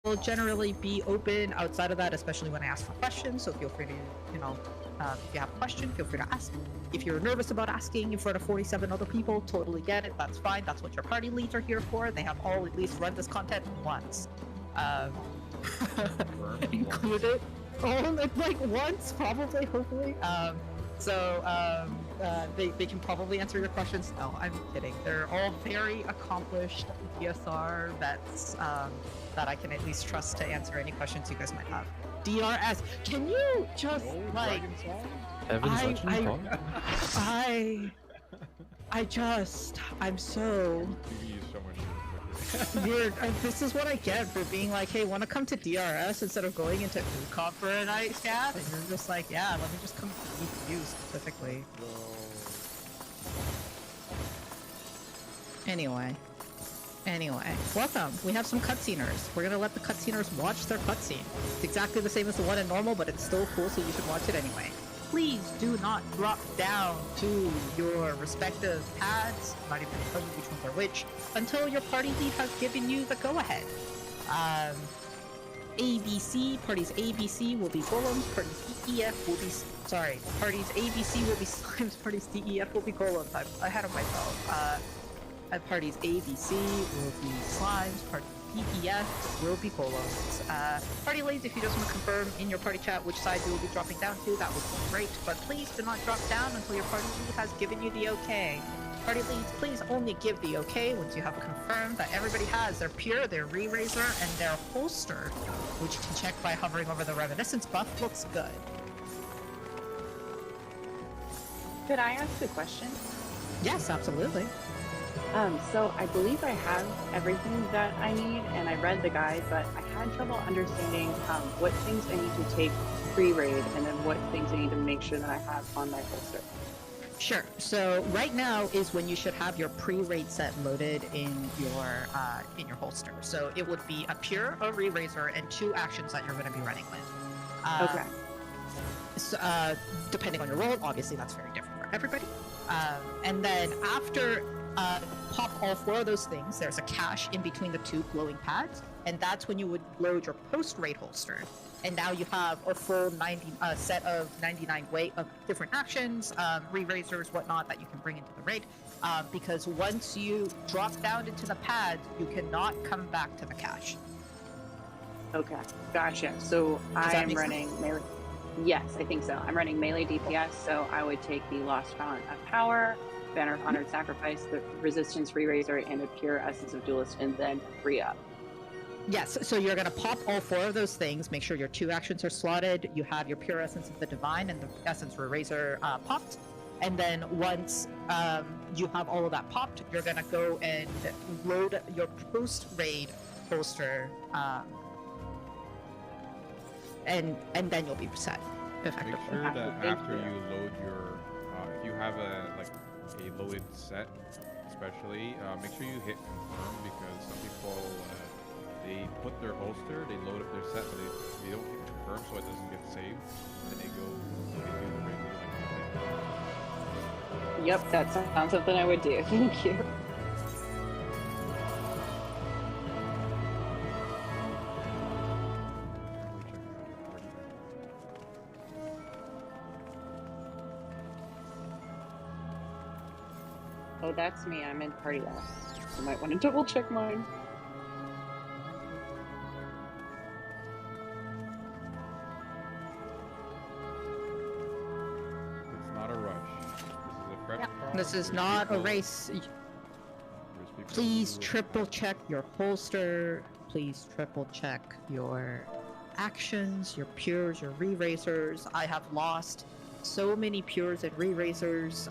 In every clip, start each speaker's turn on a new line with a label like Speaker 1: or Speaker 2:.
Speaker 1: will generally be open outside of that, especially when I ask for questions. So feel free to, if you have a question, feel free to ask. If you're nervous about asking in front of 47 other people, totally get it. That's fine. That's what your party leads are here for. They have all at least run this content once. Included. Oh, like once, probably, hopefully. They can probably answer your questions. No, I'm kidding. They're all very accomplished DSR vets that I can at least trust to answer any questions you guys might have. DRS, can you just like? I'm so weird. This is what I get for being like, hey, want to come to DRS instead of going into UCOP for a night scat? And you're just like, yeah, let me just come meet you specifically. Anyway, welcome. We have some cutsceners. We're gonna let the cutsceners watch their cutscene. It's exactly the same as the one in normal, but it's still cool, so you should watch it anyway. Please do not drop down to your respective pads, not even telling you which ones are which, until your party lead has given you the go-ahead. parties ABC will be Golems, parties EF will be, parties ABC will be Slimes, parties DEF will be Golems. I'm ahead of myself. Parties ABC will be Slimes, parties DEF will be Golems. Party leads, if you just want to confirm in your party chat which side you will be dropping down to, that would be great, but please do not drop down until your party lead has given you the okay. Party leads, please only give the okay once you have confirmed that everybody has their Pure, their Re-Raiser, and their holster, which you can check by hovering over the Reminiscence buff. Looks good.
Speaker 2: Could I ask a question?
Speaker 1: Yes, absolutely.
Speaker 2: So I believe I have everything that I need, and I read the guide, but I had trouble understanding what things I need to take pre-raid, and then what things I need to make sure that I have on my holster.
Speaker 1: Sure. So right now is when you should have your pre-raid set loaded in your holster. So it would be a Pure, a Re-Raiser, and 2 actions that you're going to be running with.
Speaker 2: Okay.
Speaker 1: So, depending on your role, obviously that's very different for everybody. And then after pop all 4 of those things, there's a cache in between the 2 glowing pads, and that's when you would load your post-raid holster. And now you have a full set of 99 weight of different actions, re-raisers, whatnot, that you can bring into the raid. Because once you drop down into the pads, you cannot come back to the cache.
Speaker 2: Okay, gotcha. So I'm running melee. Yes, I think so. I'm running melee DPS, so I would take the Lost Fount of Power, Banner of Honored Sacrifice, the Resistance Re-Raiser, and a Pure Essence of Duelist, and then re-up.
Speaker 1: Yes, so you're going to pop all 4 of those things, make sure your 2 actions are slotted, you have your Pure Essence of the Divine and the Essence Re-Raiser popped, and then once you have all of that popped, you're going to go and load your post-raid holster, and then you'll be set, effectively.
Speaker 3: Make sure that after you load your, if you have a loaded set, especially, make sure you hit confirm, because some people, they put their holster, they load up their set, but they don't hit confirm, so it doesn't get saved, and then they do the regular.
Speaker 2: Yep, that sounds something I would do. Thank you. Oh, that's me. I'm in party off. You might want to double check mine.
Speaker 3: It's not a rush. This is a fresh call.
Speaker 1: This is not a race. Please triple check your holster. Please triple check your actions, your pures, your re-raisers. I have lost so many pures and re-raisers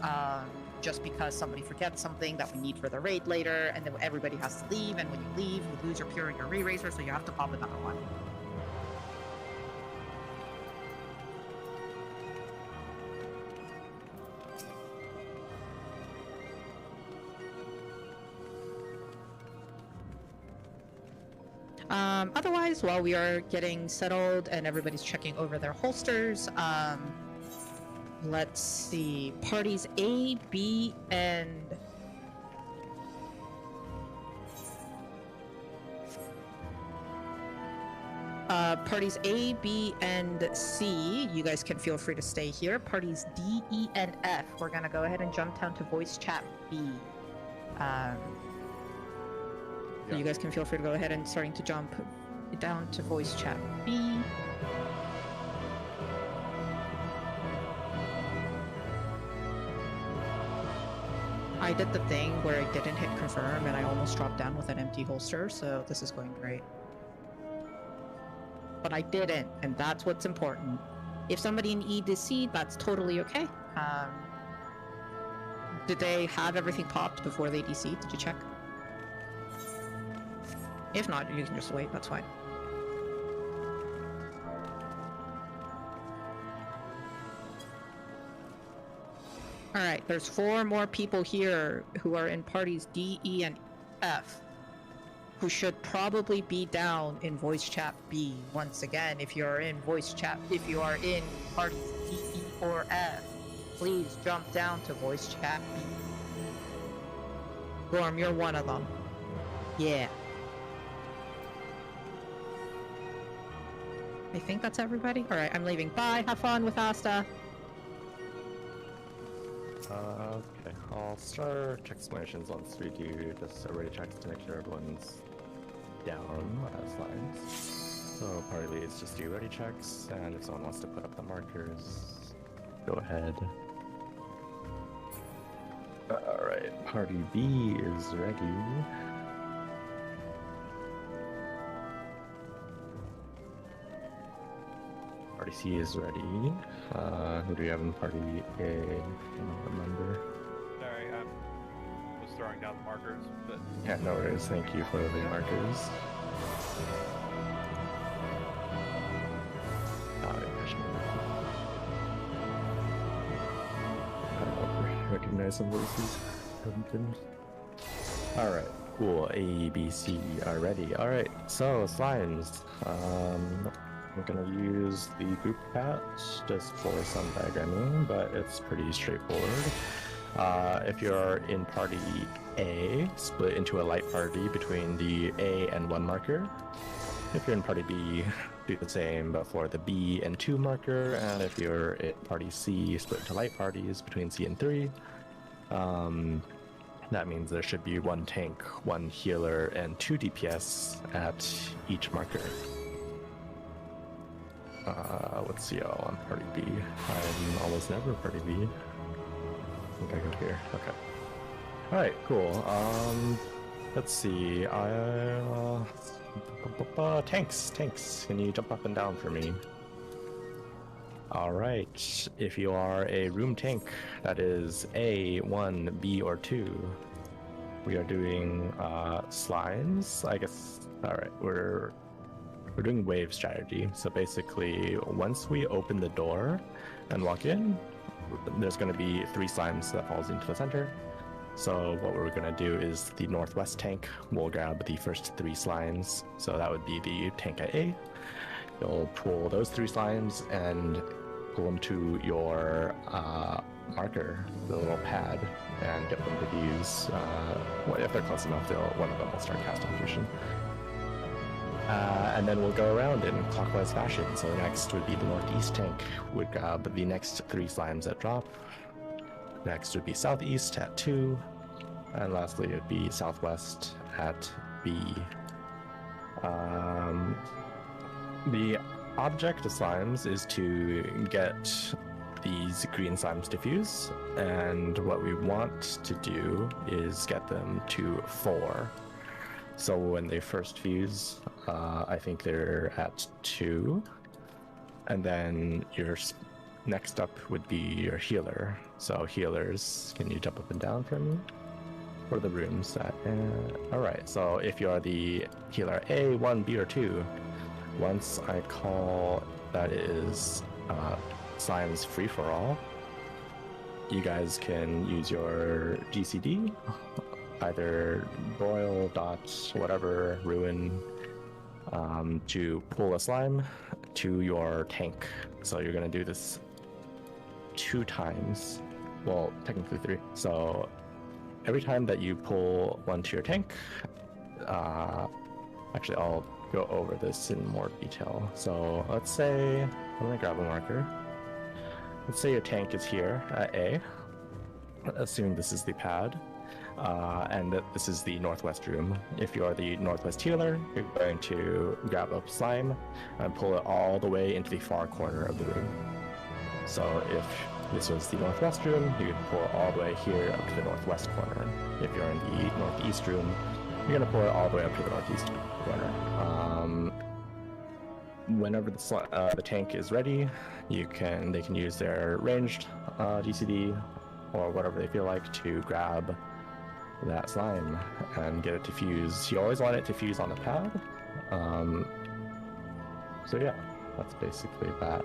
Speaker 1: just because somebody forgets something that we need for the raid later, and then everybody has to leave, and when you leave, you lose your pure and your re-raiser, so you have to pop another one. Otherwise, while we are getting settled and everybody's checking over their holsters, let's see, parties A, B, and Parties A, B, and C, you guys can feel free to stay here. Parties D, E, and F, we're gonna go ahead and jump down to voice chat B. So you guys can feel free to go ahead and starting to jump down to voice chat B. I did the thing where I didn't hit confirm and I almost dropped down with an empty holster, so this is going great. But I didn't, and that's what's important. If somebody in E to C, that's totally okay. Did they have everything popped before they DC? Did you check? If not, you can just wait, that's fine. Alright, there's 4 more people here who are in parties D, E, and F, who should probably be down in voice chat B. Once again, if you are in voice chat, if you are in parties D, E, or F, please jump down to voice chat B. Gorm, you're one of them. Yeah. I think that's everybody. Alright, I'm leaving. Bye, have fun with Asta.
Speaker 4: Okay, I'll start explanations once we do just array checks to make sure everyone's down as lines. So partly it's just do ready checks, and if someone wants to put up the markers, go ahead. Alright, party B is ready. Party C is ready. Who do we have in party A? I don't remember.
Speaker 5: Sorry, I was throwing down the markers, but...
Speaker 4: Yeah, no worries. Thank you for the markers. I don't recognize some voices. Alright, cool. A, B, C are ready. Alright, so slimes. I'm gonna use the group patch just for some diagramming, but it's pretty straightforward. If you're in party A, split into a light party between the A and 1 marker. If you're in party B, do the same, but for the B and 2 marker. And if you're in party C, split into light parties between C and 3. That means there should be 1 tank, 1 healer, and 2 DPS at each marker. Let's see y'all on party B. I'm almost never party B. I think I go here. Okay. Alright, cool. Let's see. Tanks. Can you jump up and down for me? Alright. If you are a room tank, that is A, 1, B, or 2. We are doing slimes. I guess. Alright, we're doing wave strategy. So basically, once we open the door and walk in, there's going to be 3 slimes that falls into the center. So what we're going to do is the northwest tank will grab the first 3 slimes. So that would be the tank at A. You'll pull those 3 slimes and pull them to your marker, the little pad, and get them to use. If they're close enough, one of them will start casting fusion. And then we'll go around in clockwise fashion. So next would be the northeast tank, would grab the next 3 slimes that drop. Next would be southeast at 2. And lastly, it would be southwest at B. The object of slimes is to get these green slimes to fuse. And what we want to do is get them to 4. So when they first fuse, I think they're at 2. And then your next up would be your healer. So healers, can you jump up and down for me? For the rooms. Alright, so if you're the healer A, 1, B, or 2, once I call that is slimes free for all, you guys can use your GCD, either broil, dot, whatever, ruin, to pull a slime to your tank. So you're going to do this 2 times. Well, technically 3. So every time that you pull one to your tank, actually I'll go over this in more detail. So let's say, I'm gonna grab a marker. Let's say your tank is here at A. Assume this is the pad, and that this is the northwest room. If you're the northwest healer, you're going to grab up slime and pull it all the way into the far corner of the room. So if this was the northwest room, you can pull it all the way here up to the northwest corner. If you're in the northeast room, you're gonna pull it all the way up to the northeast corner. Whenever the tank is ready, they can use their ranged DCD or whatever they feel like to grab that slime and get it to fuse. You always want it to fuse on the pad. So yeah, that's basically that.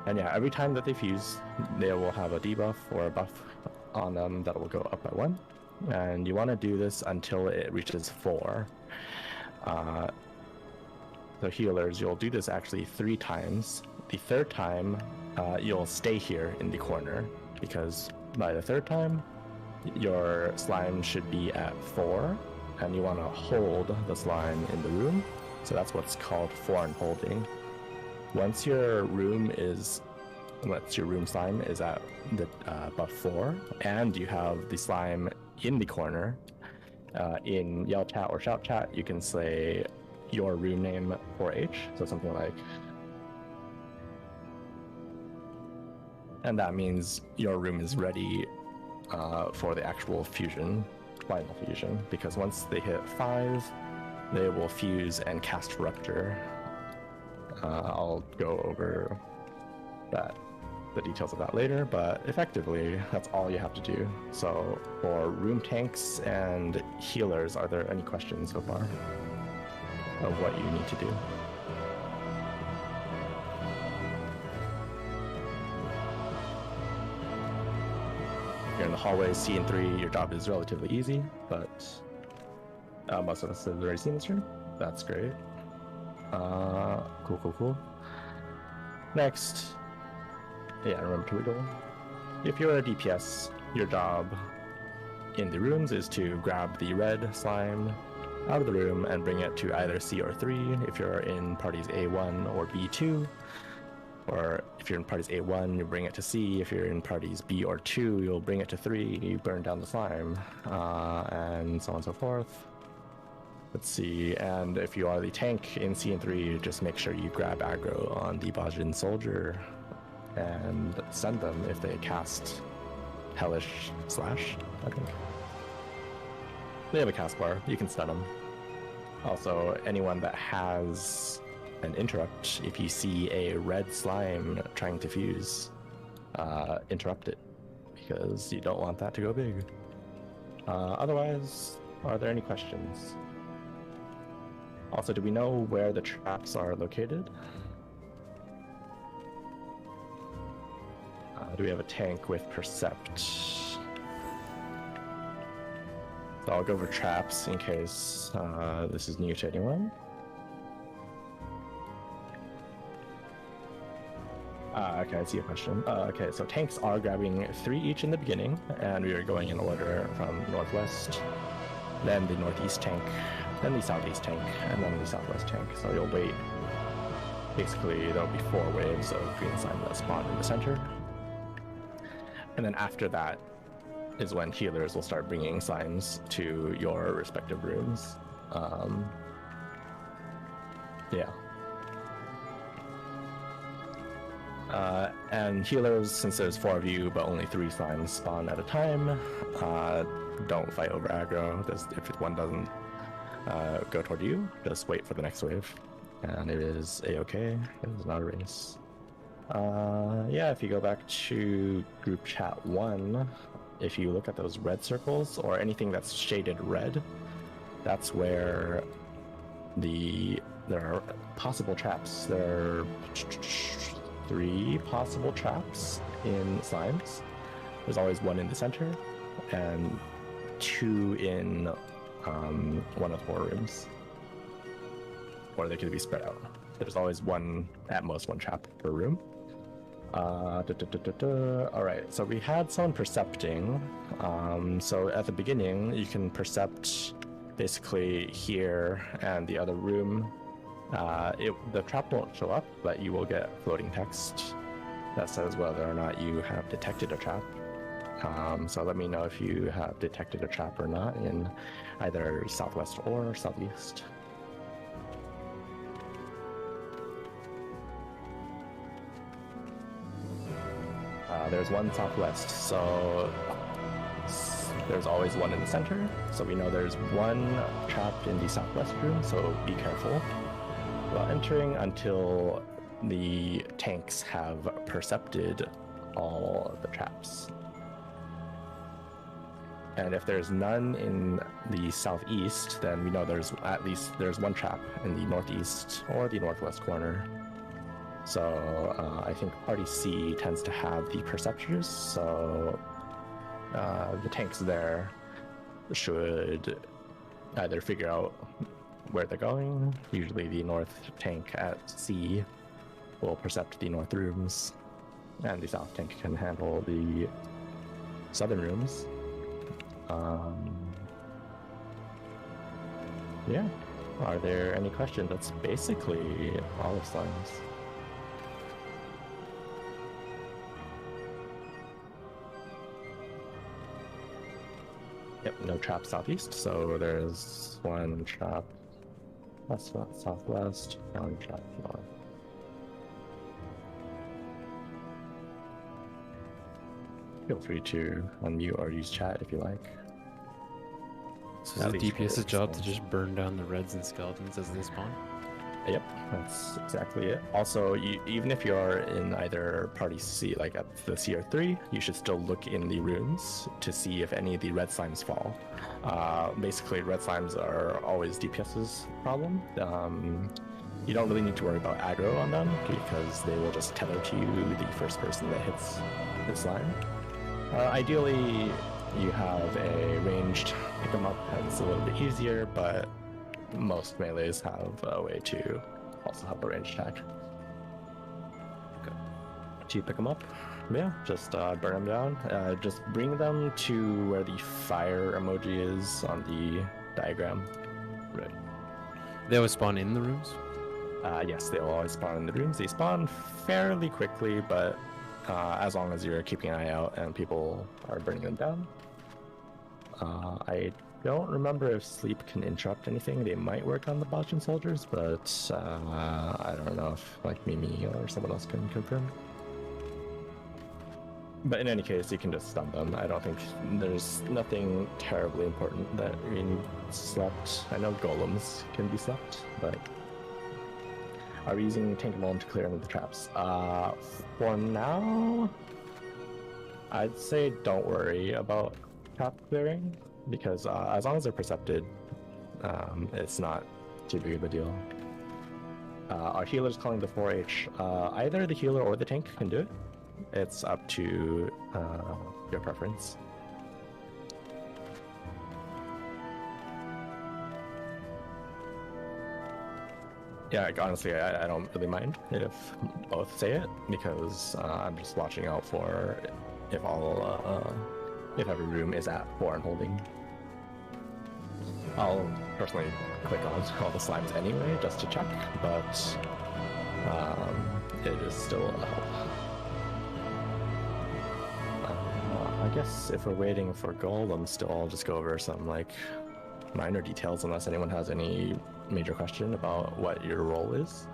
Speaker 4: And yeah, every time that they fuse, they will have a debuff or a buff on them that will go up by 1. And you want to do this until it reaches 4. So healers, you'll do this actually 3 times. The 3rd time, you'll stay here in the corner, because by the 3rd time, your slime should be at 4, and you want to hold the slime in the room. So that's what's called foreign holding. Once your room slime is at the buff 4, and you have the slime in the corner, in yell chat or shout chat, you can say your room name 4H, so something like, and that means your room is ready for the actual fusion, final fusion, because once they hit 5, they will fuse and cast Rupture. I'll go over the details of that later, but effectively, that's all you have to do. So for room tanks and healers, are there any questions so far of what you need to do? You're in the hallways, C and 3, your job is relatively easy, but most of us have already seen this room. That's great. Cool. Next, yeah, remember to wiggle. If you're a DPS, your job in the rooms is to grab the red slime out of the room and bring it to either C or 3 if you're in parties A1 or B2. Or if you're in parties A1, you bring it to C. If you're in parties B or 2, you'll bring it to 3. You burn down the slime, and so on and so forth. Let's see, and if you are the tank in C and 3, just make sure you grab aggro on the Bajin soldier and send them if they cast Hellish Slash, I think. They have a cast bar, you can stun them. Also, anyone that has an interrupt, if you see a red slime trying to fuse, interrupt it, because you don't want that to go big. Otherwise, are there any questions? Also, do we know where the traps are located? Do we have a tank with Percept? So I'll go over traps in case this is new to anyone. Okay, I see a question. Okay, so tanks are grabbing 3 each in the beginning, and we are going in order from northwest, then the northeast tank, then the southeast tank, and then the southwest tank. So you'll wait. Basically, there'll be 4 waves of green slime that spawn in the center. And then after that is when healers will start bringing slimes to your respective rooms. Yeah. And healers, since there's 4 of you, but only 3 slimes spawn at a time, don't fight over aggro. If one doesn't go toward you, just wait for the next wave. And it is a-okay. It is not a race. Yeah, if you go back to group chat 1, if you look at those red circles, or anything that's shaded red, that's where there are possible traps. There are 3 possible traps in slimes. There's always 1 in the center, and 2 in one of the 4 rooms. Or they could be spread out. There's always at most one trap per room. Alright, so we had someone percepting. So at the beginning, you can percept basically here and the other room, the trap won't show up, but you will get floating text that says whether or not you have detected a trap. So let me know if you have detected a trap or not in either southwest or southeast. There's one southwest, so there's always one in the center. So we know there's one trapped in the southwest room, so be careful while entering until the tanks have percepted all of the traps. And if there's none in the southeast, then we know there's one trap in the northeast or the northwest corner. So I think Party C tends to have the perceptors, so the tanks there should either figure out where they're going. Usually the north tank at C will percept the north rooms, and the south tank can handle the southern rooms. Yeah. Are there any questions? That's basically all of slimes. Yep, no trap southeast, so there's one trap southwest, one trap north. Feel free to unmute or use chat if you like.
Speaker 6: So is
Speaker 4: At
Speaker 6: the
Speaker 4: least
Speaker 6: DPS's
Speaker 4: for
Speaker 6: job to
Speaker 4: spawns.
Speaker 6: just burn down the reds and skeletons as they spawn?
Speaker 4: Yep, that's exactly it. Also, even if you're in either Party C, like at the CR3, you should still look in the rooms to see if any of the red slimes fall. Basically, red slimes are always DPS's problem. You don't really need to worry about aggro on them because they will just tether to you the first person that hits the slime. Ideally, you have a ranged pick 'em up, and it's a little bit easier, but most melees have a way to also have a range attack.
Speaker 6: Okay.
Speaker 4: To pick them up, yeah, just burn them down. Just bring them to where the fire emoji is on the diagram.
Speaker 6: Right. They always spawn in the rooms?
Speaker 4: Yes, they will always spawn in the rooms. They spawn fairly quickly, but as long as you're keeping an eye out and people are burning them down. I don't remember if sleep can interrupt anything. They might work on the Boston soldiers, but I don't know if like Mimi or someone else can confirm. But in any case, you can just stun them. I don't think there's nothing terribly important that we need slept. I know golems can be slept, but are we using tank alone to clear any of the traps? For now, I'd say don't worry about trap clearing, because as long as they're percepted, it's not too big of a deal. Our healer's calling the 4H. Either the healer or the tank can do it. It's up to your preference. Yeah, honestly, I don't really mind if both say it, because I'm just watching out for if every room is at 4 and holding. I'll personally click on all the slimes anyway, just to check, but it is still a help. I guess if we're waiting for Golem still, I'll just go over some like minor details, unless anyone has any major question about what your role is.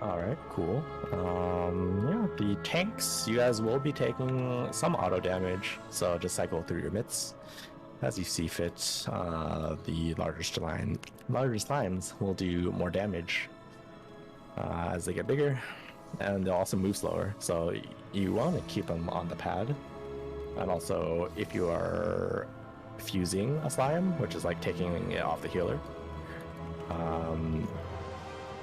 Speaker 4: Alright, cool. Yeah, the tanks, you guys will be taking some auto damage, so just cycle through your mitts as you see fit. The larger slimes will do more damage as they get bigger, and they'll also move slower, so you want to keep them on the pad. And also, if you are fusing a slime, which is like taking it off the healer,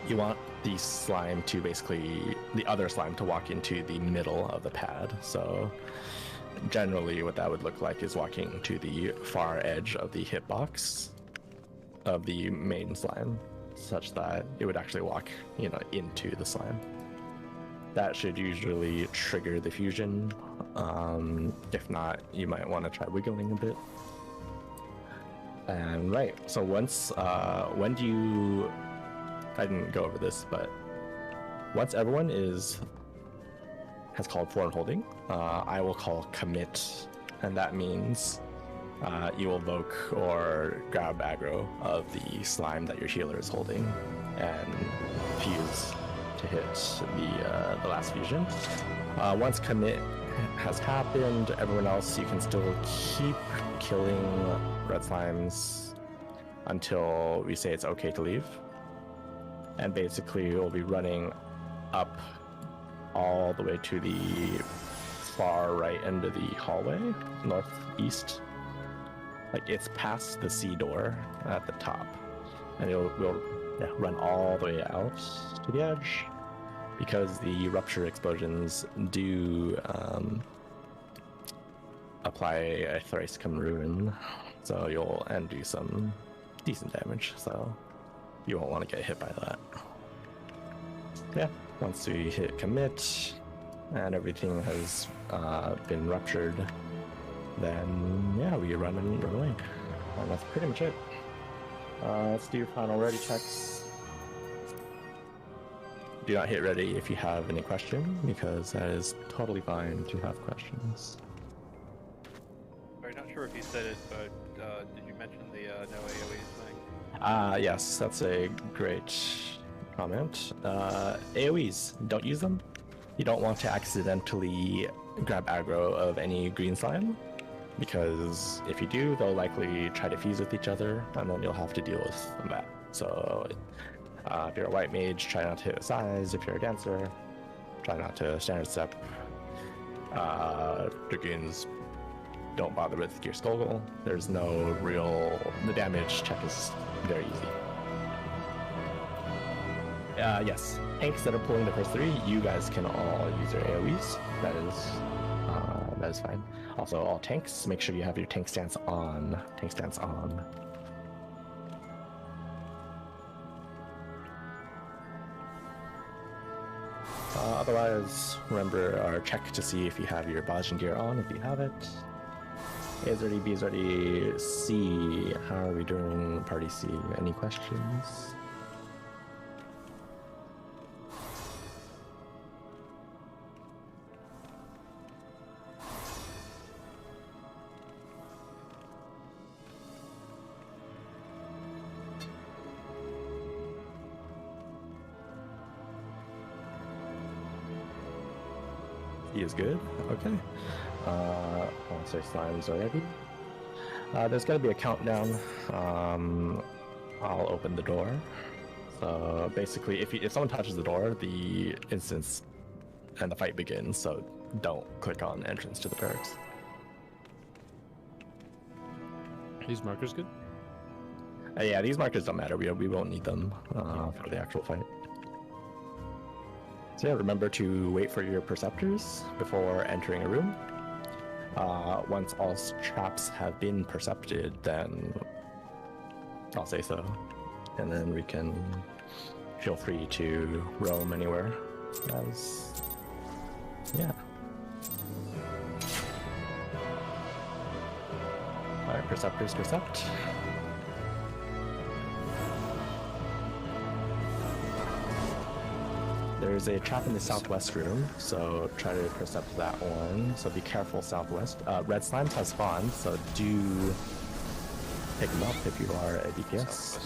Speaker 4: you want the slime to the other slime to walk into the middle of the pad. So generally what that would look like is walking to the far edge of the hitbox of the main slime, such that it would actually walk, into the slime. that should usually trigger the fusion. If not, you might want to try wiggling a bit. And right, so once, when do you, I didn't go over this, but once everyone has called for and holding, I will call commit, and that means you will evoke or grab aggro of the slime that your healer is holding and fuse to hit the last fusion. Once commit has happened, everyone else, you can still keep killing red slimes until we say it's okay to leave. And basically we'll be running up all the way to the far right end of the hallway, northeast. Like it's past the C door at the top. And we'll run all the way out to the edge, because the rupture explosions do apply a Thrice-Come Ruin, so you'll do some decent damage, so you won't want to get hit by that. Yeah, once we hit commit and everything has been ruptured, then yeah, we run and run away. And that's pretty much it. Let's do final ready checks. Do not hit ready if you have any question, because that is totally fine to have questions.
Speaker 5: I'm not sure if you said it, but did you mention the no AoEs thing?
Speaker 4: Yes, that's a great comment. AoEs, don't use them. You don't want to accidentally grab aggro of any green slime, because if you do, they'll likely try to fuse with each other, and then you'll have to deal with that. So if you're a white mage, try not to hit size. If you're a dancer, try not to standard step. Dragoons, don't bother with your skull. There's no real... The damage check is very easy. Yes, tanks that are pulling the first three, you guys can all use your AoEs. That is fine. Also, all tanks, make sure you have your tank stance on. Tank stance on. Otherwise, remember our check to see if you have your Bajin gear on, if you have it. A is ready, B is ready, C. How are we doing party C? Any questions? He is good. Okay. So slimes are ready. There's going to be a countdown. I'll open the door. So basically, if someone touches the door, the instance and the fight begins. So don't click on entrance to the barracks.
Speaker 6: These markers good?
Speaker 4: Yeah, these markers don't matter. We won't need them for the actual fight. So yeah, remember to wait for your perceptors before entering a room. Once all traps have been percepted, then I'll say so. And then we can feel free to roam anywhere. Yeah. Alright, perceptors percept. There's a trap in the southwest room, so try to percept that one. So be careful southwest. Red slimes have spawned, so do pick them up if you are a DPS.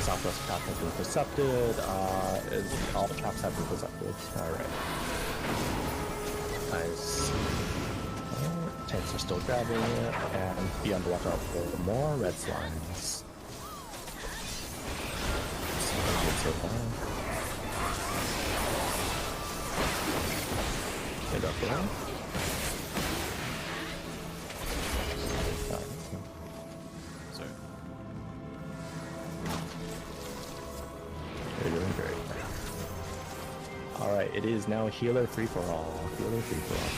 Speaker 4: Southwest trap has been percepted. All the traps have been percepted. Alright. Nice. Tanks are still grabbing it, and be on the lookout for more red slimes. So far. Maybe up there.
Speaker 6: Sorry.
Speaker 4: You're doing great. Alright, it is now healer free for all. Healer free for all.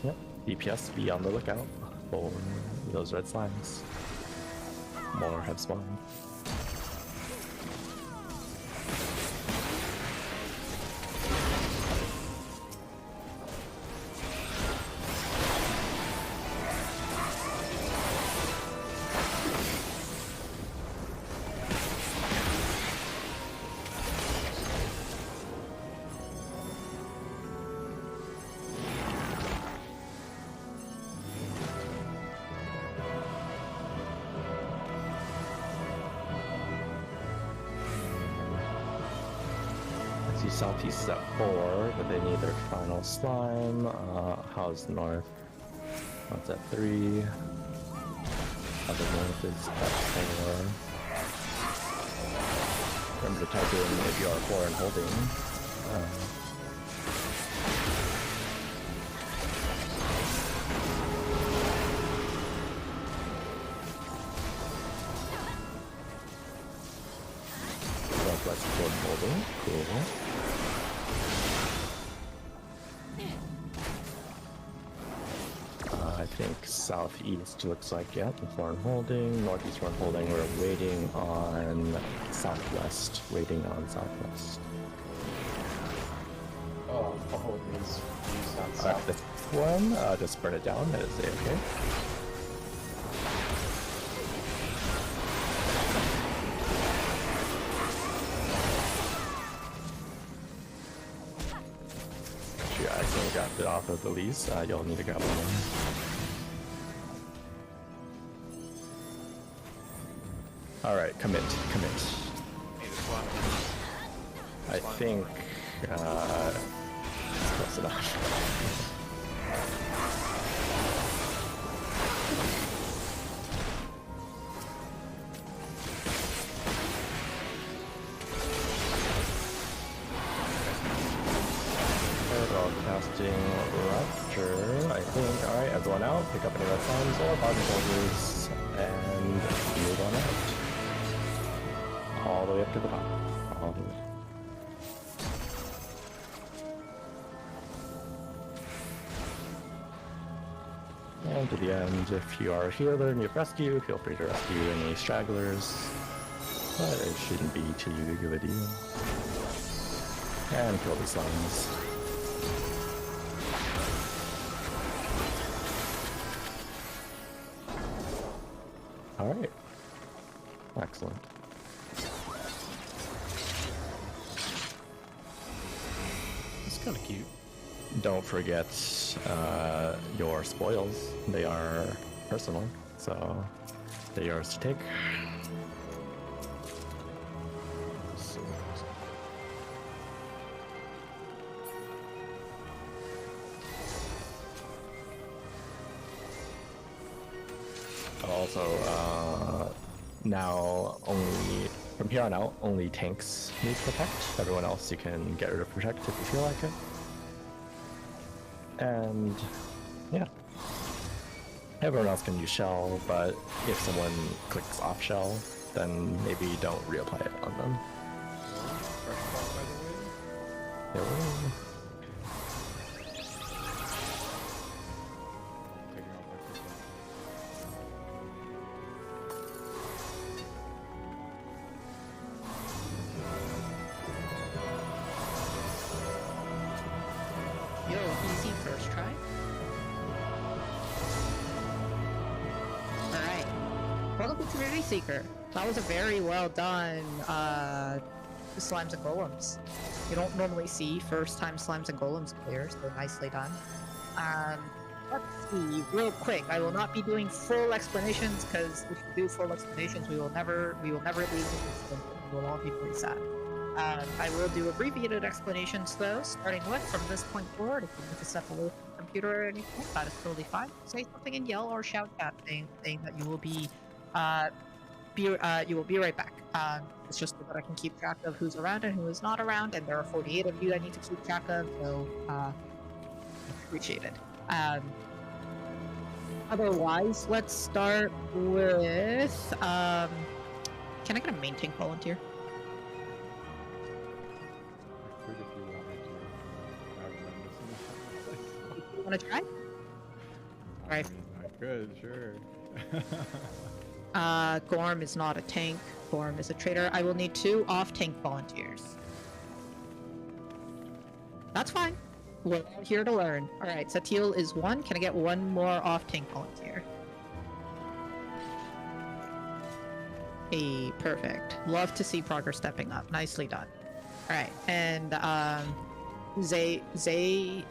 Speaker 4: Yep, DPS, be on the lookout for those red slimes. More have spawned. Southeast is at 4, but they need their final slime. How's north? That's at 3. Other north is at 4. Remember to type in if you are 4 and holding. Northwest 4 and holding. Cool. I think southeast looks like, yeah, foreign holding. Northeast foreign holding. We're waiting on southwest. Waiting on southwest.
Speaker 7: Oh, the whole is on
Speaker 4: Alright, this one, just burn it down. That is okay. Actually, I accidentally grabbed it off of the lease. You'll need to grab one more. Alright, commit. I think, it's close enough. Casting Rapture, I think. Alright, everyone out. Pick up any red slimes or bottom soldiers and move on out. All the way up to the top. All the way. And to the end, if you are a healer and you have rescue, feel free to rescue any stragglers. But it shouldn't be too big of a deal. And kill these slimes. Alright. Excellent.
Speaker 6: It's kind of cute.
Speaker 4: Don't forget your spoils. They are personal, so they're yours to take.
Speaker 6: So,
Speaker 4: Also, now only from here on out, only tanks need protect. Everyone else you can get rid of protect if you feel like it. And yeah, everyone else can use shell, but if someone clicks off shell, then maybe don't reapply it on them.
Speaker 3: Fresh spot, by the way.
Speaker 4: Yeah,
Speaker 3: Taking off my first one.
Speaker 1: Yo, easy first try. Alright. Welcome to Trinity Seeker. That was a very well done, Slimes and Golems. You don't normally see first-time Slimes and Golems players, so nicely done. Let's see, real quick. I will not be doing full explanations, because if we do full explanations, we will never leave the system. We'll all be pretty sad. I will do abbreviated explanations though, starting with from this point forward. If you need to step away from the computer or anything, that is totally fine. Say something and yell or shout chat saying that you will be right back. It's just so that I can keep track of who's around and who is not around, and there are 48 of you I need to keep track of, so appreciate it. Otherwise, let's start with can I get a main tank volunteer?
Speaker 3: I could if you want me to. I haven't done this in a while.
Speaker 1: Wanna try? Alright.
Speaker 3: I could, sure.
Speaker 1: Gorm is not a tank. Gorm is a traitor. I will need 2 off-tank volunteers. That's fine. We're all here to learn. Alright, Satil is 1. Can I get 1 more off-tank volunteer? Hey, perfect. Love to see progress stepping up. Nicely done. Alright, and, Zay,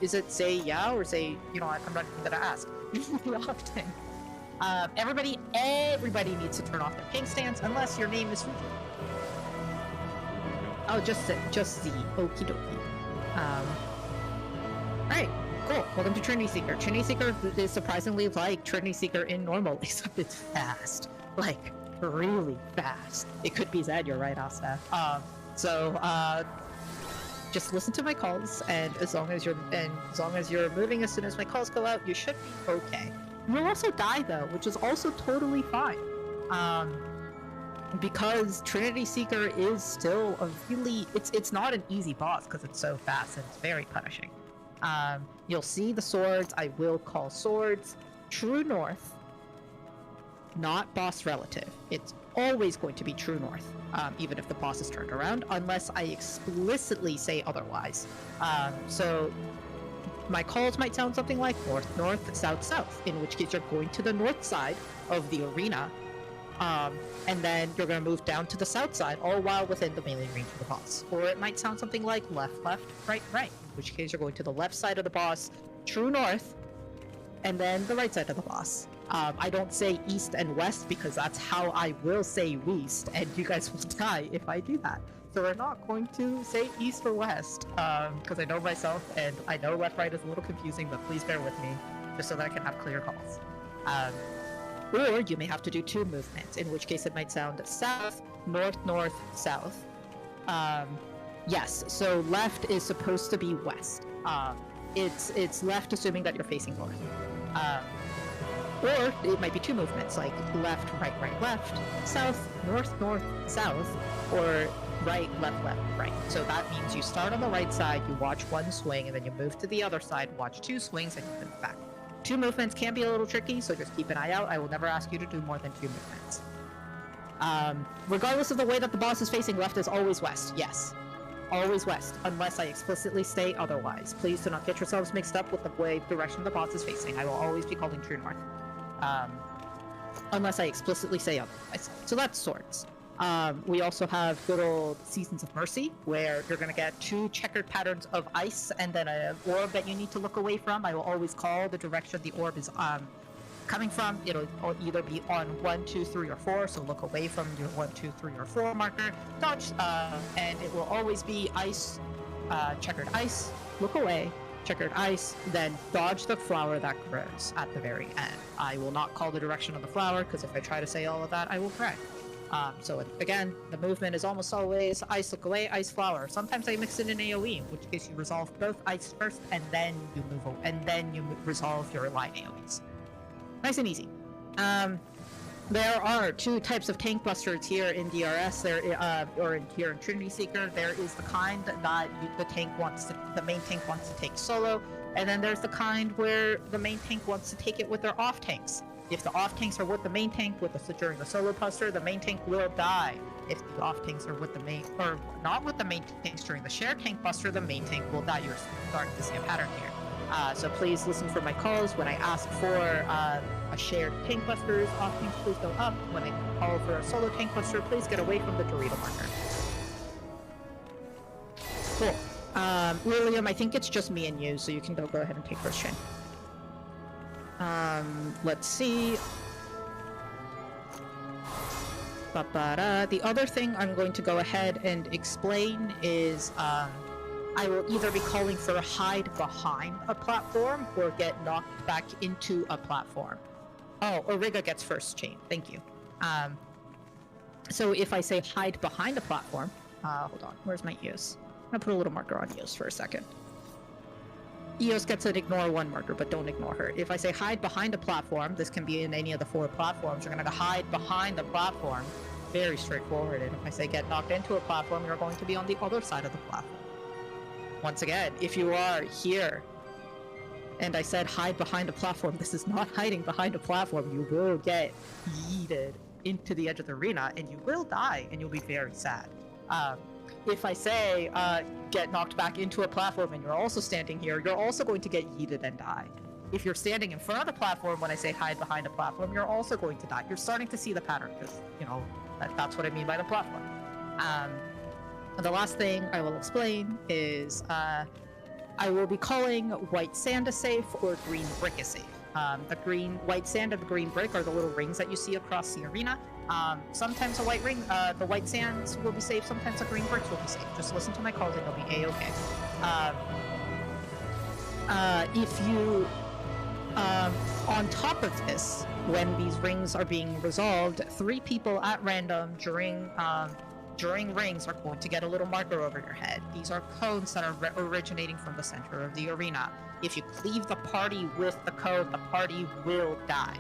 Speaker 1: is it Zay Yao or Zay, you know what, I'm not even gonna ask. Off-tank. Everybody needs to turn off their ping stance unless your name is Fuji. Oh, just Z. Okie dokie. Alright, cool. Welcome to Trinity Seeker. Trinity Seeker is surprisingly like Trinity Seeker in normal, except it's fast. Like, really fast. It could be Zed, you're right, Asta. Just listen to my calls, and as long as you're moving as soon as my calls go out, you should be okay. You'll also die though, which is also totally fine. Because Trinity Seeker is still a really it's not an easy boss because it's so fast and it's very punishing. You'll see the swords. I will call swords. True North, not boss relative. It's always going to be True North, even if the boss is turned around, unless I explicitly say otherwise. So my calls might sound something like north, north, south, south, in which case you're going to the north side of the arena, and then you're going to move down to the south side, all while within the melee range of the boss. Or it might sound something like left, left, right, right, in which case you're going to the left side of the boss, True North, and then the right side of the boss. I don't say east and west because that's how I will say west, and you guys will die if I do that. So we're not going to say east or west, because I know myself, and I know left-right is a little confusing, but please bear with me, just so that I can have clear calls. Or you may have to do 2 movements, in which case it might sound south, north, north, south. Yes, so left is supposed to be west. It's left assuming that you're facing north. Or it might be 2 movements, like left, right, right, left, south, north, north, south, or right, left, left, right. So that means you start on the right side, you watch 1 swing, and then you move to the other side, watch 2 swings, and you move back. 2 movements can be a little tricky, so just keep an eye out. I will never ask you to do more than 2 movements. Regardless of the way that the boss is facing, left is always west, yes. Always west, unless I explicitly say otherwise. Please do not get yourselves mixed up with the direction the boss is facing. I will always be calling True North. Unless I explicitly say otherwise. So that's swords. We also have good old Seasons of Mercy, where you're going to get 2 checkered patterns of ice and then an orb that you need to look away from. I will always call the direction the orb is coming from. It'll either be on 1, 2, 3, or 4, so look away from your 1, 2, 3, or 4 marker. Dodge, and it will always be ice, checkered ice, look away, checkered ice, then dodge the flower that grows at the very end. I will not call the direction of the flower, because if I try to say all of that, I will correct. So again, the movement is almost always ice, look away, ice, flower. Sometimes I mix it in AoE, in which case you resolve both ice first, and then you move, and then you resolve your line AoEs. Nice and easy. There are 2 types of tank busters here in DRS. Or here in Trinity Seeker. There is the kind that the main tank wants to take solo, and then there's the kind where the main tank wants to take it with their off tanks. If the off tanks are with the main tank during the solo buster, the main tank will die. If the off tanks are with the main, or not with the main tanks during the shared tank buster, the main tank will die. You're starting to see a pattern here. So please listen for my calls. When I ask for a shared tank busters, off tanks please go up. When I call for a solo tank buster, please get away from the Dorito marker. Cool. William, I think it's just me and you, so you can go ahead and take first chain. Let's see. The other thing I'm going to go ahead and explain is, I will either be calling for a hide behind a platform or get knocked back into a platform. Oh, Origa gets first chain. Thank you. So if I say hide behind a platform, hold on, where's my EOS? I'm gonna put a little marker on EOS for a second. EOS gets an ignore 1 marker, but don't ignore her. If I say hide behind a platform, this can be in any of the 4 platforms, you're gonna hide behind the platform. Very straightforward. And if I say get knocked into a platform, you're going to be on the other side of the platform. Once again, if you are here and I said hide behind a platform, this is not hiding behind a platform. You will get yeeted into the edge of the arena, and you will die, and you'll be very sad. If I say get knocked back into a platform and you're also standing here, you're also going to get yeeted and die. If you're standing in front of the platform when I say hide behind a platform, you're also going to die. You're starting to see the pattern, because, you know, that's what I mean by the platform. The last thing I will explain is I will be calling white sand a safe or green brick a safe. The white sand and the green brick are the little rings that you see across the arena. Sometimes the white sands will be safe, sometimes the green bricks will be safe. Just listen to my calls and you'll be A-okay. If you, on top of this, when these rings are being resolved, 3 people at random during rings are going to get a little marker over your head. These are cones that are originating from the center of the arena. If you cleave the party with the cone, the party will die.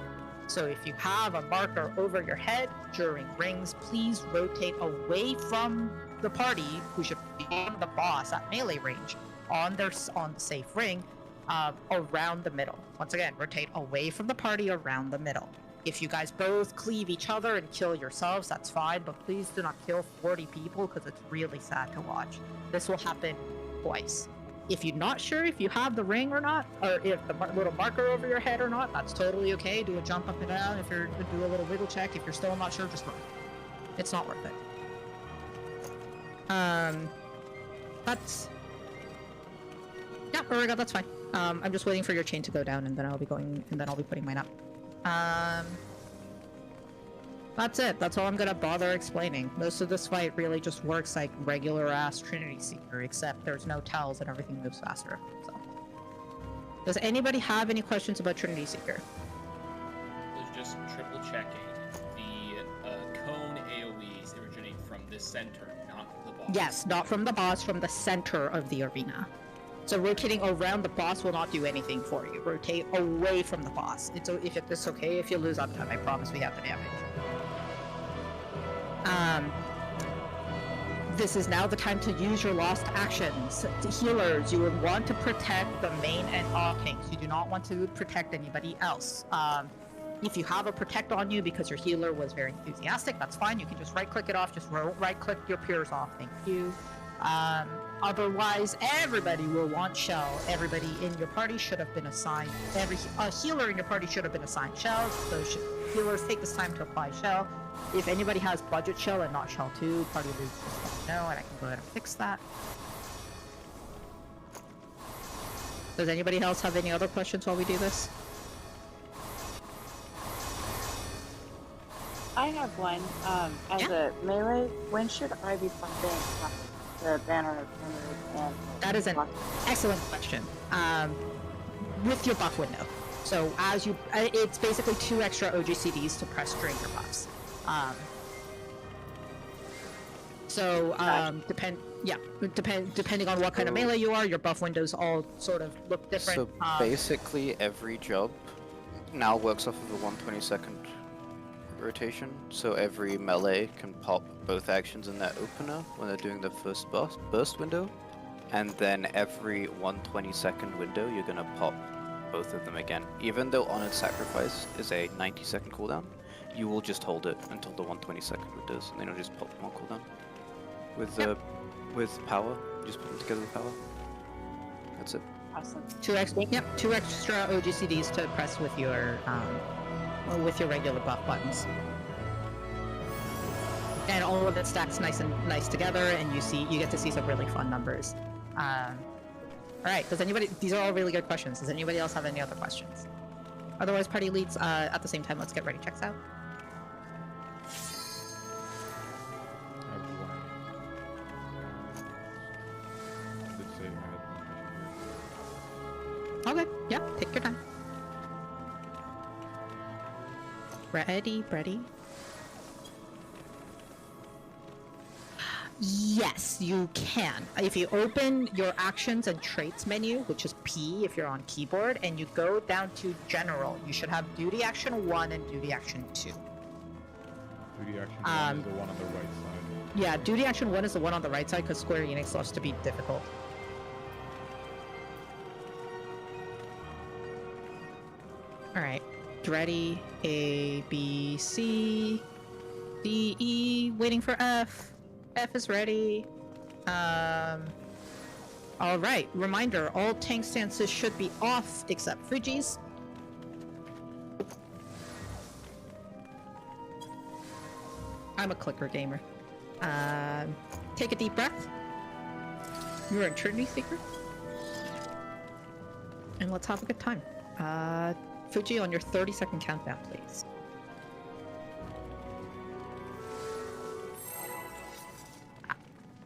Speaker 1: So if you have a marker over your head during rings, please rotate away from the party, who should be on the boss at melee range, on the safe ring, around the middle. Once again, rotate away from the party around the middle. If you guys both cleave each other and kill yourselves, that's fine, but please do not kill 40 people, because it's really sad to watch. This will happen twice. If you're not sure if you have the ring or not, or if the little marker over your head or not, that's totally okay. Do a jump up and down. If you're do a little wiggle check. If you're still not sure, just run. It's not worth it. That's... Yeah, there we go, that's fine. I'm just waiting for your chain to go down, and then I'll be putting mine up. That's it. That's all I'm gonna bother explaining. Most of this fight really just works like regular-ass Trinity Seeker, except there's no tells and everything moves faster. So, does anybody have any questions about Trinity Seeker?
Speaker 8: Just triple checking. The cone AoEs originate from the center, not the boss.
Speaker 1: Yes, not from the boss, from the center of the arena. So rotating around the boss will not do anything for you. Rotate away from the boss. It's okay if you lose uptime. I promise we have the damage. This is now the time to use your lost actions. Healers, you would want to protect the main and off tanks. You do not want to protect anybody else. If you have a protect on you because your healer was very enthusiastic, that's fine. You can just right-click it off. Just right-click your peers off. Thank you. Otherwise, everybody will want shell. Everybody in your party should have been assigned. Every healer in your party should have been assigned shells. So healers take this time to apply shell. If anybody has budget shell and not shell 2, party leaders just let me know, and I can go ahead and fix that. Does anybody else have any other questions while we do this?
Speaker 2: I have one. As a melee, when should I be pumping the banner of and
Speaker 1: that is an excellent question. With your buff window. So as you, it's basically 2 extra OGCDs to press during your buffs. Depending on what kind of melee you are, your buff windows all sort of look different.
Speaker 9: So basically every job now works off of a 120-second rotation, so every melee can pop both actions in their opener when they're doing the first burst window, and then every 120-second window you're gonna pop both of them again. Even though Honored Sacrifice is a 90-second cooldown, you will just hold it until the 120-second windows, and then you'll just pop them on cooldown. With power, you just put them together with power. That's it.
Speaker 2: Awesome.
Speaker 1: 2 extra OGCDs to press with your regular buff buttons. And all of it stacks nice together, and you get to see some really fun numbers. Alright, these are all really good questions. Does anybody else have any other questions? Otherwise, party leads, at the same time, let's get ready checks out. Okay, yeah, take your time. Ready. Yes, you can. If you open your actions and traits menu, which is P if you're on keyboard, and you go down to general, you should have duty action 1 and duty action 2.
Speaker 3: Duty action 1 is the one on the right side.
Speaker 1: Yeah, duty action 1 is the one on the right side because Square Enix loves to be difficult. Alright. Ready. A, B, C, D, E. Waiting for F. F is ready. Alright. Reminder, all tank stances should be off except Frigi's. I'm a clicker gamer. Take a deep breath. You're in Trinity Seeker. And let's have a good time. Fuji, on your 30-second countdown, please.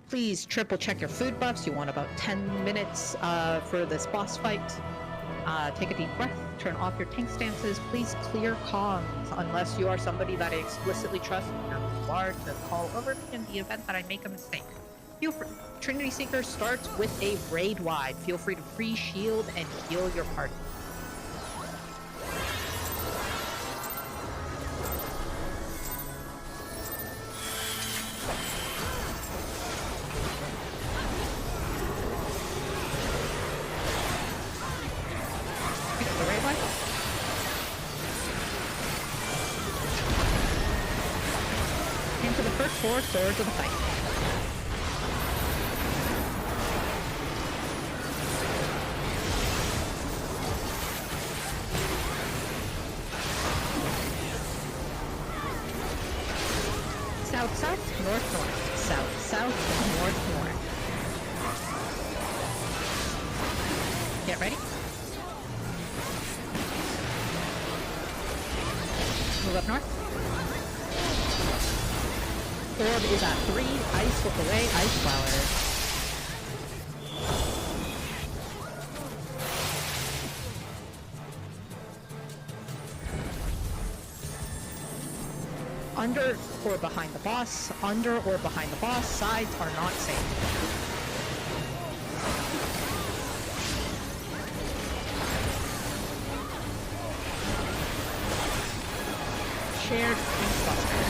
Speaker 1: Please triple check your food buffs. You want about 10 minutes for this boss fight. Take a deep breath, turn off your tank stances, please clear comms unless you are somebody that I explicitly trust and you are to call over in the event that I make a mistake. Feel free. Trinity Seeker starts with a raid wide. Feel free to free shield and heal your party. Four swords of the fight. South, south, north, north. South, south, north, north. Get ready. Move up north. Orb is at 3. Ice flip away. Ice flower. Under or behind the boss. Under or behind the boss. Sides are not safe. Shared tank cluster.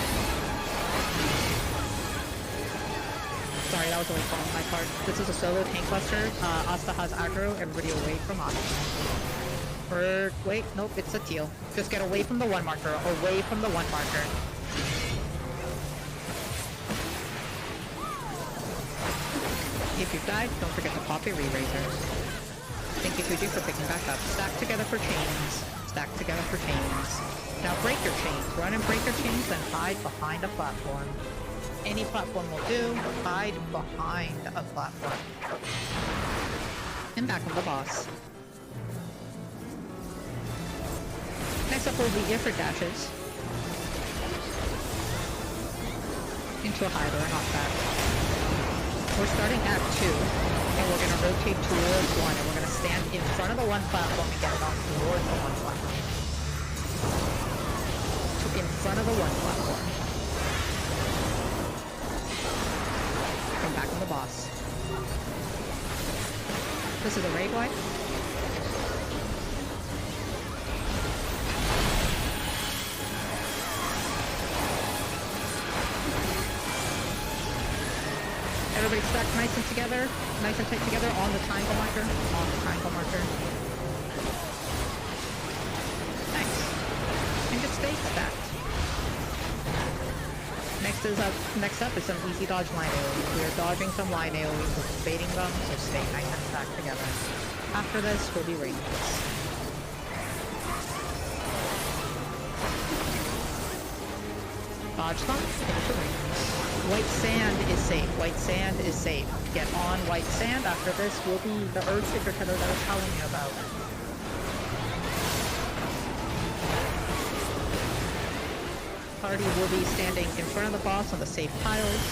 Speaker 1: Sorry, that was really fun on my part. This is a solo tank cluster. Asta has aggro. Everybody away from Asta. Wait, nope, it's a teal. Just get away from the one marker. Away from the one marker. If you've died, don't forget to pop your re-razors. Thank you, Fuji, for picking back up. Stack together for chains. Stack together for chains. Now break your chains. Run and break your chains, then hide behind a platform. Any platform will do. Hide behind a platform. And back on the boss. Next up will be Ifrit dashes. Into a hider and off back. We're starting Act 2. And we're going to rotate towards 1. And we're going to stand in front of the one platform and get it on towards the one platform. In front of the one platform. Back on the boss. This is a raid wipe. Everybody stack nice and together, nice and tight together on the triangle marker. On the triangle marker. Nice. And just stay stacked. Next up is some easy dodge line AoE. We are dodging some line AoE, we're baiting them, so stay nice and stacked together. After this, we'll be ranges. Dodge them, finish the rings. White sand is safe. White sand is safe. Get on white sand. After this will be the Earthshaker tether that I was telling you about. Party will be standing in front of the boss on the safe tiles.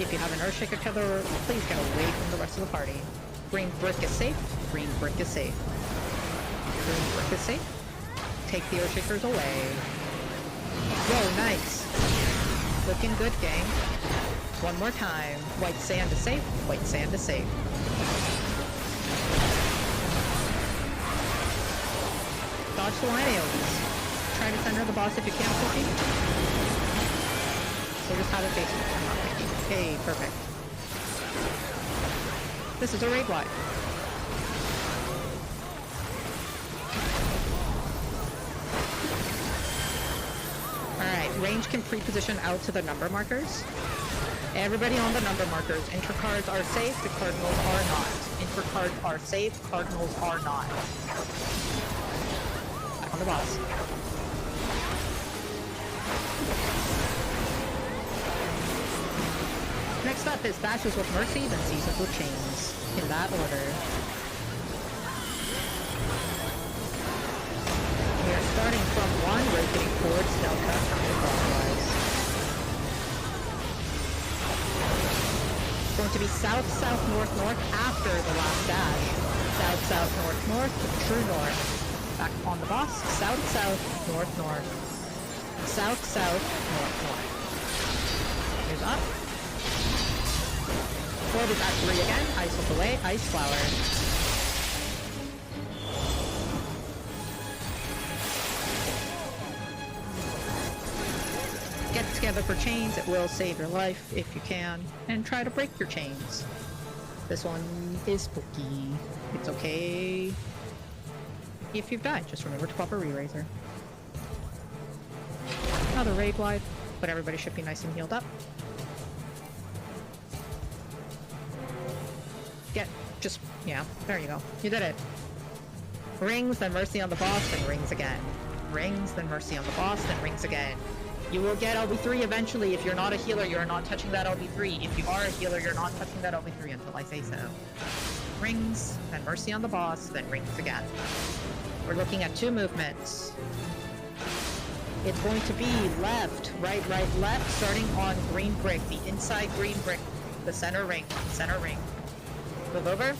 Speaker 1: If you have an Earthshaker tether, please get away from the rest of the party. Green brick is safe. Green brick is safe. Green brick is safe. Take the Earthshakers away. Whoa, nice. Looking good, gang. One more time. White sand is safe. White sand is safe. Dodge the line AoEs. Try to center the boss if you can, Cookie. So just have it facing it. Okay, perfect. This is a raid wipe. range can pre-position out to the number markers. Everybody on the number markers. Intercards are safe, the cardinals are not. Intercards are safe, cardinals are not. Back on the boss. Next up is Dashes with Mercy, then Seasons with Chains. In that order. We are starting from 1, rotating towards Delta, counterclockwise. It's going to be south, south, north, north after the last dash. South, south, north, north, true north. Back on the boss. South, south, north, north. South, south, north, north. Here's up. Orb is at 3 again. Ice Hook away. Ice Flower. Get together for chains. It will save your life if you can. And try to break your chains. This one is spooky. It's okay. If you've died, just remember to pop a re-raiser. Another raid wide, but everybody should be nice and healed up. Yeah, there you go. You did it. Rings, then Mercy on the boss, then rings again. Rings, then Mercy on the boss, then rings again. You will get LB3 eventually. If you're not a healer, you're not touching that LB3. If you are a healer, you're not touching that LB3 until I say so. Rings, then Mercy on the boss, then rings again. We're looking at 2 movements. It's going to be left, right, left, starting on green brick, the inside green brick, the center ring, Move over.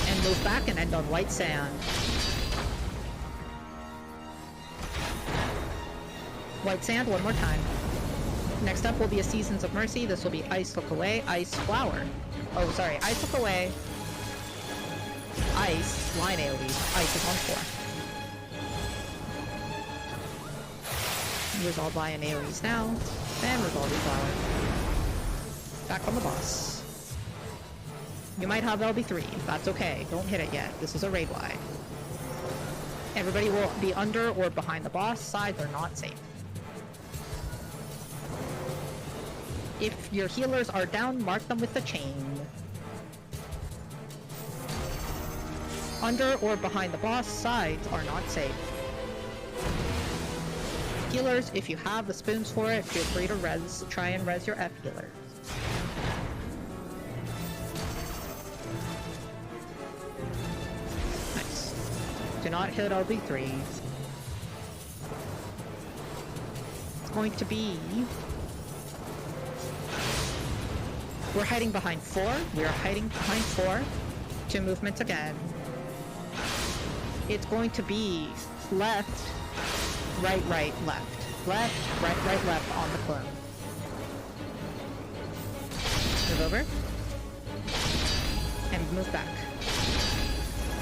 Speaker 1: And move back and end on white sand. White sand one more time. Next up will be a Seasons of Mercy. This will be Ice Hook away, Ice Flower. Oh, sorry, Ice Hook away. Ice, line AoE. Ice is on 4. Resolve Lion AoEs now. And resolve Flower. Back on the boss. You might have LB3. That's okay. Don't hit it yet. This is a raid wide. Everybody will be under or behind the boss. Sides are not safe. If your healers are down, mark them with the chain. Under or behind the boss, sides are not safe. Healers, if you have the spoons for it, feel free to try and res your F healers. Nice. Do not hit LB3. It's going to be... We're hiding behind 4. We are hiding behind 4. 2 movements again. It's going to be left, right, left. Left, right, left on the clone. Move over. And move back.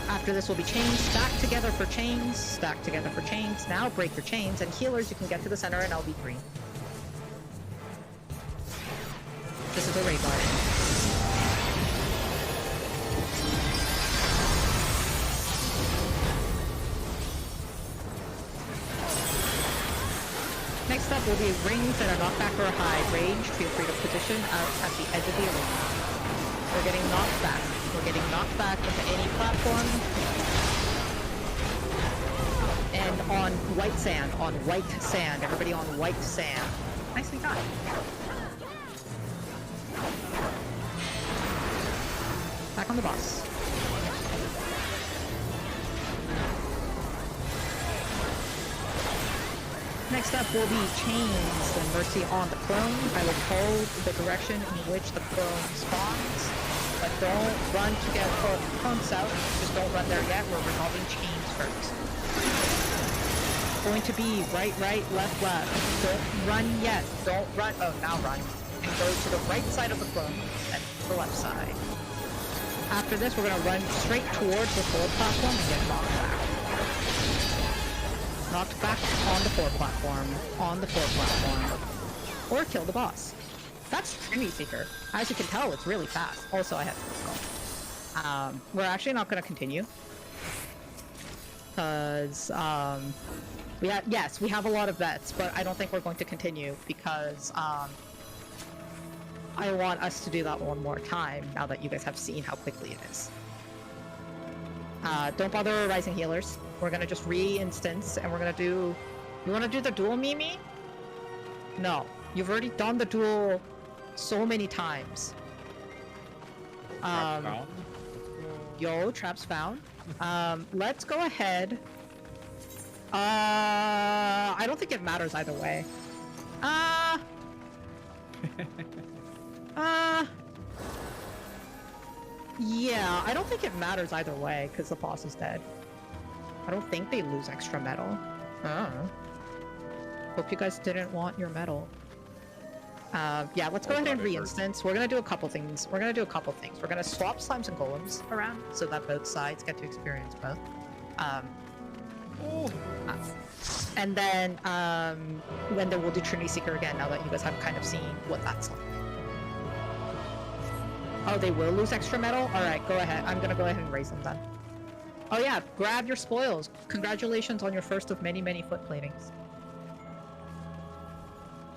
Speaker 1: After this will be chains. Stack together for chains. Stack together for chains. Now break your chains. And healers, you can get to the center and LB3. This is a raid bar. Next up will be rings that are knockback or high range. Feel free to position out at the edge of the arena. We're getting knocked back. We're getting knocked back into any platform. And on white sand. On white sand. Everybody on white sand. Nicely done. Back on the boss. Next up will be chains and Mercy on the clone. I will hold the direction in which the clone spawns, but don't run to get clone south. Just don't run there yet. We're resolving chains first. Going to be right, left. Don't run yet. Don't run. Oh, now run. And go to the right side of the clone and the left side. After this, we're going to run straight towards the 4 platform and get knocked back. Knocked back on the 4 platform. On the 4 platform. Or kill the boss. That's Trinity Seeker. As you can tell, it's really fast. Also, I have to skull. We're actually not going to continue. because we have a lot of bets, but I don't think we're going to continue because I want us to do that one more time now that you guys have seen how quickly it is. Don't bother rising healers. We're gonna just re-instance and we're gonna do... You wanna do the duel, Mimi? No. You've already done the duel so many times.
Speaker 3: Traps found.
Speaker 1: Yo, traps found. Let's go ahead. I don't think it matters either way. Yeah, I don't think it matters either way, because the boss is dead. I don't think they lose extra metal. Hope you guys didn't want your metal. Yeah, let's go ahead and re-instance. We're gonna do a couple things. We're gonna swap slimes and golems around, so that both sides get to experience both. And then we'll do Trinity Seeker again, now that you guys have kind of seen what that's like. Oh, they will lose extra metal? Alright, go ahead. I'm gonna go ahead and raise them then. Oh yeah, grab your spoils. Congratulations on your first of many, many foot platings.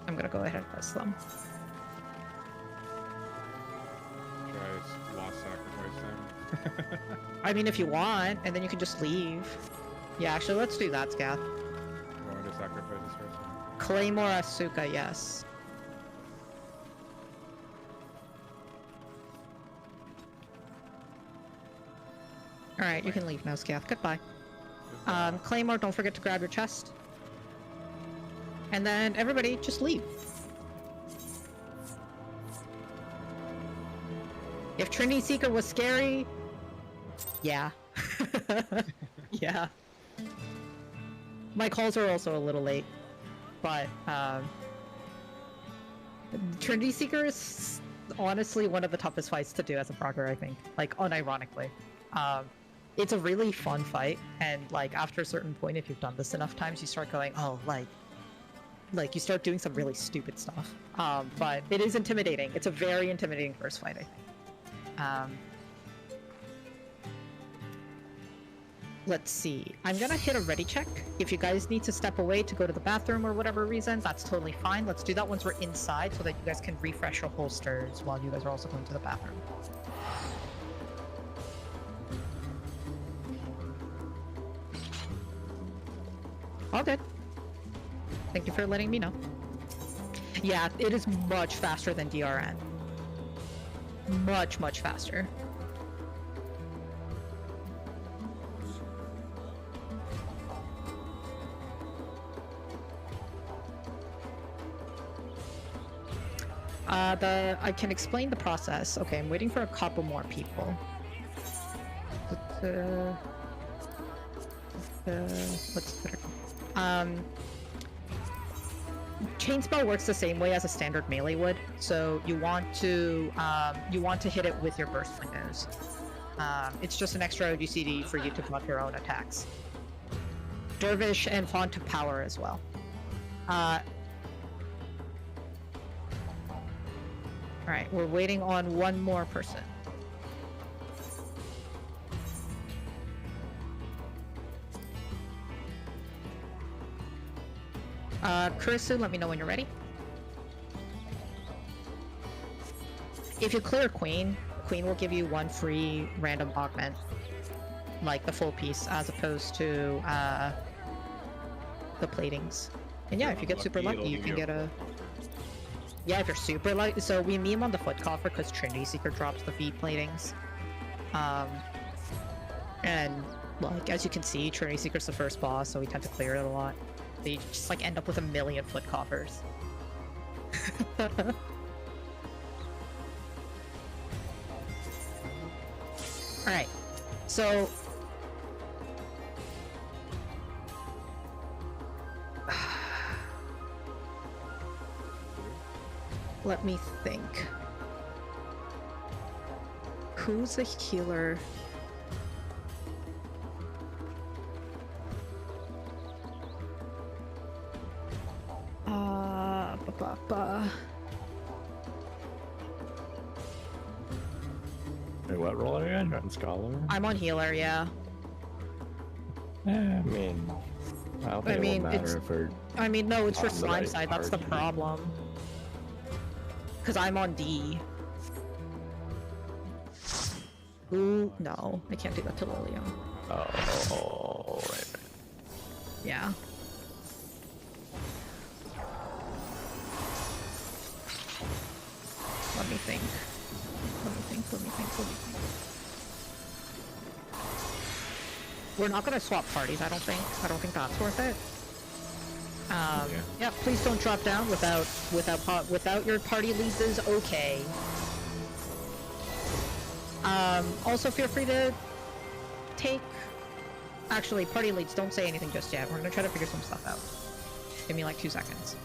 Speaker 1: I'm gonna go ahead and press them.
Speaker 3: Try lost sacrifice them.
Speaker 1: I mean, if you want, and then you can just leave. Yeah, actually, let's do that, Scath.
Speaker 3: Going to sacrifice this person.
Speaker 1: Claymore Asuka, yes. Alright, you can leave now, Scath. Goodbye. Claymore, don't forget to grab your chest. And then everybody, just leave. If Trinity Seeker was scary... Yeah. Yeah. My calls are also a little late. But, Trinity Seeker is honestly one of the toughest fights to do as a progger, I think. Like, unironically. It's a really fun fight, and like after a certain point, if you've done this enough times, you start going, oh, like you start doing some really stupid stuff. But it is intimidating. It's a very intimidating first fight, I think. Let's see. I'm gonna hit a ready check. If you guys need to step away to go to the bathroom or whatever reason, that's totally fine. Let's do that once we're inside so that you guys can refresh your holsters while you guys are also going to the bathroom. All good. Thank you for letting me know. Yeah, it is much faster than DRN. Much, much faster. I can explain the process. Okay, I'm waiting for a couple more people. What's better? Chainspell works the same way as a standard melee would, so you want to hit it with your burst windows. It's just an extra OGCD for you to buff your own attacks. Dervish and Font of Power as well. Alright, we're waiting on one more person. Kurisu, let me know when you're ready. If you clear Queen, Queen will give you one free random augment. Like the full piece, as opposed to the platings. And yeah, if you get super lucky, you can get a... Yeah, if you're super lucky. So we meme on the foot coffer because Trinity Seeker drops the V platings. And like, as you can see, Trinity Seeker's the first boss, so we tend to clear it a lot. They just like end up with 1,000,000 foot coffers. Alright, so... Let me think. Who's a healer?
Speaker 4: Wait, what role are you in? You're on Scholar?
Speaker 1: I'm on healer, yeah.
Speaker 4: I mean, I don't think it will matter if we're
Speaker 1: I mean, no, it's for
Speaker 4: on the
Speaker 1: slime
Speaker 4: right
Speaker 1: side. That's the
Speaker 4: party.
Speaker 1: problem. Because I'm on D. Ooh, no, I can't do that to Lilium.
Speaker 4: Oh, right.
Speaker 1: Yeah. Let me think. We're not gonna swap parties, I don't think. I don't think that's worth it. Yeah, please don't drop down without your party leads is okay. Also feel free to take... Actually, party leads, don't say anything just yet. We're gonna try to figure some stuff out. Give me like 2 seconds.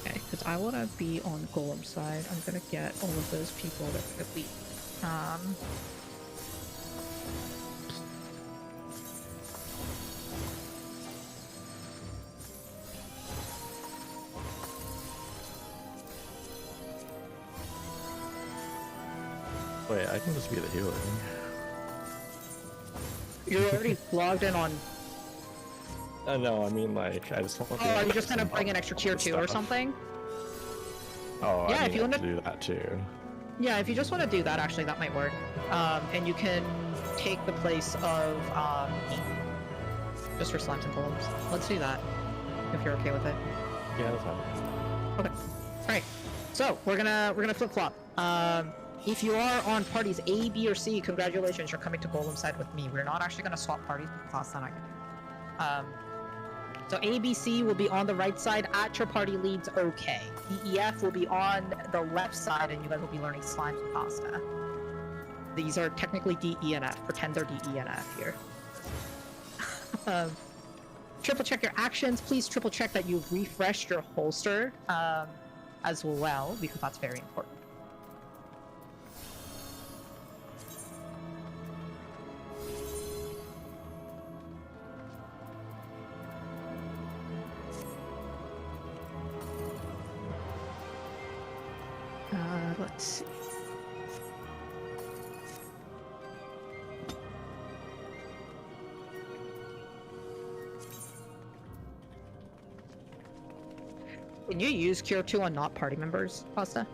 Speaker 1: Okay, because I want to be on Golem side. I'm gonna get all of those people that could be.
Speaker 4: Wait, I can just be the healer.
Speaker 1: You're already logged in on.
Speaker 4: No, I mean like I just want.
Speaker 1: Oh, are you just gonna bring an extra tier 2 or something?
Speaker 4: Oh,
Speaker 1: Yeah,
Speaker 4: I
Speaker 1: if you
Speaker 4: mean,
Speaker 1: wanna
Speaker 4: do that too.
Speaker 1: Yeah, if you just want to do that, actually, that might work. And you can take the place of me. Just for slimes and golems. Let's do that. If you're okay with it.
Speaker 4: Yeah, that's fine.
Speaker 1: Okay. Alright. So we're gonna flip flop. If you are on parties A, B, or C, congratulations, you're coming to Golem side with me. We're not actually gonna swap parties because last time I did. So A, B, C will be on the right side at your party leads, okay. D, E, F will be on the left side, and you guys will be learning slimes and pasta. These are technically D, E, and F. Pretend they're D, E, and F here. Triple check your actions. Please triple check that you've refreshed your holster as well, because that's very important. Let's see. Can you use Cure 2 on not party members, Pasta?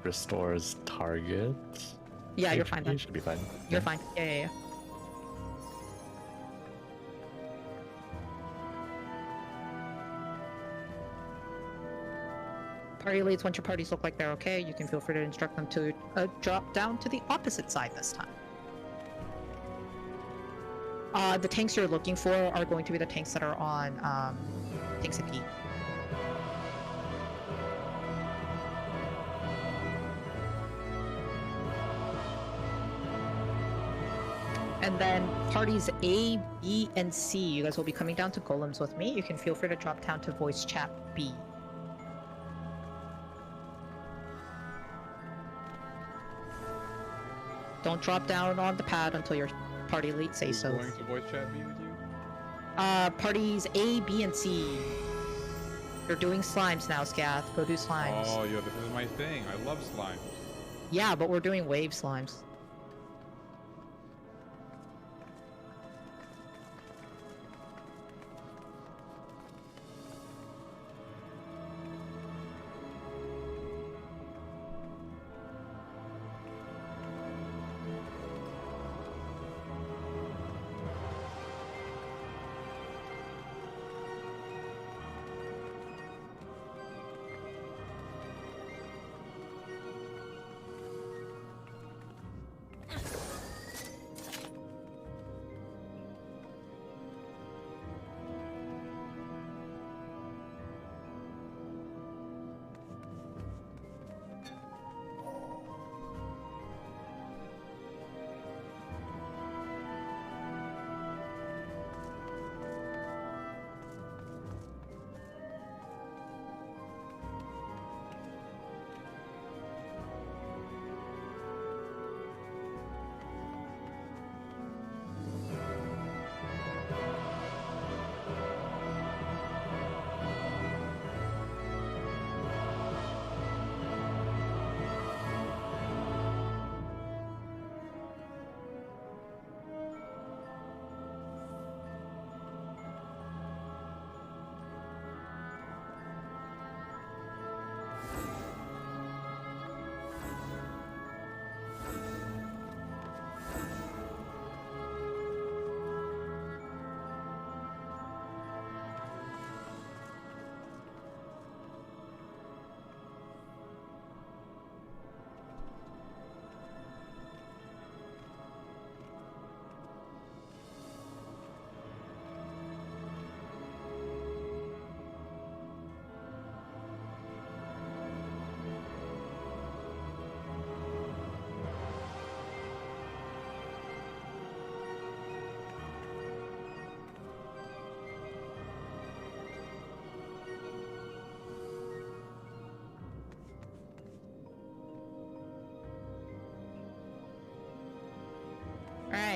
Speaker 4: Restores target.
Speaker 1: Yeah, you're fine then.
Speaker 4: You should be fine.
Speaker 1: You're fine. Yeah. Party leads, once your parties look like they're okay, you can feel free to instruct them to drop down to the opposite side this time. The tanks you're looking for are going to be the tanks that are on tanks at E. And then parties A, B, and C, you guys will be coming down to Golems with me. You can feel free to drop down to voice chat B. Don't drop down on the pad until your party lead say
Speaker 3: Who's
Speaker 1: so.
Speaker 3: going to voice chat me with you?
Speaker 1: Parties A, B, and C. You're doing slimes now, Scath. Go do slimes.
Speaker 3: Oh, yo, this is my thing. I love slime.
Speaker 1: Yeah, but we're doing wave slimes.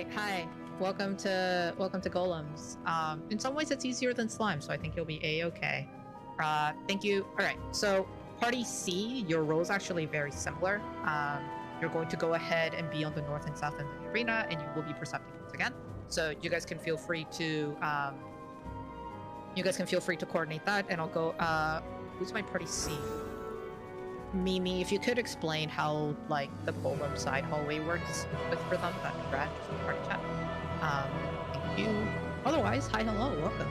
Speaker 1: Hi. Welcome to Golems. In some ways it's easier than slime, so I think you'll be a-okay. Thank you. All right. So Party C, your role is actually very similar. You're going to go ahead and be on the north and south end of the arena, and you will be percepting once again. So you guys can feel free to coordinate that, and I'll go. Who's my Party C? Mimi, if you could explain how like the Golem side hallway works for them, that'd be rad. Just in the party chat. Thank you. Otherwise, hi, hello, welcome.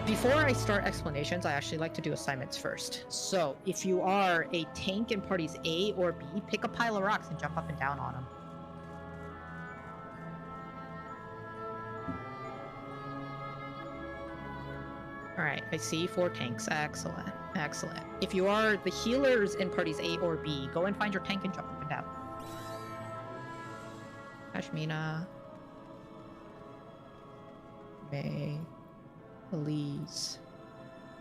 Speaker 1: Before I start explanations, I actually like to do assignments first. So, if you are a tank in parties A or B, pick a pile of rocks and jump up and down on them. Alright, I see 4 tanks. Excellent. Excellent. If you are the healers in parties A or B, go and find your tank and jump up and down. Ashmina. May. Elise.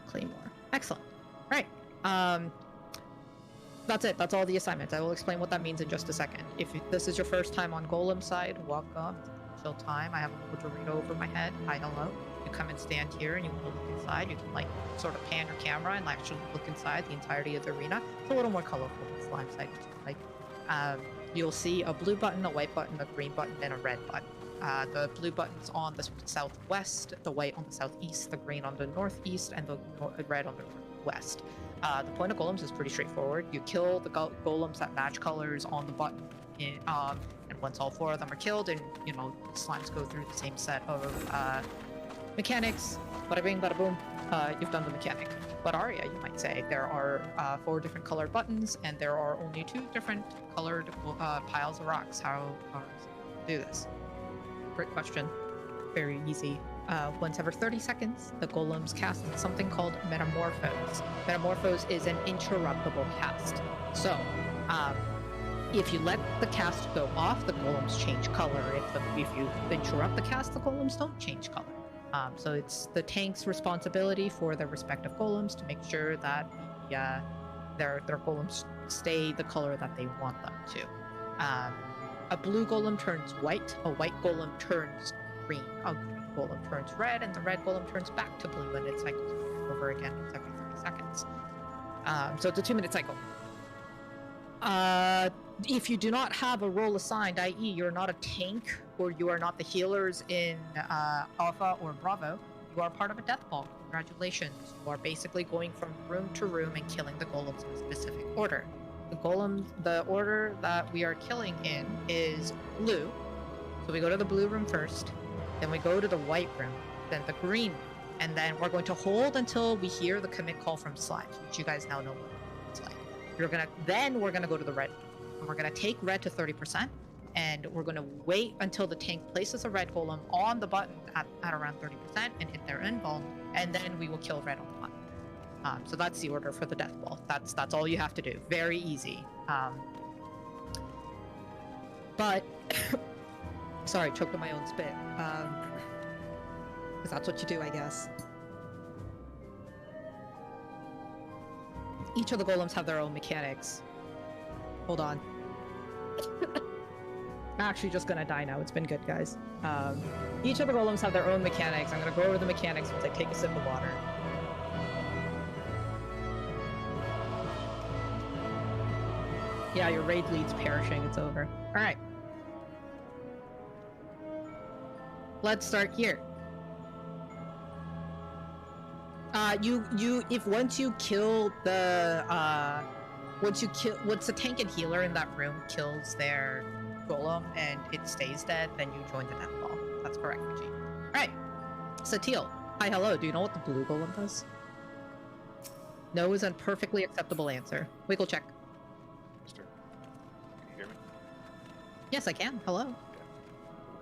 Speaker 1: Claymore. Excellent. Alright. That's it. That's all the assignments. I will explain what that means in just a second. If this is your first time on Golem side, welcome. Chill time. I have a little Dorito over my head. Hi, hello. You come and stand here and you will look inside. You can like sort of pan your camera and actually look inside the entirety of the arena. It's a little more colorful than slime side, which is like you'll see a blue button, a white button, a green button, and a red button. The blue button's on the southwest, the white on the southeast, the green on the northeast, and the red on the northwest. The point of Golems is pretty straightforward. You kill the Golems that match colors on the button, and once all 4 of them are killed, and you know slimes go through the same set of mechanics. Bada bing, bada boom. You've done the mechanic. But Aria, you might say, there are 4 different colored buttons, and there are only 2 different colored piles of rocks. How are we do this? Great question. Very easy. Once every 30 seconds, the Golems cast something called Metamorphose. Metamorphose is an interruptible cast. So, if you let the cast go off, the Golems change color. If you interrupt the cast, the Golems don't change color. So it's the tank's responsibility for their respective Golems to make sure that their Golems stay the color that they want them to. A blue Golem turns white, a white Golem turns green, a green Golem turns red, and the red Golem turns back to blue, and it cycles over again once every 30 seconds. So it's a 2-minute cycle. If you do not have a role assigned, i.e. you're not a tank, or you are not the healers in Alpha or Bravo, you are part of a death ball. Congratulations. You are basically going from room to room and killing the Golems in a specific order. The order that we are killing in is blue. So we go to the blue room first, then we go to the white room, then the green room, and then we're going to hold until we hear the commit call from slimes, which you guys now know what it's like. Then we're gonna go to the red room, and we're gonna take red to 30%, and we're gonna wait until the tank places a red Golem on the button at around 30% and hit their end ball, and then we will kill red on the button. So that's the order for the death ball. That's all you have to do. Very easy. But sorry, choked on my own spit. Because that's what you do, I guess. Each of the Golems have their own mechanics. Hold on. I'm actually just gonna die now. It's been good, guys. Each of the Golems have their own mechanics. I'm gonna go over the mechanics once I take a sip of water. Yeah, your raid lead's perishing. It's over. Alright. Let's start here. Once the tank and healer in that room kills their Golem and it stays dead, then you join the death ball. That's correct, Reggie. Alright. Satil. Hi, hello. Do you know what the blue Golem does? No is a perfectly acceptable answer. Wiggle check.
Speaker 5: Mister, can you hear me?
Speaker 1: Yes, I can. Hello.
Speaker 5: Yeah.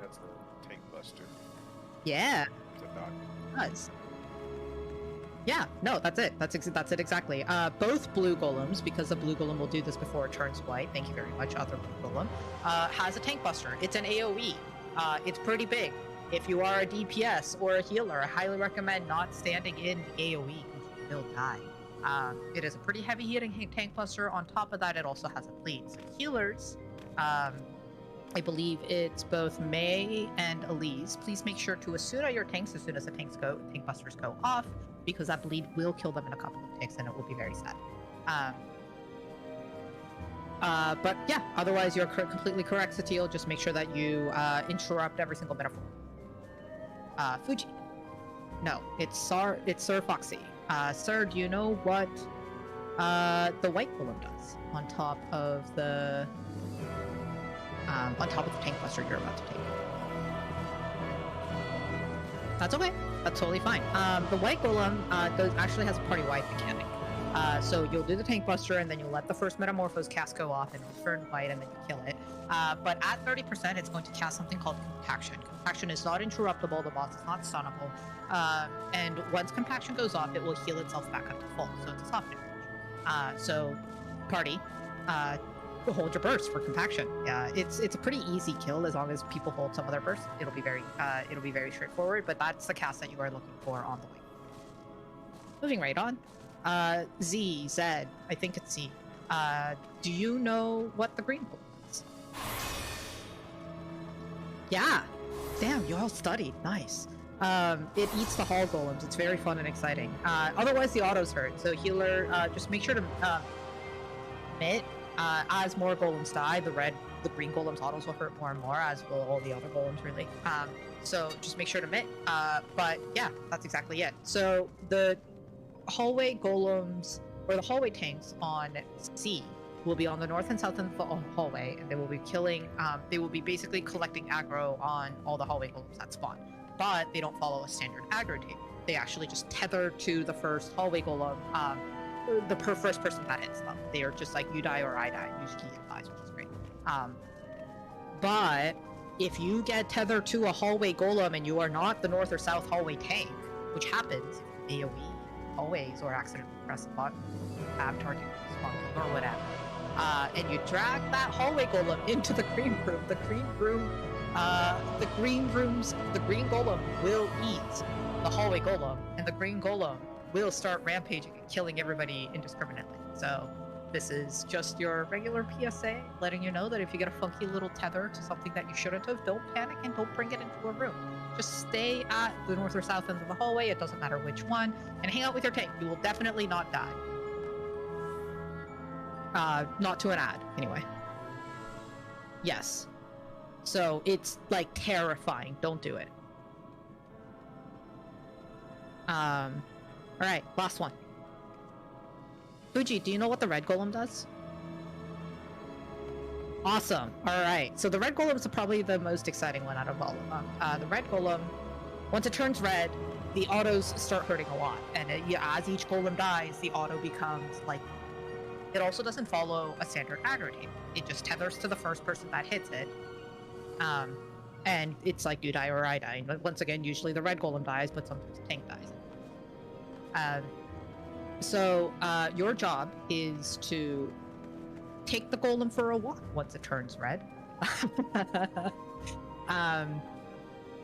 Speaker 5: That's a tank buster.
Speaker 1: Yeah.
Speaker 5: It's a dot.
Speaker 1: It does. Yeah, no, that's it. That's it exactly. Both blue Golems, because the blue Golem will do this before it turns white, thank you very much, other blue Golem, has a tank buster. It's an AoE. It's pretty big. If you are a DPS or a healer, I highly recommend not standing in the AoE because you will die. It is a pretty heavy hitting tank buster. On top of that, it also has a bleed. So healers, I believe it's both May and Elise. Please make sure to assume your tanks as soon as the tank busters go off, because that bleed will kill them in a couple of ticks, and it will be very sad. But yeah, otherwise you're completely correct, Satil. Just make sure that you interrupt every single metaphor. Fuji. No, it's Sir Foxy. Sir, do you know what the white golem does on top of the tank buster you're about to take? That's okay. That's totally fine. The white golem actually has a party-wide mechanic. So you'll do the tank buster, and then you'll let the first metamorphose cast go off, and it'll turn white, and then you kill it. But at 30%, it's going to cast something called Compaction. Compaction is not interruptible. The boss is not stunnable. And once Compaction goes off, it will heal itself back up to full. So it's a softening range. So, party, hold your burst for Compaction. It's a pretty easy kill as long as people hold some of their burst. It'll be very straightforward. But that's the cast that you are looking for on the wing. Moving right on. Zed, I think it's Z. Do you know what the green golem is? Yeah. Damn, you all studied. Nice. It eats the hall golems. It's very fun and exciting. Otherwise, the autos hurt. So healer, just make sure to mitt. As more golems die, the green golems autos will hurt more and more, as will all the other golems, really. So just make sure to mitt. But yeah, that's exactly it. So the hallway golems, or the hallway tanks on C, will be on the north and south end of the hallway, and they will be killing, they will be basically collecting aggro on all the hallway golems that spawn. But they don't follow a standard aggro tape. They actually just tether to the first hallway golem, the first person that hits them. They are just like, you die or I die. Usually it dies, which is great. But if you get tethered to a hallway golem and you are not the north or south hallway tank, which happens if AoE hallways or accidentally press a button, tab target monkey or whatever, and you drag that hallway golem into the green room, the green golem will eat the hallway golem, and the green golem will start rampaging and killing everybody indiscriminately. So this is just your regular PSA, letting you know that if you get a funky little tether to something that you shouldn't have, don't panic and don't bring it into a room. Just stay at the north or south end of the hallway, it doesn't matter which one, and hang out with your tank. You will definitely not die. Not to an ad, anyway. Yes. So it's like terrifying. Don't do it. Alright, last one. Fuji, do you know what the red golem does? Awesome. Alright, so the red golem is probably the most exciting one out of all of them. The red golem, once it turns red, the autos start hurting a lot. And as each golem dies, the auto becomes like... It also doesn't follow a standard aggro tape. It just tethers to the first person that hits it. And it's like, you die or I die. But once again, usually the red golem dies, but sometimes the tank dies. So your job is to take the golem for a walk once it turns red.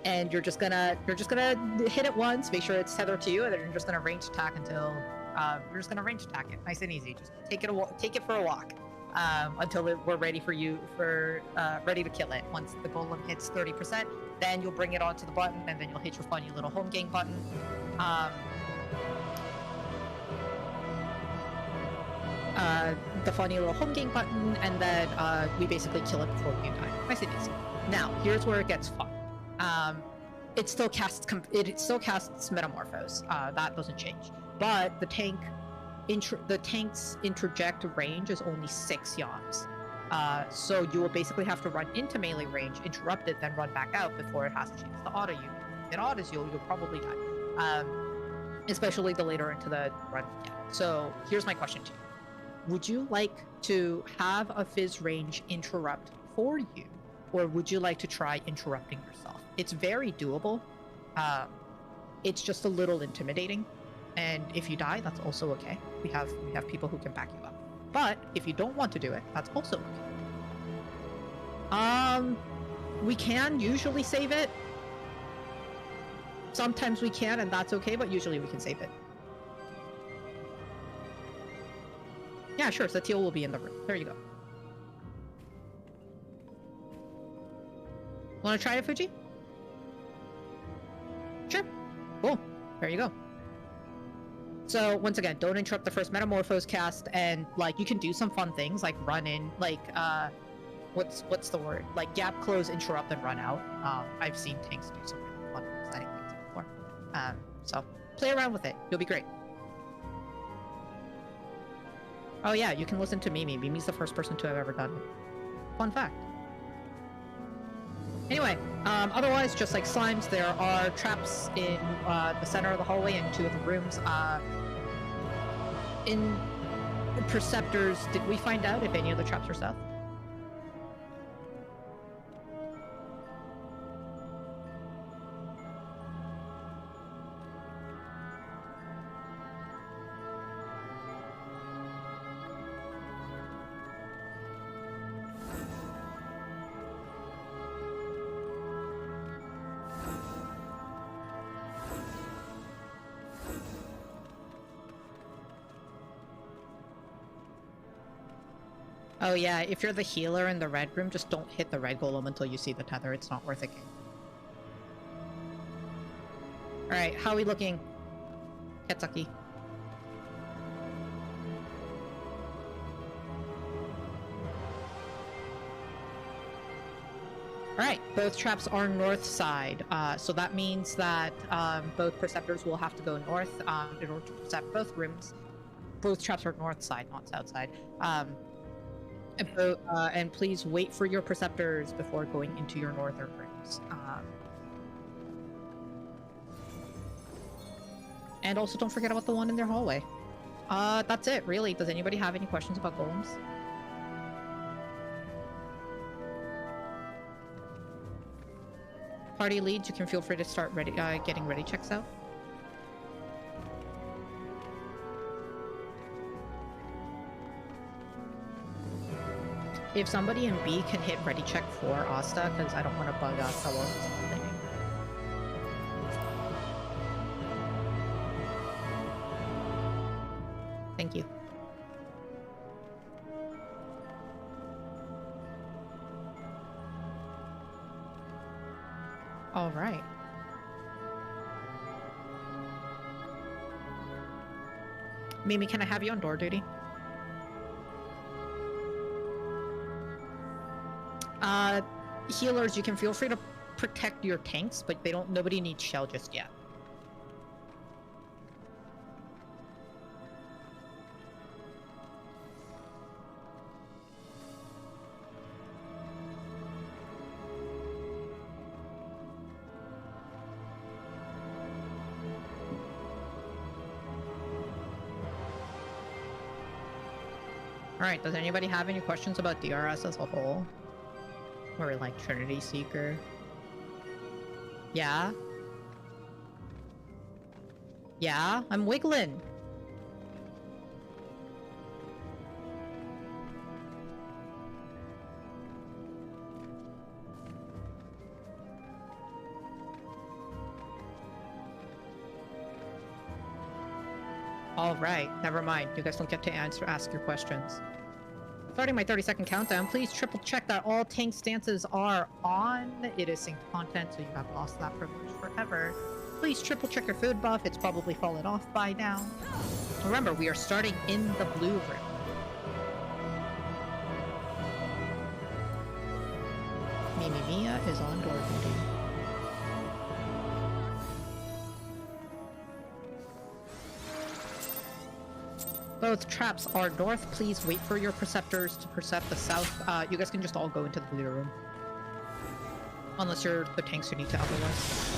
Speaker 1: And you're just gonna hit it once, make sure it's tethered to you, and then you're just gonna range attack until you're just gonna range attack it, nice and easy. Just take it for a walk until we're ready ready to kill it. Once the golem hits 30%, then you'll bring it onto the button, and then you'll hit your funny little home game button. The funny little home game button, and then we basically kill it before you die. Nice and easy. Now, here's where it gets fun. It still casts Metamorphose. That doesn't change. But the tank's interject range is only 6 yawns. So you will basically have to run into melee range, interrupt it, then run back out before it has a chance to auto you. If it autos you, you'll probably die. Especially the later into the run you get. So here's my question to you. Would you like to have a Fizz range interrupt for you, or would you like to try interrupting yourself? It's very doable. It's just a little intimidating, and if you die, that's also okay. We have people who can back you up. But if you don't want to do it, that's also okay. We can usually save it. Sometimes we can, and that's okay, but usually we can save it. Yeah, sure, Satil will be in the room. There you go. Want to try it, Fuji? Sure. Cool. There you go. So once again, don't interrupt the first Metamorphose cast, and like you can do some fun things like run in, like what's the word? Like gap close, interrupt, and run out. I've seen tanks do some really fun, exciting things before. So play around with it. You'll be great. Oh yeah, you can listen to Mimi. Mimi's the first person to have ever done it. Fun fact. Anyway, otherwise, just like slimes, there are traps in the center of the hallway and 2 of the rooms. In Perceptors, did we find out if any of the traps are south? Oh yeah, if you're the healer in the red room, just don't hit the red golem until you see the tether. It's not worth it. Alright, how are we looking? Ketsuki. Alright, both traps are north side, so that means that both Perceptors will have to go north in order to percept both rooms. Both traps are north side, not south side. And please wait for your Perceptors before going into your northern rooms. And also don't forget about the one in their hallway. That's it, really. Does anybody have any questions about golems? Party leads, you can feel free to start ready, getting ready checks out. If somebody in B can hit ready check for Asta, because I don't want to bug Asta while he's complaining. Thank you. All right. Mimi, can I have you on door duty? Healers, you can feel free to protect your tanks, but nobody needs shell just yet. Alright, does anybody have any questions about DRS as a whole? Or like Trinity Seeker? Yeah? Yeah? I'm wiggling! Alright, never mind. You guys don't get to ask your questions. Starting my 30-second countdown, please triple check that all tank stances are on. It is synced content, so you have lost that privilege forever. Please triple check your food buff. It's probably fallen off by now. Remember, we are starting in the blue room. Mimi Mia is on door duty. Both traps are north. Please wait for your Perceptors to percept the south. You guys can just all go into the blue room. Unless you're the tanks who need to otherwise.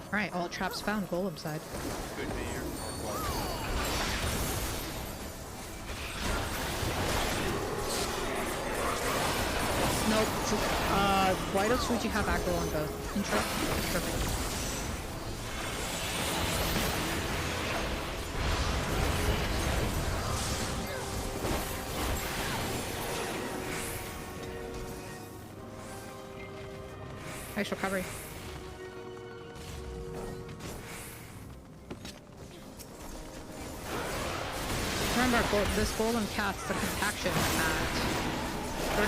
Speaker 1: Alright, all traps found. Golem side.
Speaker 5: Good to hear.
Speaker 1: Nope. Why does Fuji have aggro on both? Intro? Perfect. Nice recovery. Remember, this golem casts the compaction at 30%.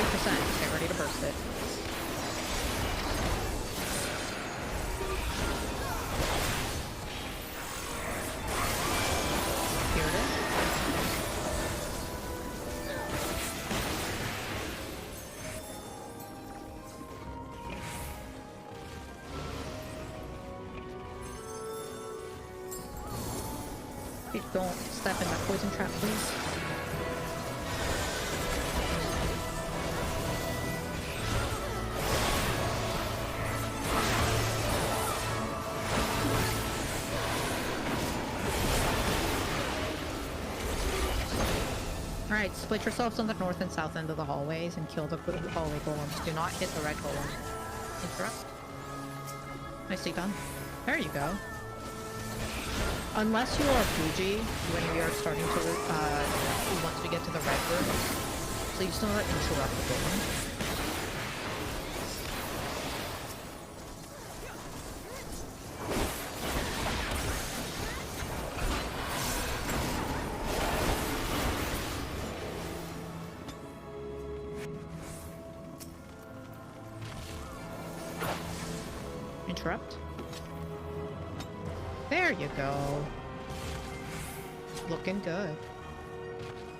Speaker 1: Get ready to burst it. Here it is. Please don't step in that poison trap, please. Alright, split yourselves on the north and south end of the hallways and kill the hallway golems. Do not hit the red golem. Interrupt. Nicely done. There you go. Unless you are Fuji, when we are starting to, once we get to the red room, please do not interrupt the golem. Interrupt. There you go. Looking good.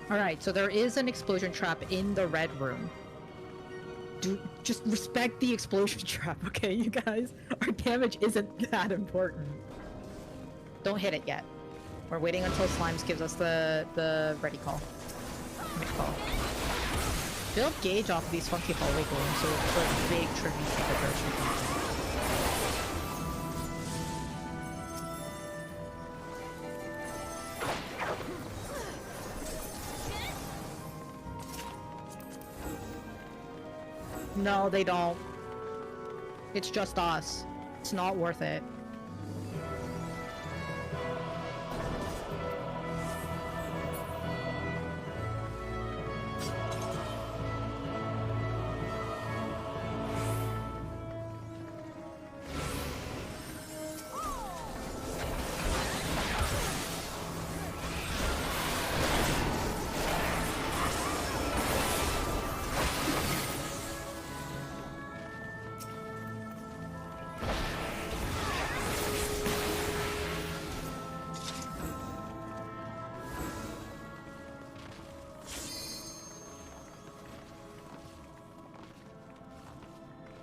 Speaker 1: Alright, so there is an explosion trap in the red room. Just respect the explosion trap, okay, you guys? Our damage isn't that important. Don't hit it yet. We're waiting until Slimes gives us the ready call. Commit call. Build gauge off of these funky hallway golems so it's a big Trinity Seeker version. No, they don't. It's just us. It's not worth it.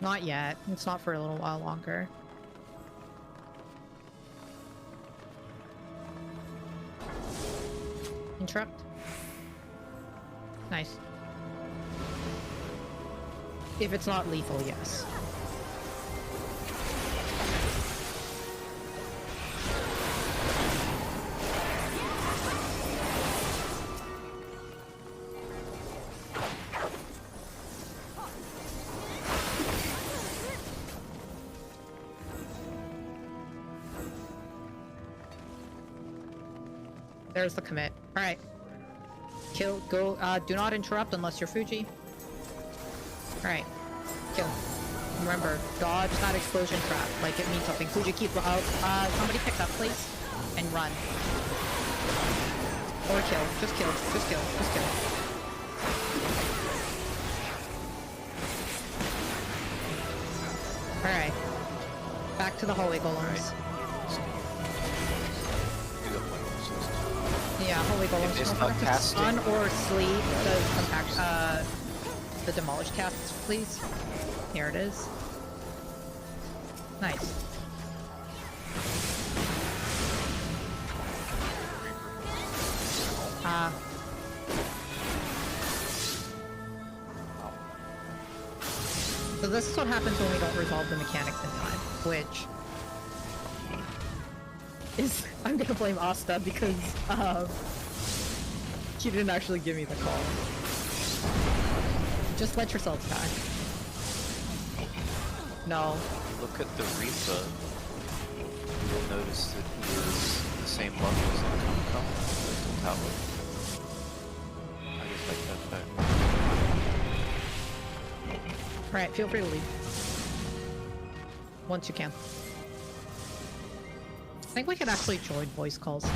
Speaker 1: Not yet. It's not for a little while longer. Interrupt. Nice. If it's not lethal, yes. There's the commit. Alright. Kill, go, do not interrupt unless you're Fuji. Alright. Kill. Remember, dodge that explosion trap, like it means something. Fuji, keep out. Somebody pick up, please. And run. Or kill. Just kill. Just kill. Just kill. Alright. Back to the hallway golems. Yeah, holy golems.
Speaker 9: If
Speaker 1: Don't
Speaker 9: not
Speaker 1: forget to
Speaker 9: casting.
Speaker 1: stun or sleep the demolish casts, please. Here it is. Nice. So this is what happens when we don't resolve the mechanics in time, which is, I'm gonna blame Asta because, she didn't actually give me the call. Just let yourselves die. No.
Speaker 9: Look at the Reaper. You'll notice that he is the same level as the Come Crystal Tower. I just like that fact.
Speaker 1: Alright, feel free to leave. Once you can. I think we could actually join voice calls though.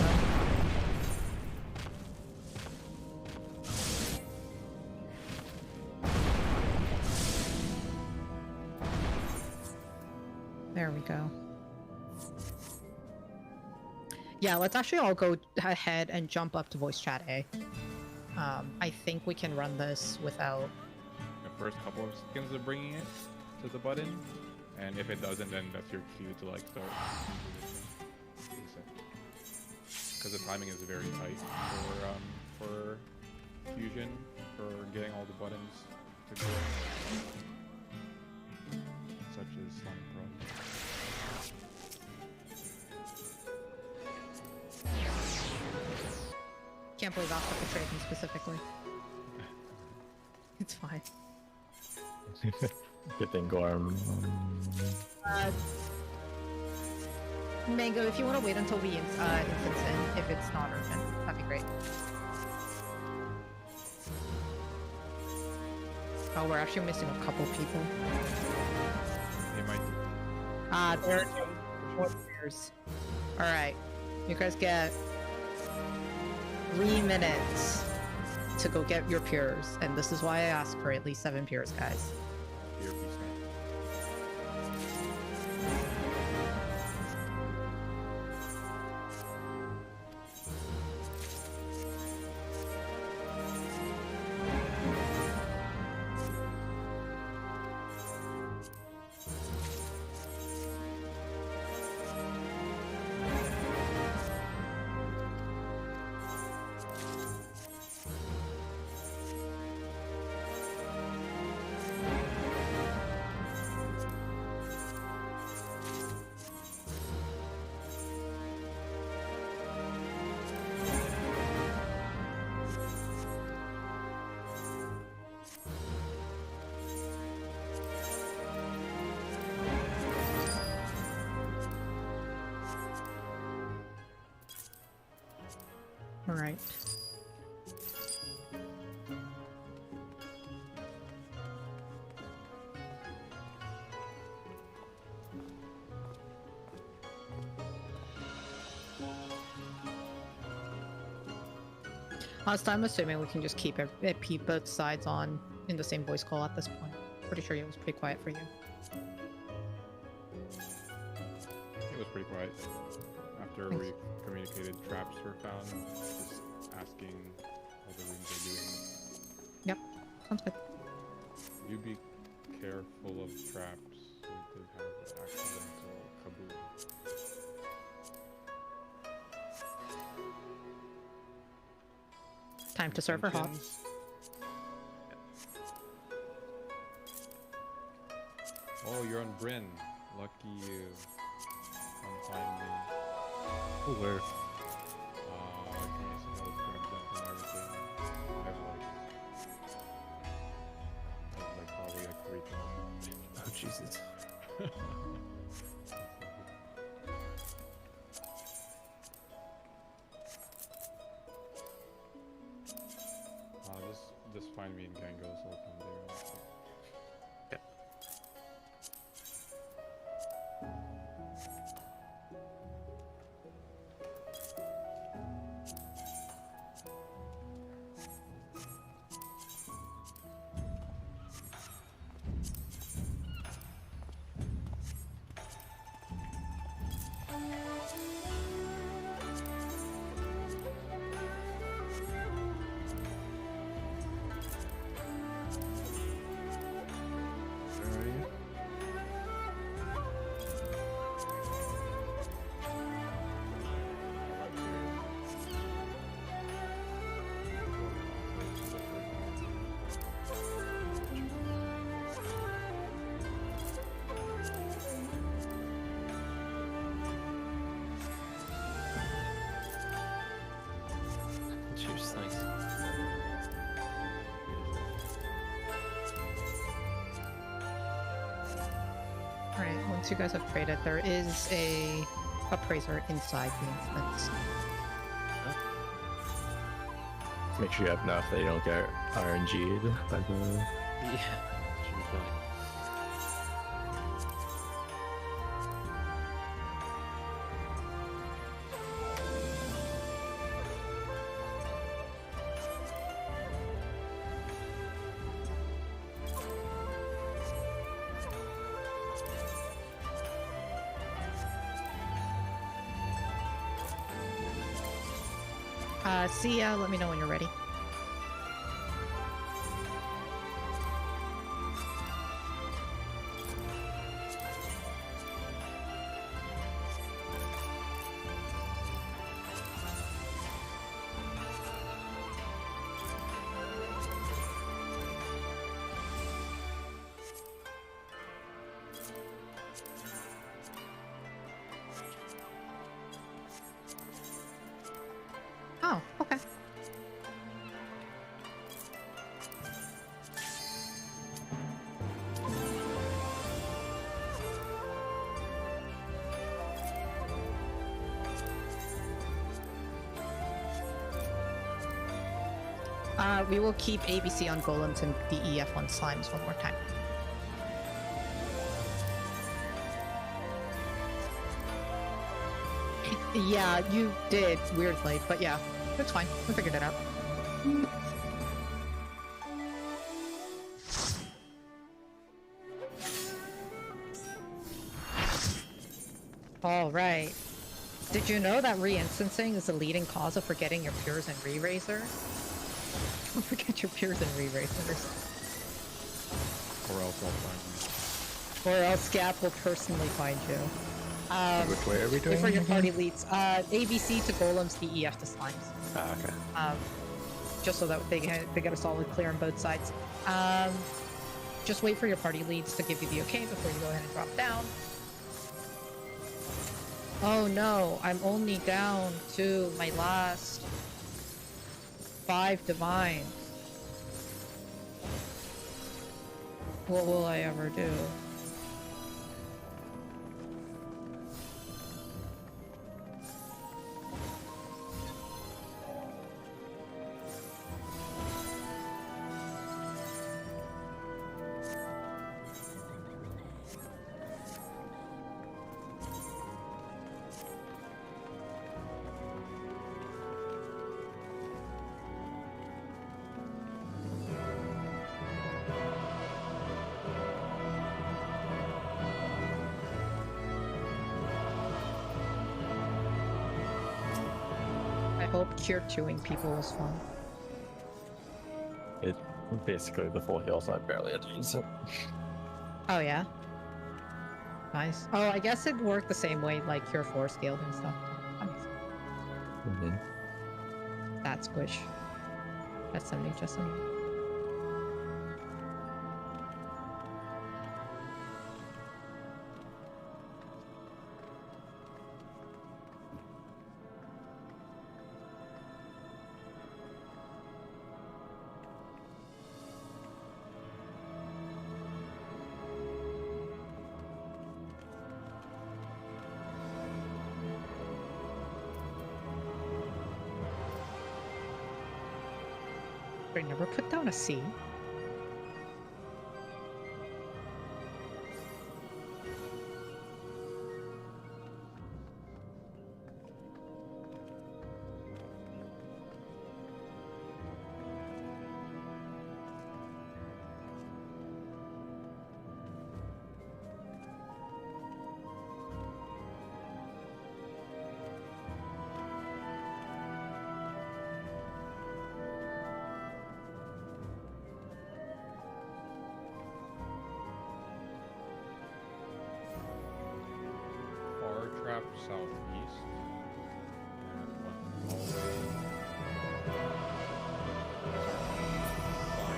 Speaker 1: There we go. Yeah, let's actually all go ahead and jump up to voice chat A. I think we can run this without...
Speaker 3: The first couple of seconds of bringing it to the button, and if it doesn't, then that's your cue to like start. Because the timing is very tight for fusion, for getting all the buttons to go. Such as Sonic Pro.
Speaker 1: Can't believe I'll have to trade him specifically. It's fine.
Speaker 4: Good thing Gorm.
Speaker 1: Mango, if you want to wait until we instance in, if it's not urgent, that'd be great. Oh, we're actually missing a couple people.
Speaker 3: They might.
Speaker 1: There are 4 players. Alright, you guys get 3 minutes to go get your pures, and this is why I asked for at least 7 pures, guys.
Speaker 3: Your piece now.
Speaker 1: Alright. Honestly, I'm assuming we can just keep both sides on in the same voice call at this point. Pretty sure it was pretty quiet for you.
Speaker 3: It was pretty quiet. After we communicated, traps were found. Just asking how the rooms are doing.
Speaker 1: Yep, sounds good.
Speaker 3: You be careful of traps. We could have an accidental kaboom.
Speaker 1: Time to serve her hot.
Speaker 3: Intentions? Oh, you're on Bryn. Lucky you. Come find me.
Speaker 6: Where?
Speaker 3: Give me some health grabs and everything. I have like probably like 3 times.
Speaker 6: Oh, Jesus.
Speaker 3: Just find me in Gango, so I'll come there.
Speaker 6: Yep.
Speaker 5: Cheers, thanks.
Speaker 1: Alright, once you guys have traded, there is a appraiser inside the instance.
Speaker 4: Make sure you have enough that you don't get RNG'd by the...
Speaker 5: Yeah, true point.
Speaker 1: See ya. Let me know when you're ready. Oh, okay. We will keep ABC on Golems and DEF on Slimes one more time. Yeah, you did, weirdly, but yeah, it's fine. We figured it out. Alright. Did you know that re-instancing is the leading cause of forgetting your peers in Re-Razor? Don't forget your peers in Re-Razors.
Speaker 3: Or else I'll find
Speaker 1: Or else Gap will personally find you.
Speaker 4: Which way are we doing?
Speaker 1: For your
Speaker 4: again?
Speaker 1: party leads. ABC to Golems, DEF to Slimes.
Speaker 4: Ah, okay.
Speaker 1: Just so that they get a solid clear on both sides. Just wait for your party leads to give you the okay before you go ahead and drop down. Oh no, I'm only down to my last 5 divines. What will I ever do? I hope cure chewing people was fun.
Speaker 4: It basically the full heal, so I barely had to use it.
Speaker 1: Oh yeah? Nice. Oh, I guess it worked the same way like Cure 4 scaled and stuff. That makes sense. That squish. That's 70, just 70. I never put down a C.
Speaker 3: Far trap southeast. And one hallway.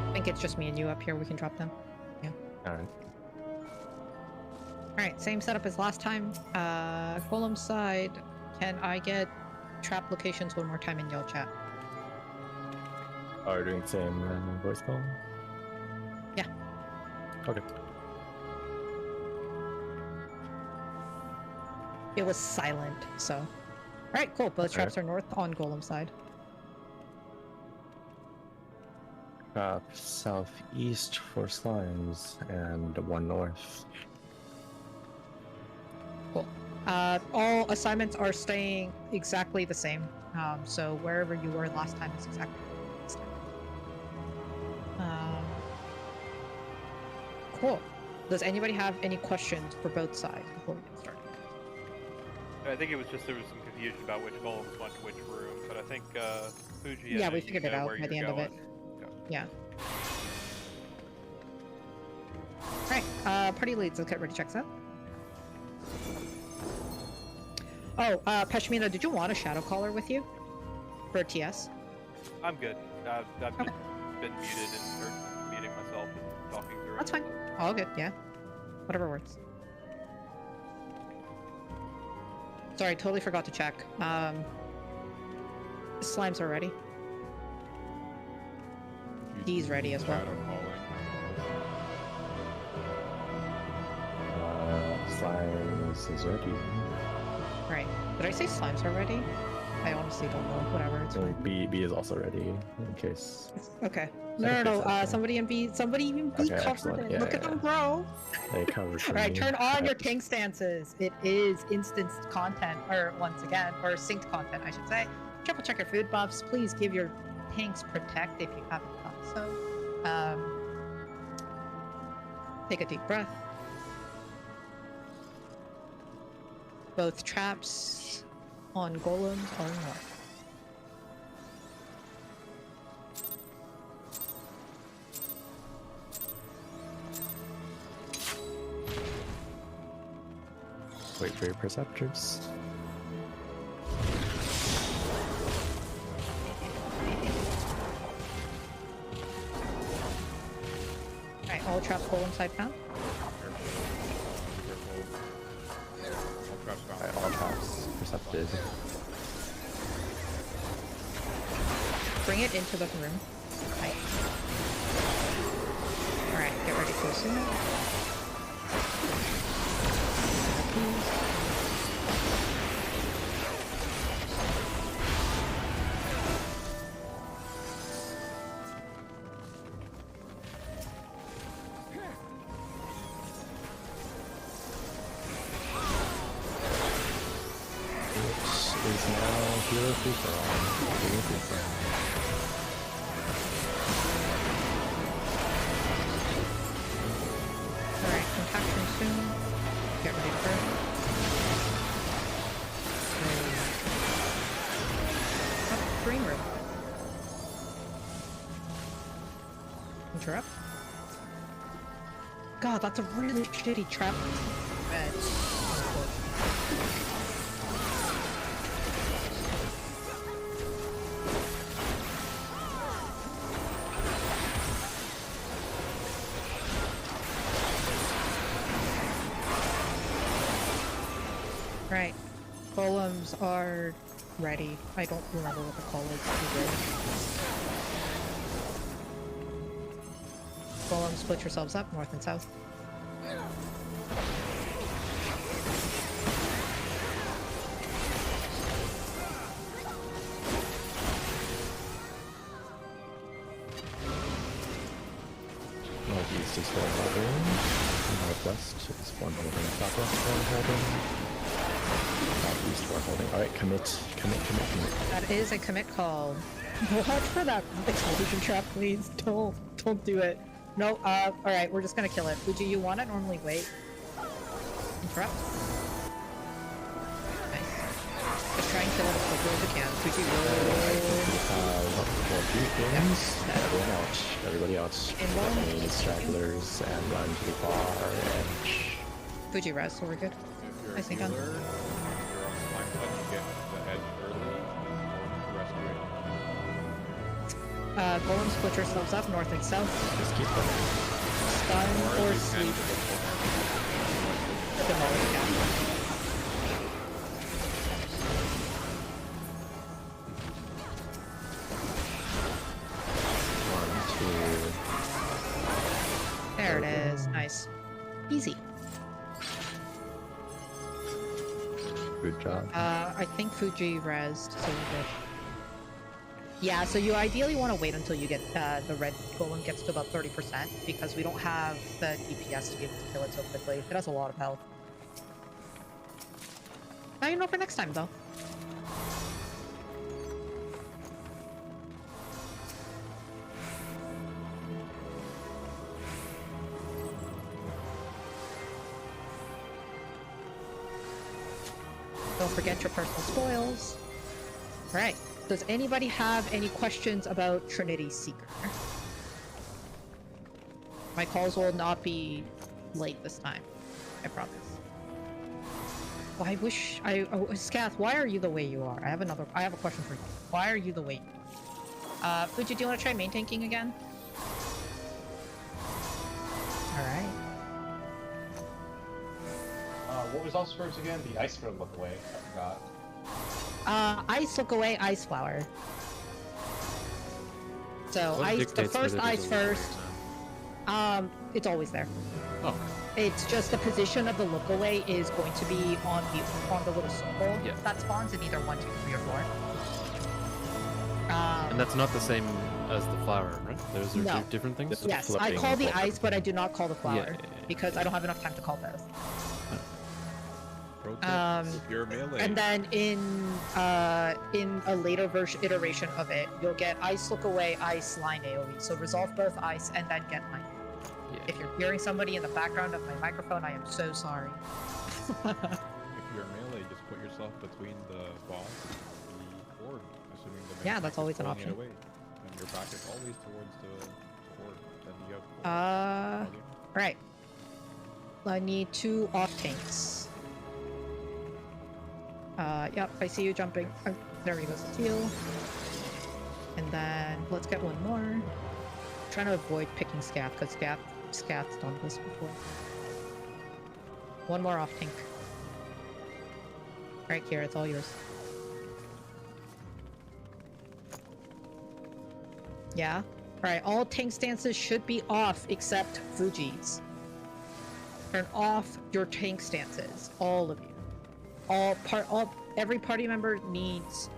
Speaker 1: I think it's just me and you up here. We can drop them. Yeah.
Speaker 4: Alright.
Speaker 1: Alright, same setup as last time. Golem side. Can I get trap locations one more time in yell chat?
Speaker 4: Are we doing the same voice call?
Speaker 1: Yeah.
Speaker 4: Okay.
Speaker 1: It was silent, so. Alright, cool. Both traps are north on Golem side.
Speaker 4: Southeast for slimes and one north.
Speaker 1: Cool. All assignments are staying exactly the same. So wherever you were last time is exactly the same. Cool. Does anybody have any questions for both sides before we get started?
Speaker 5: I think it was just there was some confusion about which golems went to which room, but I think Fuji.
Speaker 1: Yeah,
Speaker 5: and
Speaker 1: we
Speaker 5: you
Speaker 1: figured it
Speaker 5: know
Speaker 1: out
Speaker 5: where
Speaker 1: by the
Speaker 5: you're
Speaker 1: end of it.
Speaker 5: going.
Speaker 1: Yeah. Alright, party leads, let's get ready to check that. Oh, Peshmina, did you want a Shadow Caller with you? For TS?
Speaker 5: I'm good. I've just
Speaker 1: Okay.
Speaker 5: been muted and or muting myself and talking through
Speaker 1: That's
Speaker 5: it.
Speaker 1: fine. All good, yeah. Whatever works. Sorry, totally forgot to check. Slimes are ready. D's ready as well.
Speaker 3: Shadow calling.
Speaker 4: Slimes is ready.
Speaker 1: Right. Did I say slimes are ready? I honestly don't know. Whatever, it's fine.
Speaker 4: B is also ready in case.
Speaker 1: Okay.
Speaker 4: Okay,
Speaker 1: No.
Speaker 4: so-
Speaker 1: Somebody in B covered
Speaker 4: excellent.
Speaker 1: it.
Speaker 4: Yeah,
Speaker 1: Look at them grow.
Speaker 4: They covered for
Speaker 1: Alright,
Speaker 4: me.
Speaker 1: turn on
Speaker 4: Okay.
Speaker 1: your tank stances. It is instanced content, or once again, or synced content, I should say. Triple check your food buffs. Please give your tanks protect if you haven't done so. Take a deep breath. Both traps on golems are north.
Speaker 4: Wait for your perceptors.
Speaker 1: Alright, all traps golem side found.
Speaker 4: Alright, all traps percepted.
Speaker 1: Bring it into the room. Right. Alright, get ready to assume.
Speaker 4: Is now hero free for all. Hero free for all.
Speaker 1: Alright, compaction soon. Get ready to burn. Oh, green room. Interrupt. God, that's a really shitty trap. Red. Right. Golems are ready. I don't remember what the call is. Golems, split yourselves up, north and south.
Speaker 4: Northeast is one holding. Northwest is one holding. Southwest one holding. Southeast one holding. Alright, commit.
Speaker 1: That is a commit call. Watch for that explosion trap, please. Don't do it. No, alright, we're just gonna kill it. Fuji, you want it? Normally wait. Interrupt. Nice. Just try and kill it as quickly as you can. Fuji,
Speaker 4: A few things. Everybody out.
Speaker 1: In one.
Speaker 4: Any stragglers and run to the far edge.
Speaker 1: Fuji res, so we're good.
Speaker 3: If you're
Speaker 1: I
Speaker 3: a
Speaker 1: think
Speaker 3: healer, you're on slime touch, get the edge early, or rescue it.
Speaker 1: Golem, split yourselves up, north and south.
Speaker 4: Just keep them.
Speaker 1: Stun or
Speaker 3: you
Speaker 1: sleep.
Speaker 3: can
Speaker 1: Demolish, yeah. There it is. Nice. Easy.
Speaker 4: Good job.
Speaker 1: I think Fuji rezzed, so we're good. Yeah, so you ideally want to wait until you get the red golem gets to about 30%, because we don't have the DPS to be able to kill it so quickly. It has a lot of health. Now you know for next time, though. Don't forget your personal spoils. Alright. Does anybody have any questions about Trinity Seeker? My calls will not be late this time. I promise. Well, I wish Scath, why are you the way you are? I have a question for you. Why are you the way you are? Fuji, do you want to try main tanking again? Alright.
Speaker 7: What was all spurs again? The ice gonna look away. I forgot.
Speaker 1: Ice look away, ice flower. So
Speaker 6: What
Speaker 1: ice, the
Speaker 6: dictates
Speaker 1: first
Speaker 6: whether
Speaker 1: ice
Speaker 6: there's a look
Speaker 1: first.
Speaker 6: away
Speaker 1: It's always there.
Speaker 6: now?
Speaker 1: It's just the position of the look away is going to be on the little circle
Speaker 6: Yeah.
Speaker 1: that spawns in either 1, 2, 3, or 4.
Speaker 6: And that's not the same as the flower, right? Those are
Speaker 1: No.
Speaker 6: two different things?
Speaker 4: This is
Speaker 1: Yes, I
Speaker 4: flipping
Speaker 1: call the
Speaker 4: forward.
Speaker 1: ice, but I do not call the flower
Speaker 6: Yeah.
Speaker 1: because I don't have enough time to call both.
Speaker 3: Pro tip, if you're melee,
Speaker 1: And then in a later iteration of it, you'll get ice look away, ice line AoE. So resolve both ice and then get line.
Speaker 6: Yeah.
Speaker 1: If you're hearing somebody in the background of my microphone, I am so sorry.
Speaker 3: if you're melee, just put yourself between the boss and the board, assuming the
Speaker 1: Yeah,
Speaker 3: melee
Speaker 1: that's
Speaker 3: is
Speaker 1: always an
Speaker 3: pulling it
Speaker 1: option.
Speaker 3: away, and your back is always towards the board. Then you have
Speaker 1: Right. I need 2 off tanks. Yep, I see you jumping. There he goes, heal. And then let's get one more. I'm trying to avoid picking Scath because Scath's done this before. One more off tank. Right here, it's all yours. Yeah? Alright, all tank stances should be off except Fuji's. Turn off your tank stances. All of you. Every party member needs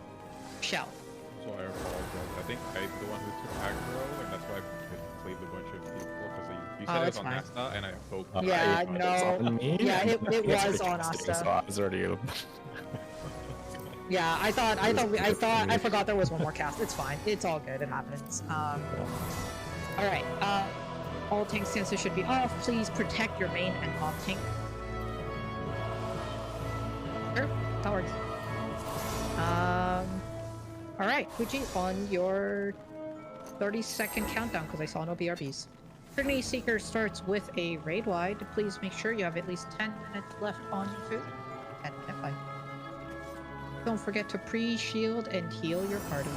Speaker 1: shell.
Speaker 3: So I apologize. I think I'm the one who took aggro, and that's why I played a bunch of people because you said it
Speaker 1: it's
Speaker 3: was on
Speaker 1: fine.
Speaker 3: Nasta, and I hope.
Speaker 1: Yeah,
Speaker 4: It's
Speaker 1: no.
Speaker 4: on me.
Speaker 1: Yeah, it
Speaker 4: It's
Speaker 1: was on
Speaker 4: interesting,
Speaker 1: Asta.
Speaker 4: So I was already.
Speaker 1: Yeah, I forgot there was one more cast. It's fine. It's all good. It happens. Alright, all tank stances should be off. Please protect your main and off tank. Sure, that works. Alright, Fuji, on your 30-second countdown, because I saw no BRBs. Trinity Seeker starts with a raid wide. Please make sure you have at least 10 minutes left on your food. 10 minute fight. Don't forget to pre-shield and heal your party.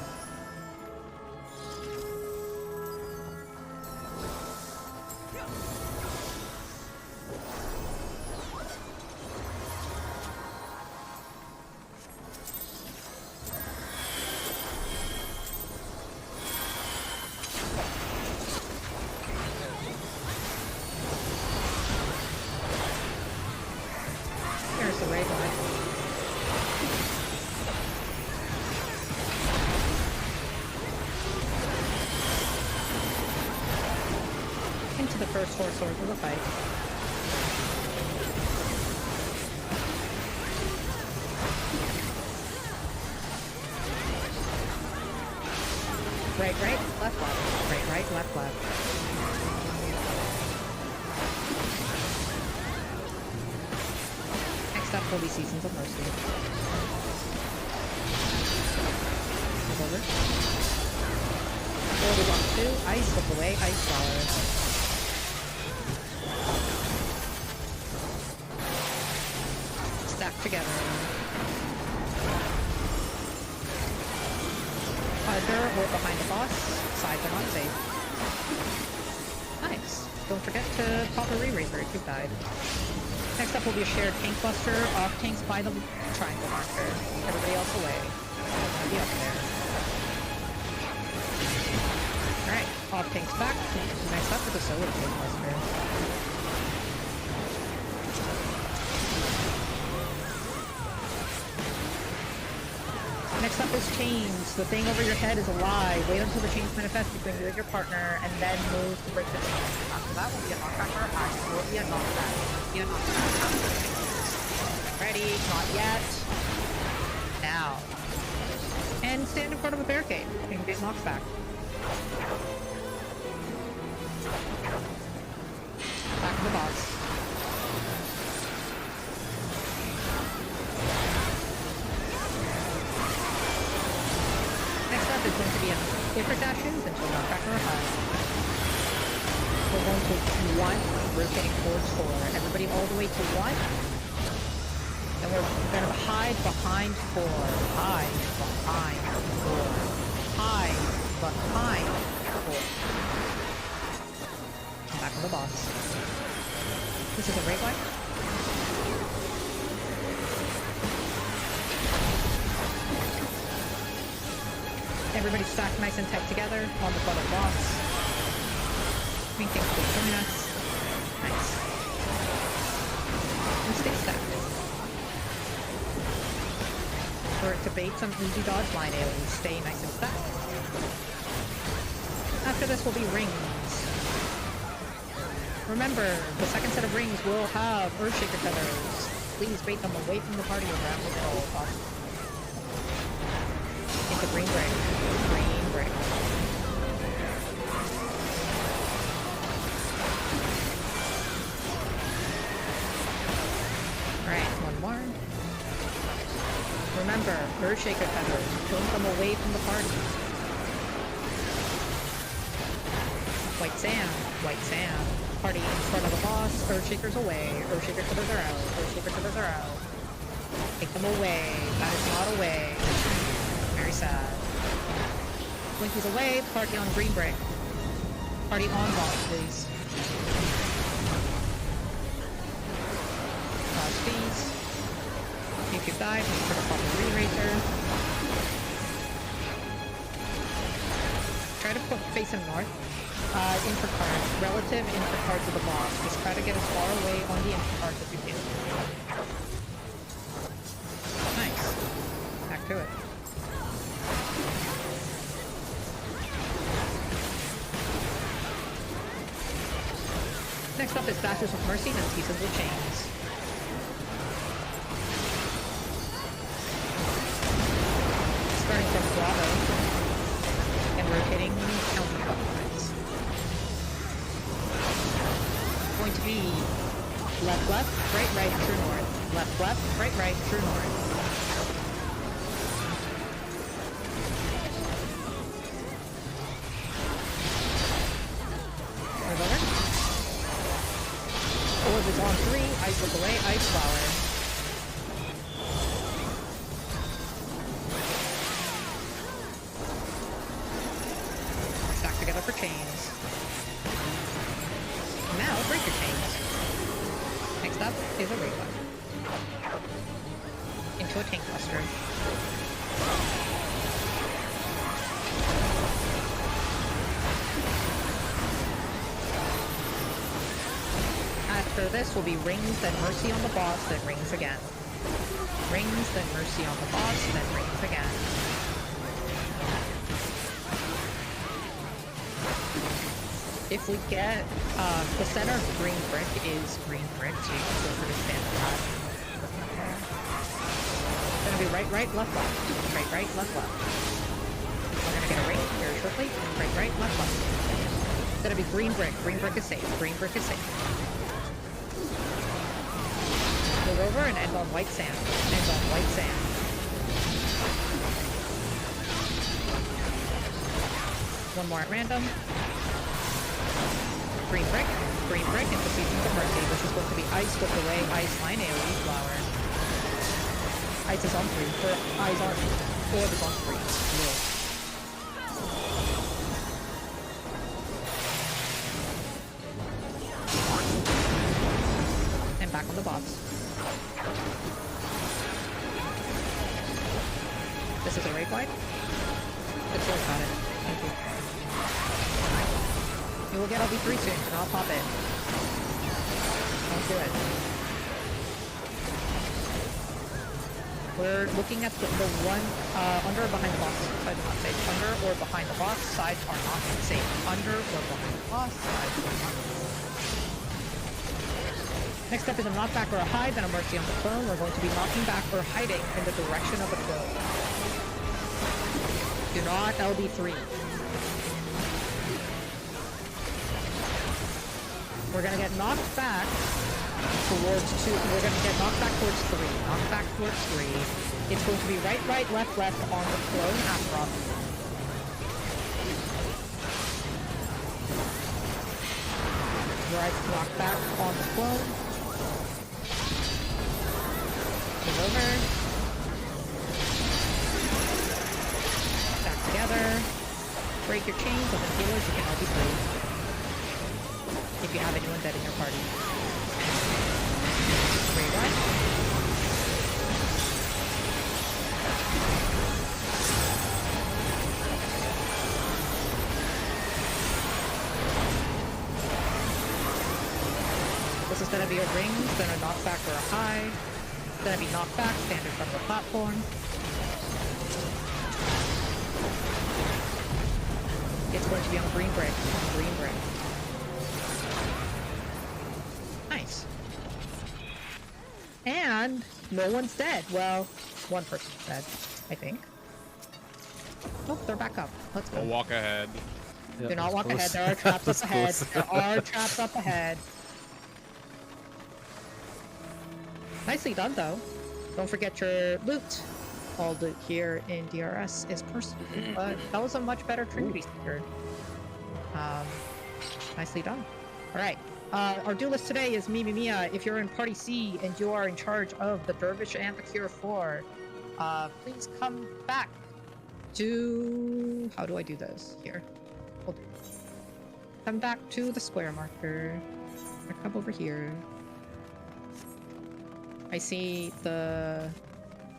Speaker 1: There's the raid line. Into the first 4 swords of the fight. Right, left, left. Right, left, left. Next up will be Seasons of Mercy. Move over. Hold block 2, ice slip away, ice flower. Stack together. Either or behind the boss, sides are not safe. Nice. Don't forget to pop a re-raiser if you've died. Next up will be a shared tank buster, off tanks by the triangle marker. Everybody else away. I'll be up there. Alright, off tanks back. Next up is a solo tank buster. Next up is chains. The thing over your head is a lie. Wait until the chains manifest between you and your partner, and then move to break the chains. After that will be a knockback or a hack. It will be a knockback. Be a knockback. Ready? Not yet. Now. And stand in front of a barricade. And get knocked back. Back to the boss. Different dashes until knockback or high. We're going to 1, rotating towards 4. Everybody all the way to 1. And we're going to hide behind 4. Hide behind 4. Hide behind 4. Come back on the boss. This is a rate line. Everybody stack nice and tight together on the front of the boss. Green things will join us. Nice. And stay stacked. To bait some easy dodge line AoE, stay nice and stacked. After this will be rings. Remember, the second set of rings will have Earthshaker feathers. Please bait them away from the party or grab the skull if possible. Into green brick. Green brick. Alright, one more. Remember, Earthshaker feathers. Don't come away from the party. White sand. White sand. Party in front of the boss. Earthshakers away. Earthshaker feathers are out. Earthshaker feathers are out. Take them away. That is not away. Very sad. Blinky's away. Party on green brick. Party on boss, please. Pause, please. If you died, make sure to pop a re-racer. Try to put face him north. Input cards. Relative input cards of the boss. Just try to get as far away on the input cards as you can. Nice. Back to it. Next up is Dashes with Mercy and Pieces with Chains. Starting from Bravo and rotating counterclockwise. Going to be left, left, right, right, true north. Left, left, right, right, true north. Orb is on 3, ice look away, ice flower. Stack together for chains. Now break your chains. Next up is a raid button. Into a tank cluster. After this will be rings, then mercy on the boss, then rings again. Rings, then mercy on the boss, then rings again. If we get, the center of green brick is green brick, so you can feel free to stand for that. It's gonna be right, right, left, left. Right, right, left, left. We're gonna get a ring very shortly. Right, right, left, left. It's gonna be green brick. Green brick is safe. Green brick is safe. Move over and end on white sand. End on white sand. One more at random. Green brick into Seasons of Mercy. This is going to be ice with away, ice line AoE flower. Ice is on 3. Eyes on 4 is on 3. Yeah. And back on the box. This is a raid glide. Good source got it. Thank you. You will get LB3 soon, and I'll pop it. Don't do it. We're looking at the one under or behind the box. Sides are not safe. Under or behind the box. Sides are not safe. Under or behind the box. Sides are not safe. Next up is a knockback or a hide, then a mercy on the clone. We're going to be knocking back or hiding in the direction of the clone. Do not LB3. We're gonna get knocked back towards 2. We're gonna get knocked back towards 3. Knocked back towards 3. It's going to be right, right, left, left on the clone Aphroth. Override knockback on the clone. Move over. Back together. Break your chains of the healers, you can all be free. If you have anyone dead in your party. Rewind. This is gonna be a ring, then a knockback or a high. It's gonna be knockback, standard from the platform. It's going to be on green brick. On green brick. Nice. And no one's dead. Well, one person's dead, I think. Nope, they're back up. Let's go.
Speaker 3: We'll walk ahead.
Speaker 6: Yeah,
Speaker 1: Do not
Speaker 6: that's
Speaker 1: walk
Speaker 6: close.
Speaker 1: ahead. There are traps up
Speaker 6: That's
Speaker 1: ahead.
Speaker 6: close.
Speaker 1: There are traps up ahead. Nicely done, though. Don't forget your loot. All loot here in DRS is personal, but that was a much better Trinity Seeker. Nicely done. Alright. Our duel list today is Mimi Mia. If you're in Party C and you are in charge of the Dervish and the Cure 4, please come back to... How do I do this? Here. Hold on. Come back to the square marker. Come over here. I see the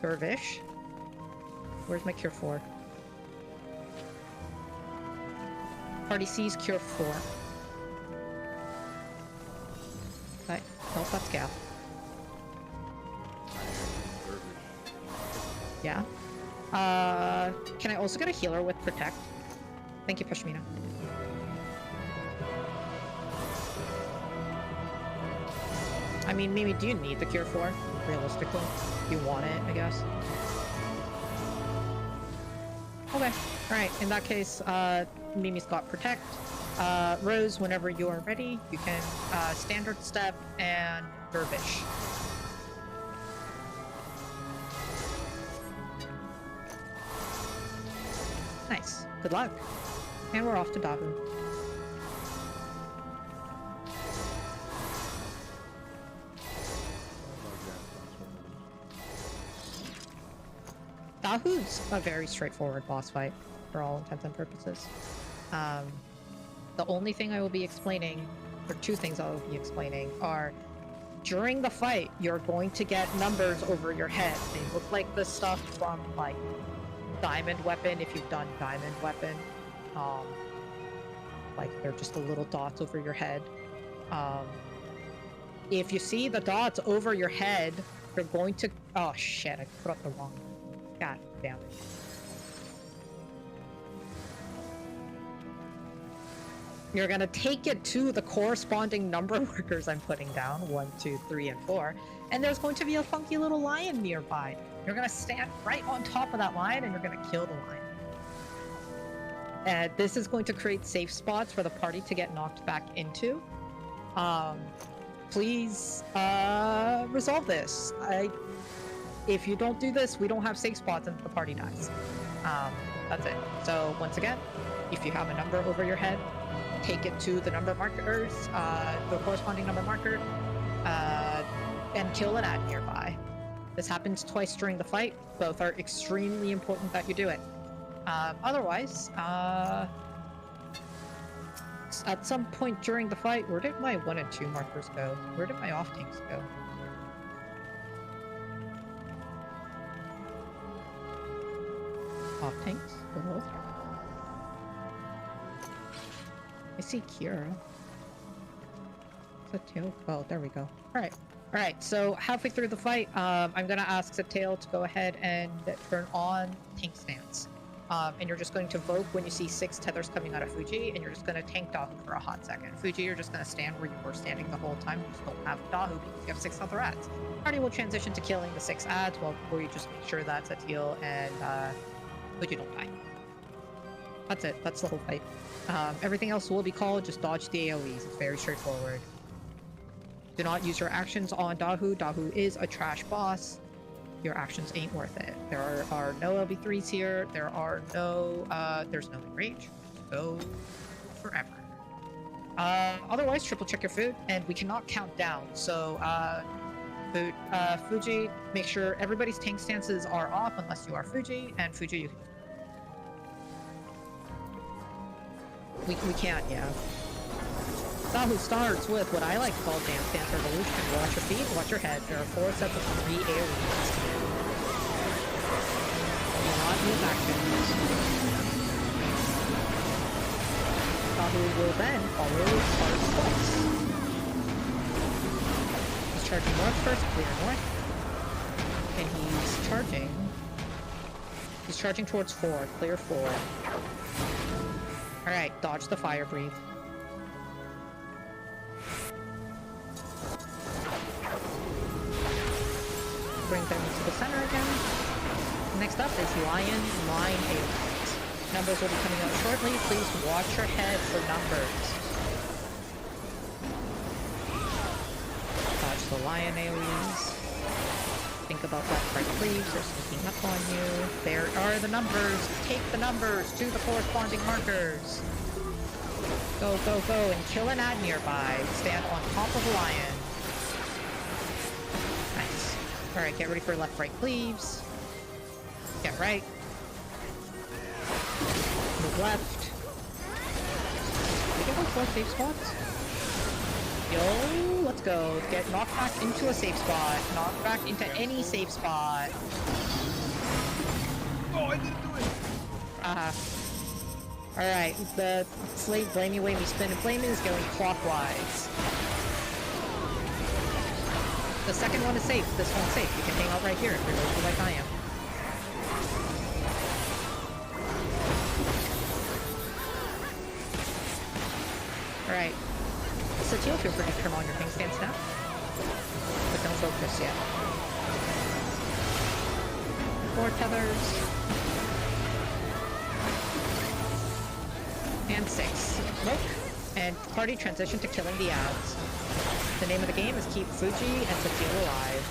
Speaker 1: Dervish. Where's my Cure 4? Party C's Cure 4. Okay. Nope, that's Gav. Yeah. Can I also get a healer with Protect? Thank you, Pashmina. I mean, maybe do you need the Cure 4? Realistically? You want it, I guess. Okay. Alright, in that case, Mimi's got Protect. Rose, whenever you are ready, you can Standard Step and Dervish. Nice. Good luck. And we're off to Dahu. Dahu's a very straightforward boss fight, for all intents and purposes. The only thing I will be explaining, or two things I will be explaining, are during the fight, you're going to get numbers over your head. They look like the stuff from, like, Diamond Weapon, if you've done Diamond Weapon. Like, they're just the little dots over your head. If you see the dots over your head, you're going to... Oh, shit, I put up the wrong... God damn it. You're gonna take it to the corresponding number markers I'm putting down, 1, 2, 3, and 4, and there's going to be a funky little lion nearby. You're gonna stand right on top of that lion and you're gonna kill the lion. And this is going to create safe spots for the party to get knocked back into. Please resolve this. If you don't do this, we don't have safe spots and the party dies. That's it. So once again, if you have a number over your head, take it to the number markers, the corresponding number marker, and kill an ad nearby. This happens twice during the fight. Both are extremely important that you do it. Otherwise, at some point during the fight, where did my 1 and 2 markers go? Where did my off tanks go? Off tanks? Hello? I see Kira. Is that tail? Oh, there we go. Alright. Alright, so halfway through the fight, I'm gonna ask Tail to go ahead and turn on tank stance. And you're just going to Voke when you see 6 tethers coming out of Fuji, and you're just gonna tank Dahu for a hot second. Fuji, you're just gonna stand where you were standing the whole time. You just don't have Dahu because you have 6 other ads. Party will transition to killing the 6 ads where you just make sure that Tatil and Fuji don't die. That's it. That's the whole fight. Everything else will be called, just dodge the AoEs. It's very straightforward. Do not use your actions on Dahu. Dahu is a trash boss. Your actions ain't worth it. There are no LB3s here. There are no, there's no enrage. Go forever. Otherwise, triple check your food, and we cannot count down. So, Fuji, make sure everybody's tank stances are off unless you are Fuji, and Fuji, you can... We can't, yeah. Dahu starts with what I like to call Dance Dance Revolution. Watch your feet, watch your head. There are 4 sets of 3 AoEs. Do not use actions. Dahu will then follow charge twice. He's charging north first, clear north. And he's charging towards 4, clear 4. Alright, dodge the fire breathe. Bring them to the center again. Next up is Lion Line AoEs. Numbers will be coming out shortly. Please watch your head for numbers. Dodge the Lion AoEs. Think about left, right, cleaves. They're sneaking up on you. There are the numbers. Take the numbers to the corresponding markers. Go, go, go, and kill an ad nearby. Stand on top of a lion. Nice. Alright, get ready for left, right, cleaves. Get right. Move left. Did we get those 4 safe spots? Yo, let's go. Get knocked back into a safe spot. Knocked back into any safe spot.
Speaker 3: Oh, I didn't do it!
Speaker 1: Alright, the slave blamey way we spin and flaming is going clockwise. The second one is safe. This one's safe. You can hang out right here if you're local like I am. Alright. Sateel, feel free to turn on your ping stance now. But don't focus yet. 4 tethers. And 6. Smoke. And party transition to killing the ads. The name of the game is Keep Fuji and Sateel alive.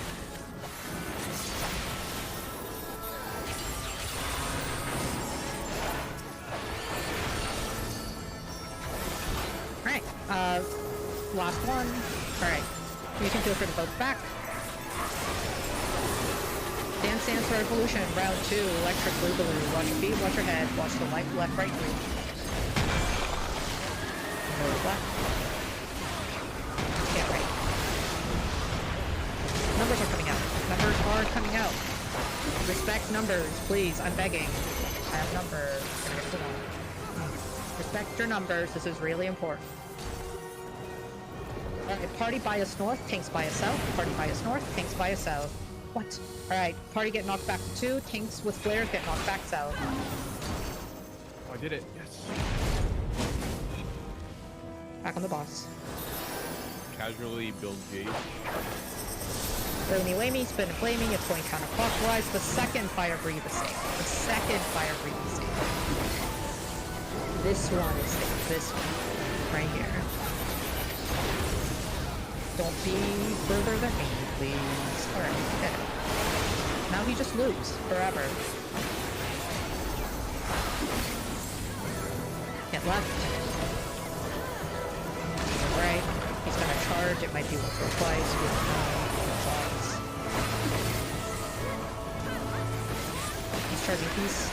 Speaker 1: Alright, last one. Alright, you can feel free to vote back. Dance Dance Revolution, round 2, Electric Boogaloo. Watch your feet, watch your head, watch the light, left, right, group. Move left. Get right. Numbers are coming out. Numbers are coming out. Respect numbers, please, I'm begging. I have numbers. Respect your numbers, this is really important. Alright, party bias north, tanks bias south. Party bias north, tanks bias south. What? Alright, party get knocked back to 2, tanks with flares get knocked back south.
Speaker 3: Oh, I did it, yes.
Speaker 1: Back on the boss.
Speaker 3: Casually build gauge.
Speaker 1: Whamey, spin and flaming, it's going counterclockwise. The second fire breathe is safe. The second fire breathe is safe. This one is safe. This one. Right here. Don't be further than me, please. Alright, get it. Now he just loops forever. Get left. Right. He's gonna charge. It might be once or twice. We don't know. He's charging east.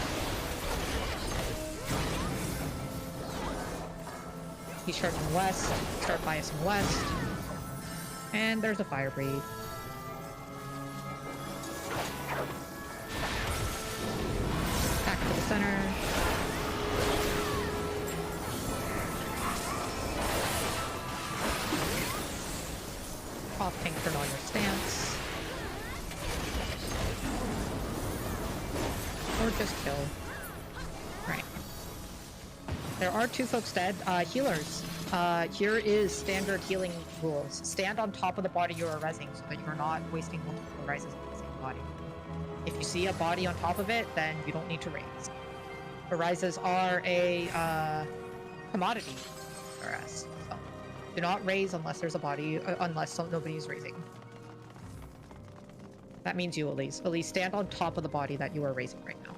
Speaker 1: He's charging west. Start biasing west. And there's a fire breathe. Back to the center. Off tank, turn on your stance. Or just kill. Right. There are 2 folks dead. Healers. Here is standard healing rules. Stand on top of the body you are rezzing so that you are not wasting multiple rises on the same body. If you see a body on top of it, then you don't need to raise. Arises are a commodity for us. So do not raise unless there's a body, unless nobody is raising. That means you, Elise. Elise, stand on top of the body that you are raising right now.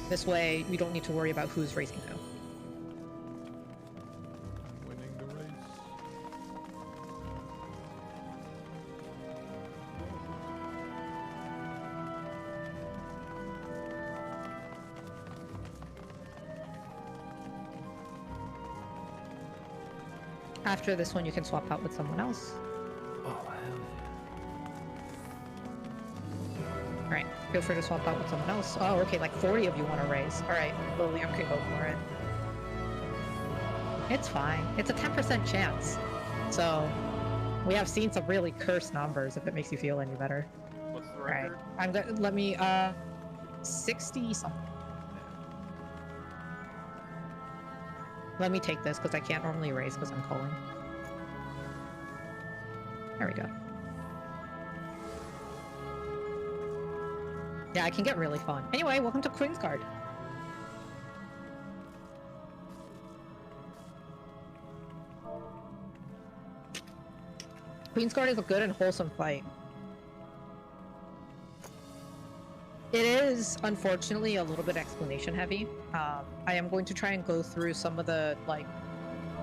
Speaker 1: This way, we don't need to worry about who's raising who. After this one, you can swap out with someone else.
Speaker 6: Oh, hell
Speaker 1: All right, feel free to swap out with someone else. Oh, okay, like 40 of you want to raise. All right, William can go for it. It's fine. It's a 10% chance. So, we have seen some really cursed numbers, if it makes you feel any better.
Speaker 5: What's the
Speaker 1: All right,
Speaker 5: record?
Speaker 1: I'm gonna, let me, 60 something. Let me take this, because I can't normally raise because I'm calling. There we go. Yeah, it can get really fun. Anyway, welcome to Queen's Guard. Queen's Guard is a good and wholesome fight. It is, unfortunately, a little bit explanation heavy. I am going to try and go through some of the, like...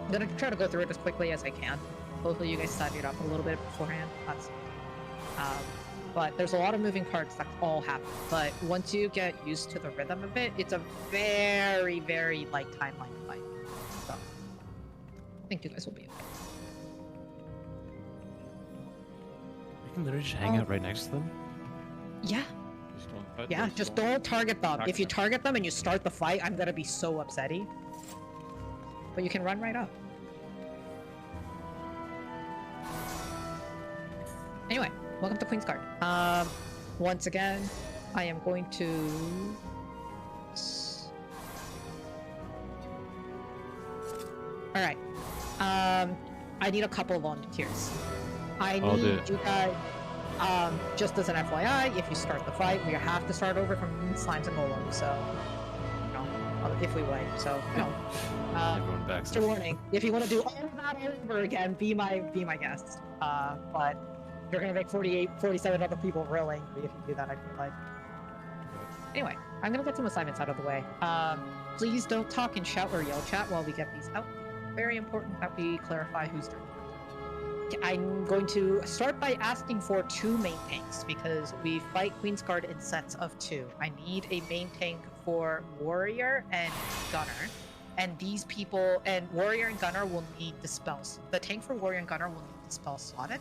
Speaker 1: I'm gonna try to go through it as quickly as I can. Hopefully you guys studied up a little bit beforehand. That's... but there's a lot of moving parts that all happen. But once you get used to the rhythm of it, it's a very, very, like, timeline fight. So, I think you guys will be okay.
Speaker 6: You can literally just hang out right next to them?
Speaker 1: Yeah.
Speaker 3: Just don't touch
Speaker 1: Yeah,
Speaker 3: it,
Speaker 1: just don't target them.
Speaker 3: attack
Speaker 1: If you
Speaker 3: them.
Speaker 1: target them and you start the fight, I'm gonna be so upsetty. But you can run right up. Anyway, welcome to Queen's Guard. Once again, I am going to... Alright. I need a couple of volunteers. I
Speaker 6: I'll do
Speaker 1: need
Speaker 6: it.
Speaker 1: you guys... just as an FYI, if you start the fight, we have to start over from slimes and golems, so... You know, if we win, so, you know.
Speaker 6: Everyone backs
Speaker 1: Just a
Speaker 6: up.
Speaker 1: warning, if you want to do all of that all over again, be my guest. But you're gonna make 47 other people real angry if you do that, I feel like. Anyway, I'm gonna get some assignments out of the way. Please don't talk and shout or yell chat while we get these out. Very important that we clarify who's doing what. I'm going to start by asking for 2 main tanks because we fight Queen's Guard in sets of 2. I need a main tank for Warrior and Gunner. And these people, and Warrior and Gunner will need dispels. The tank for Warrior and Gunner will need dispel slotted.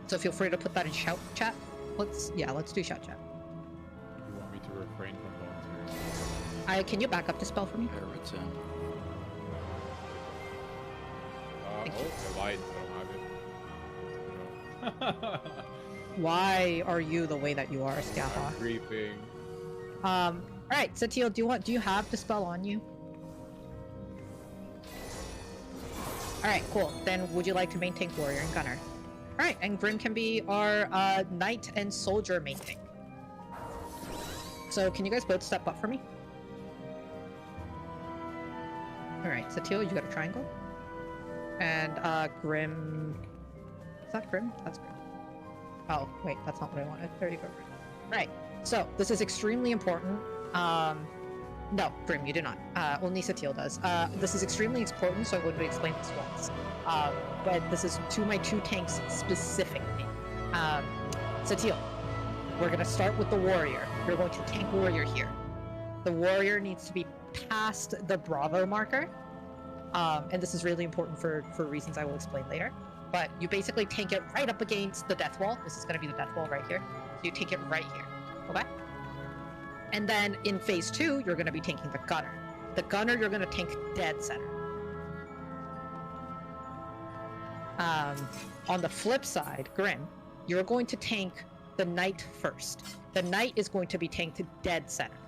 Speaker 1: So feel free to put that in shout chat. Let's do shout chat.
Speaker 3: You want me to refrain from volunteering?
Speaker 1: Can you back up dispel for me?
Speaker 9: Return.
Speaker 1: Thank
Speaker 3: Oh,
Speaker 1: you.
Speaker 3: I lied. I don't have it. No.
Speaker 1: Why are you the way that you are, Scafa?
Speaker 3: I'm creeping.
Speaker 1: Alright, Satil, do you have dispel on you? Alright, cool. Then would you like to main tank Warrior and Gunner? Alright, and Grim can be our Knight and Soldier main tank. So can you guys both step up for me? Alright, Satil, you got a triangle. And Grim... Is that Grim? That's Grim. Oh, wait, that's not what I wanted. There you go, Grim. Right, so this is extremely important. No, Grim, you do not. Only Satil does. This is extremely important, so I would explain this once. But this is to my 2 tanks specifically. Satil, we're gonna start with the Warrior. You're going to tank Warrior here. The Warrior needs to be past the Bravo marker. And this is really important for reasons I will explain later. But you basically tank it right up against the death wall. This is gonna be the death wall right here. So you tank it right here. Okay? And then in phase 2, you're going to be tanking the Gunner. The Gunner, you're going to tank dead center. On the flip side, Grim, you're going to tank the Knight first. The Knight is going to be tanked dead center.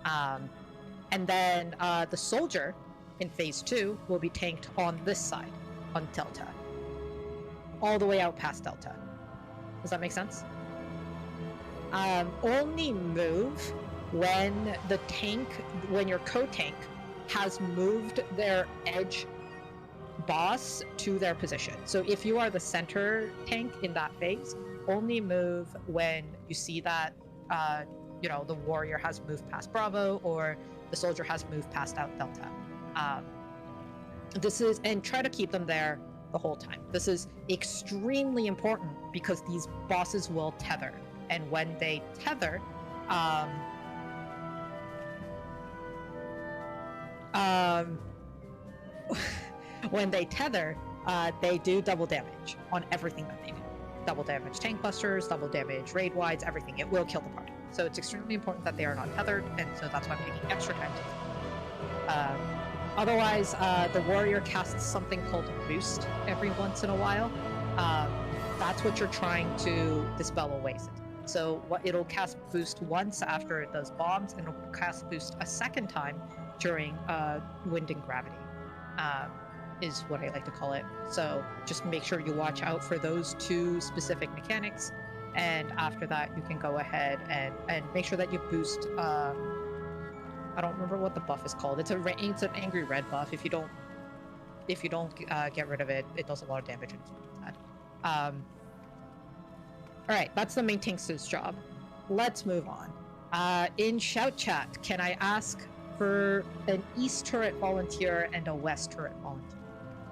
Speaker 1: And then the Soldier in phase 2 will be tanked on this side, on Delta. All the way out past Delta. Does that make sense? Only move when the tank, when your co-tank has moved their edge boss to their position. So if you are the center tank in that phase, only move when you see that, you know, the Warrior has moved past Bravo or the Soldier has moved past out Delta. This is, and try to keep them there the whole time. This is extremely important because these bosses will tether. And when they tether, when they tether, they do double damage on everything that they do. Double damage tank busters, double damage raid wides, everything. It will kill the party. So it's extremely important that they are not tethered, and so that's why I'm taking extra time to otherwise, the warrior casts something called boost every once in a while. That's what you're trying to dispel away. So it'll cast boost once after it does bombs, and it'll cast boost a second time during wind and gravity, is what I like to call it. So just make sure you watch out for those two specific mechanics, and after that you can go ahead and make sure that you boost. I don't remember what the buff is called. It's an angry red buff. If you don't get rid of it, it does a lot of damage. And it's bad. All right, that's the main tank's job. Let's move on. In shout chat, can I ask for an east turret volunteer and a west turret volunteer?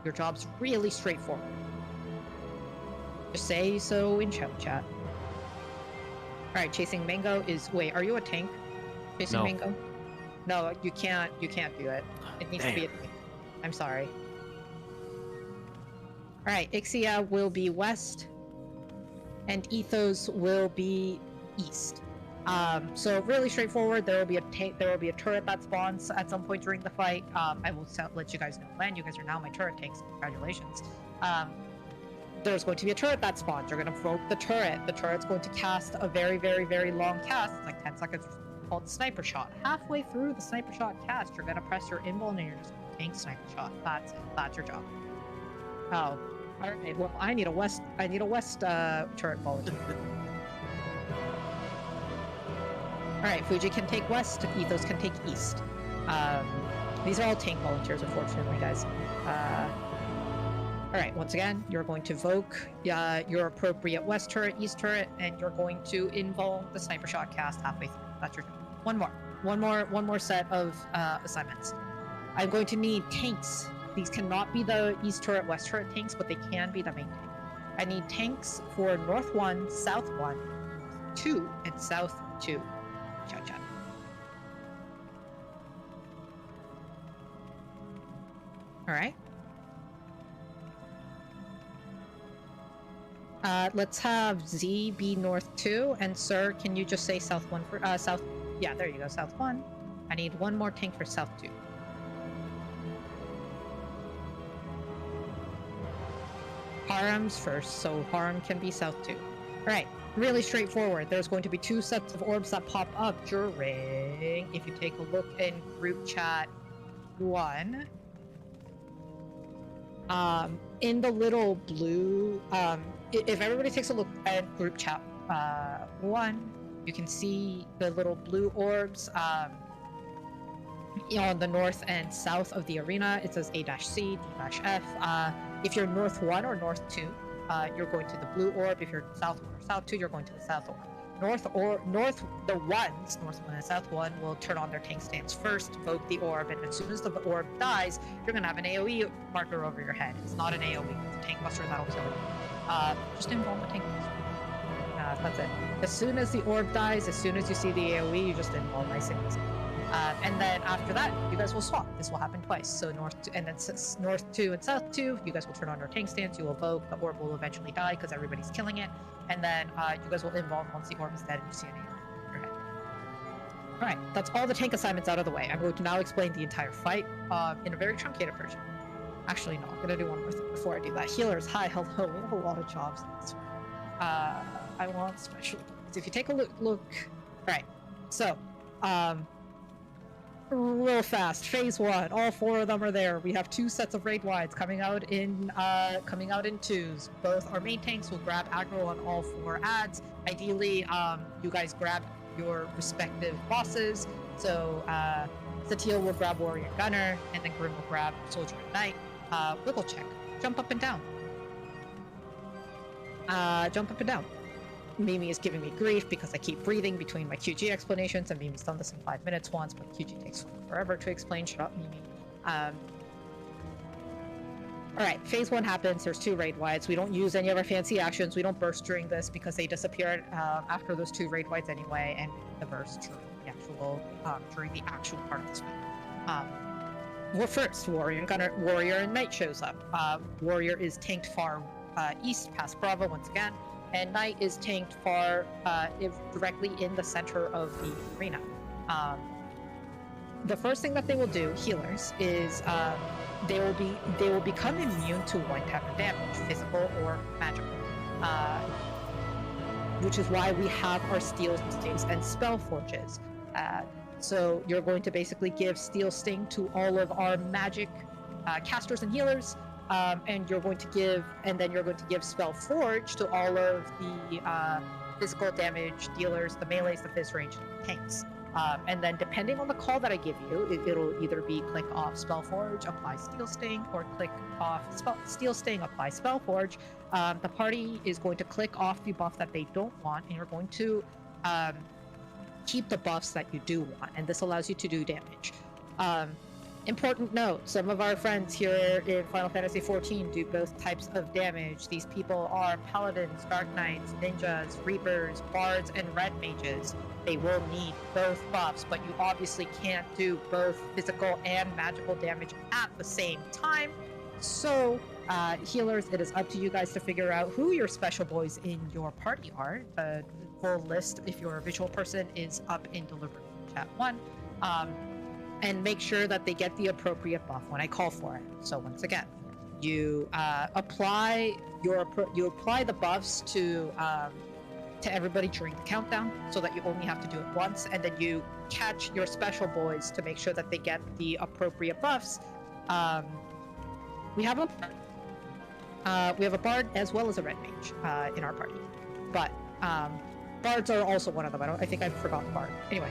Speaker 1: Your job's really straightforward. Just say so in shout chat. All right, chasing Mango is. Wait, are you a tank? Chasing Mango? No, you can't. You can't do it. It needs to be a tank. I'm sorry. All right, Ixia will be west, and Ethos will be east. So really straightforward. There will be a tank. There will be a turret that spawns at some point during the fight. I will let you guys know when. You guys are now my turret tanks. Congratulations. There's going to be a turret that spawns. You're going to provoke the turret. The turret's going to cast a very, very, very long cast. It's like 10 seconds. Called Sniper Shot. Halfway through the Sniper Shot cast, you're going to press your invuln and you're just going to tank Sniper Shot. That's it. That's your job. Oh. Alright, well, I need a west turret volunteer. Alright, Fuji can take west, Ethos can take east. These are all tank volunteers, unfortunately, guys. Alright, once again, you're going to evoke your appropriate west turret, east turret, and you're going to invuln the Sniper Shot cast halfway through. That's your job. One more set of assignments. I'm going to need tanks. These cannot be the east turret, west turret tanks, but they can be the main tank. I need tanks for north 1, south 1, 2, and south 2. Ciao, ciao. Alright. Let's have Z be north 2, and sir, can you just say south 1 for, south, yeah, there you go, south 1. I need one more tank for south 2. Harem's first, so Harem can be south 2. Alright, really straightforward. There's going to be 2 sets of orbs that pop up during, if you take a look in group chat 1, in the little blue, if everybody takes a look at group chat 1, you can see the little blue orbs on the north and south of the arena. It says A-C, D-F. If you're north 1 or north 2, you're going to the blue orb. If you're south 1 or south 2, you're going to the south orb. North 1 and south 1 will turn on their tank stance first, evoke the orb, and as soon as the orb dies, you're going to have an AoE marker over your head. It's not an AoE, it's a tank buster that'll kill you. Just involve the tank buster. That's it. As soon as the orb dies, as soon as you see the AoE, you just involve nice and easy. And then after that, you guys will swap. This will happen twice. So north 2 and south 2, you guys will turn on your tank stance, you will evoke, the orb will eventually die because everybody's killing it, and then you guys will involve once the orb is dead and you see an AoE in your head. Alright, that's all the tank assignments out of the way. I'm going to now explain the entire fight in a very truncated version. Actually, no, I'm going to do one more thing before I do that. Healers, hi, hello, we have a lot of jobs in this one. I want special. If you take a look, right, so, real fast. Phase 1. All 4 of them are there. We have 2 sets of raid wides coming out in 2s. Both our main tanks will grab aggro on all 4 adds. Ideally, you guys grab your respective bosses. So Sateel will grab warrior and gunner, and then Grim will grab soldier and knight. Wiggle check. Jump up and down. Jump up and down. Mimi is giving me grief because I keep breathing between my QG explanations, and Mimi's done this in 5 minutes once, but QG takes forever to explain. Shut up, Mimi. Alright, phase 1 happens. There's 2 raid wides. We don't use any of our fancy actions. We don't burst during this because they disappeared after those 2 raid wides anyway, and the burst during the actual part of this fight. Well, first, Warrior and Knight shows up. Warrior is tanked far east past Bravo once again, and Knight is tanked far directly in the center of the arena. The first thing that they will do, healers, is they will become immune to one type of damage, physical or magical. Which is why we have our Steel Stings and Spell Forges. So you're going to basically give Steel Sting to all of our magic casters and healers, and then you're going to give Spell Forge to all of the physical damage dealers, the melees, the fizz range, tanks. And then depending on the call that I give you, it'll either be click off Spell Forge, apply Steel Sting, or click off Steel Sting, apply Spell Forge. The party is going to click off the buff that they don't want, and you're going to keep the buffs that you do want, and this allows you to do damage. Important note, some of our friends here in Final Fantasy XIV do both types of damage. These people are Paladins, Dark Knights, Ninjas, Reapers, Bards, and Red Mages. They will need both buffs, but you obviously can't do both physical and magical damage at the same time. So, healers, it is up to you guys to figure out who your special boys in your party are. The full list, if you're a visual person, is up in Delubrum Chat 1. And make sure that they get the appropriate buff when I call for it. So once again, you apply the buffs to everybody during the countdown, so that you only have to do it once, and then you catch your special boys to make sure that they get the appropriate buffs. We have a bard as well as a red mage in our party, but bards are also one of them. I think I forgot bard. Anyway,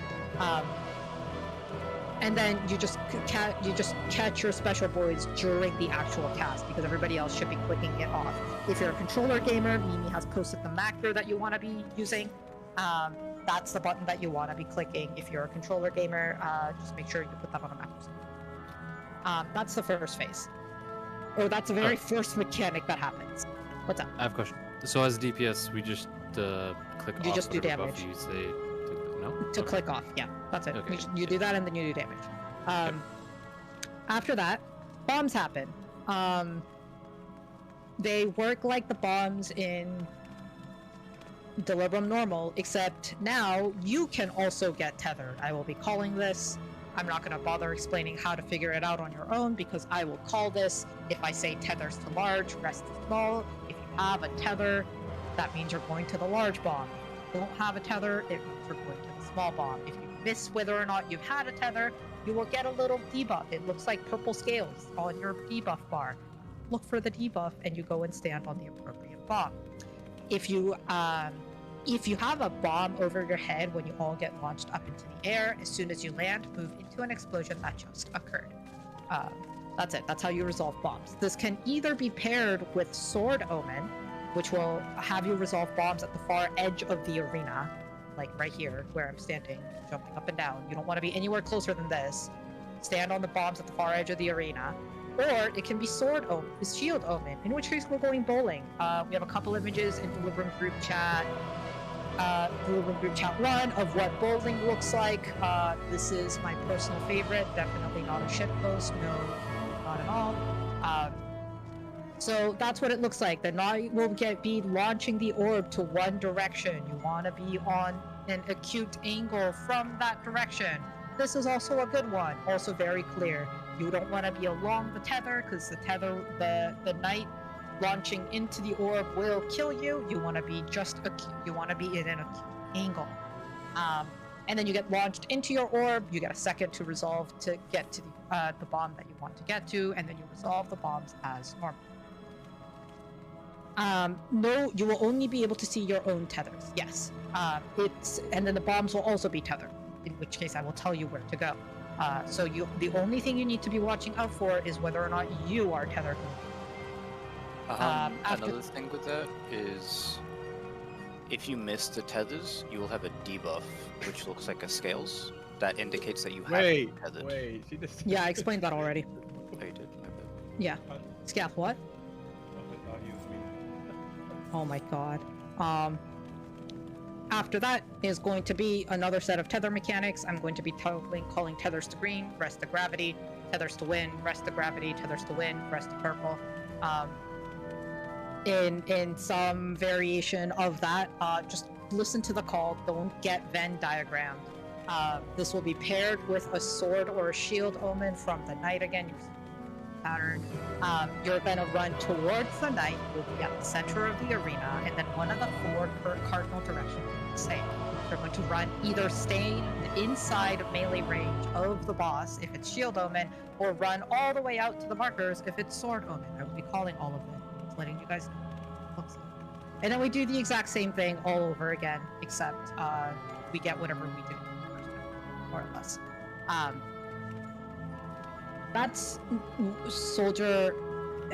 Speaker 1: and then you just catch your special boys during the actual cast, because everybody else should be clicking it off. If you're a controller gamer, Mimi has posted the macro that you want to be using. That's the button that you want to be clicking. If you're a controller gamer, just make sure you put that on the macro. That's the first phase. Or that's the very first mechanic that happens. What's up?
Speaker 6: I have a question. So as DPS, we just click off.
Speaker 1: You just do
Speaker 6: whatever
Speaker 1: damage.
Speaker 6: buff you say no?
Speaker 1: To
Speaker 6: Okay.
Speaker 1: click off, yeah, that's it.
Speaker 6: Okay.
Speaker 1: You do that and then you do damage. After that, bombs happen. They work like the bombs in Delubrum Normal, except now you can also get tethered. I will be calling this. I'm not going to bother explaining how to figure it out on your own, because I will call this. If I say tethers to large, rest to small, if you have a tether, that means you're going to the large bomb. If you don't have a tether, it means you're going to the small bomb. If you miss whether or not you've had a tether, you will get a little debuff. It looks like purple scales on your debuff bar. Look for the debuff and you go and stand on the appropriate bomb. If you have a bomb over your head when you all get launched up into the air, as soon as you land, move into an explosion that just occurred. That's it. That's how you resolve bombs. This can either be paired with Sword Omen, which will have you resolve bombs at the far edge of the arena, like right here where I'm standing, jumping up and down. You don't want to be anywhere closer than this. Stand on the bombs at the far edge of the arena. Or it can be Shield Omen, in which case we're going bowling. We have a couple images in Delubrum Group Chat. Delubrum Group Chat 1 of what bowling looks like. This is my personal favorite. Definitely not a shitpost. No, not at all. So that's what it looks like. The Knight will be launching the orb to one direction. You want to be on an acute angle from that direction. This is also a good one. Also very clear. You don't want to be along the tether, because the Knight launching into the orb will kill you. You want to be just acute. You want to be in an acute angle. And then you get launched into your orb. You get a second to resolve to get to the bomb that you want to get to, and then you resolve the bombs as normal. No, you will only be able to see your own tethers. Yes. And then the bombs will also be tethered, in which case I will tell you where to go. So the only thing you need to be watching out for is whether or not you are tethered.
Speaker 9: Another thing with that is, if you miss the tethers, you will have a debuff, which looks like a scales. That indicates that you have been tethered.
Speaker 3: Wait, see this?
Speaker 1: Yeah, I explained that already.
Speaker 9: Oh, you did? My bad.
Speaker 1: Yeah. Scath, what? Oh my god. After that is going to be another set of tether mechanics. I'm going to be calling tethers to green, rest to gravity. tethers to wind, rest to gravity, tethers to wind, rest to purple. In some variation of that, just listen to the call. Don't get Venn diagrammed. This will be paired with a sword or a shield omen from the knight again. Pattern. You're gonna run towards the knight. You'll be at the center of the arena, and then one of the four cardinal directions will be safe. You're going to run either staying inside melee range of the boss if it's shield omen, or run all the way out to the markers if it's sword omen. I will be calling all of them, just letting you guys know what it looks like. And then we do the exact same thing all over again, except we get whatever we did the first time, more or less. That's soldier,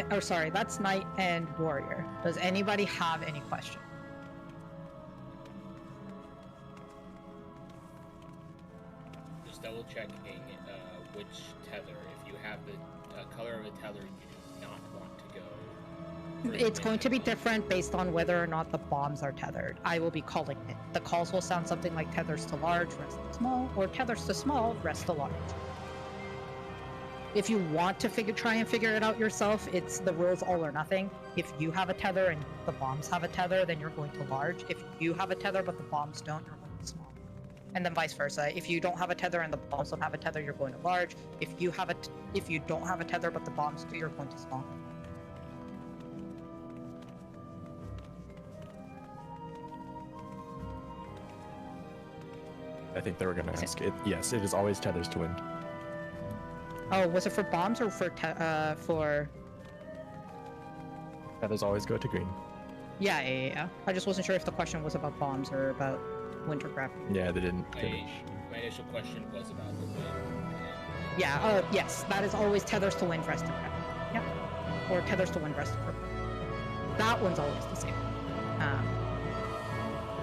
Speaker 1: or sorry, that's knight and warrior. Does anybody have any questions?
Speaker 8: Just double checking which tether. If you have the color of a tether, you do not want to go.
Speaker 1: It's going to be different based on whether or not the bombs are tethered. I will be calling it. The calls will sound something like tethers to large, rest to small, or tethers to small, rest to large. If you want to try and figure it out yourself, it's the rules all or nothing. If you have a tether and the bombs have a tether, then you're going to large. If you have a tether but the bombs don't, you're going to small. And then vice versa. If you don't have a tether and the bombs don't have a tether, you're going to large. If you don't have a tether but the bombs do, you're going to small.
Speaker 4: I think they were going to ask it. Yes, it is always tethers to wind.
Speaker 1: Oh, was it for bombs or for
Speaker 4: Tethers always go to green.
Speaker 1: Yeah. I just wasn't sure if the question was about bombs or about winter gravity.
Speaker 4: Yeah, they didn't finish.
Speaker 8: My initial question was about the wind.
Speaker 1: Yeah, yes, that is always tethers to wind, rest to gravity. Yep. Or tethers to wind, rest to purple. That one's always the same.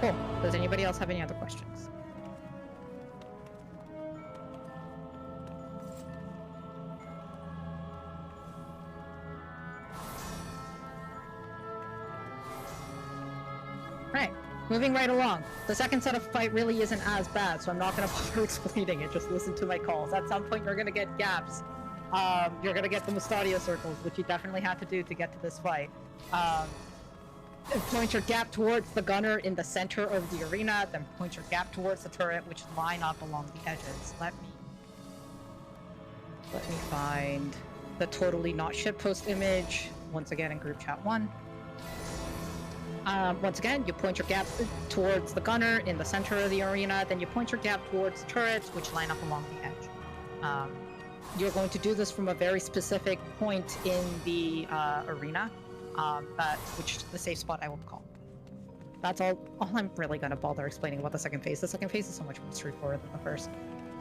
Speaker 1: Cool. Does anybody else have any other questions? Right, moving right along. The second set of fight really isn't as bad, so I'm not going to bother explaining it. Just listen to my calls. At some point, you're going to get gaps. You're going to get the Mustadio circles, which you definitely had to do to get to this fight. Point your gap towards the gunner in the center of the arena, then point your gap towards the turret, which line up along the edges. Let me find the totally not shitpost image, once again in group chat 1. Once again, you point your gap towards the gunner in the center of the arena, then you point your gap towards the turrets, which line up along the edge. You're going to do this from a very specific point in the arena, which is the safe spot I will call. That's all I'm really going to bother explaining about the second phase. The second phase is so much more straightforward than the first.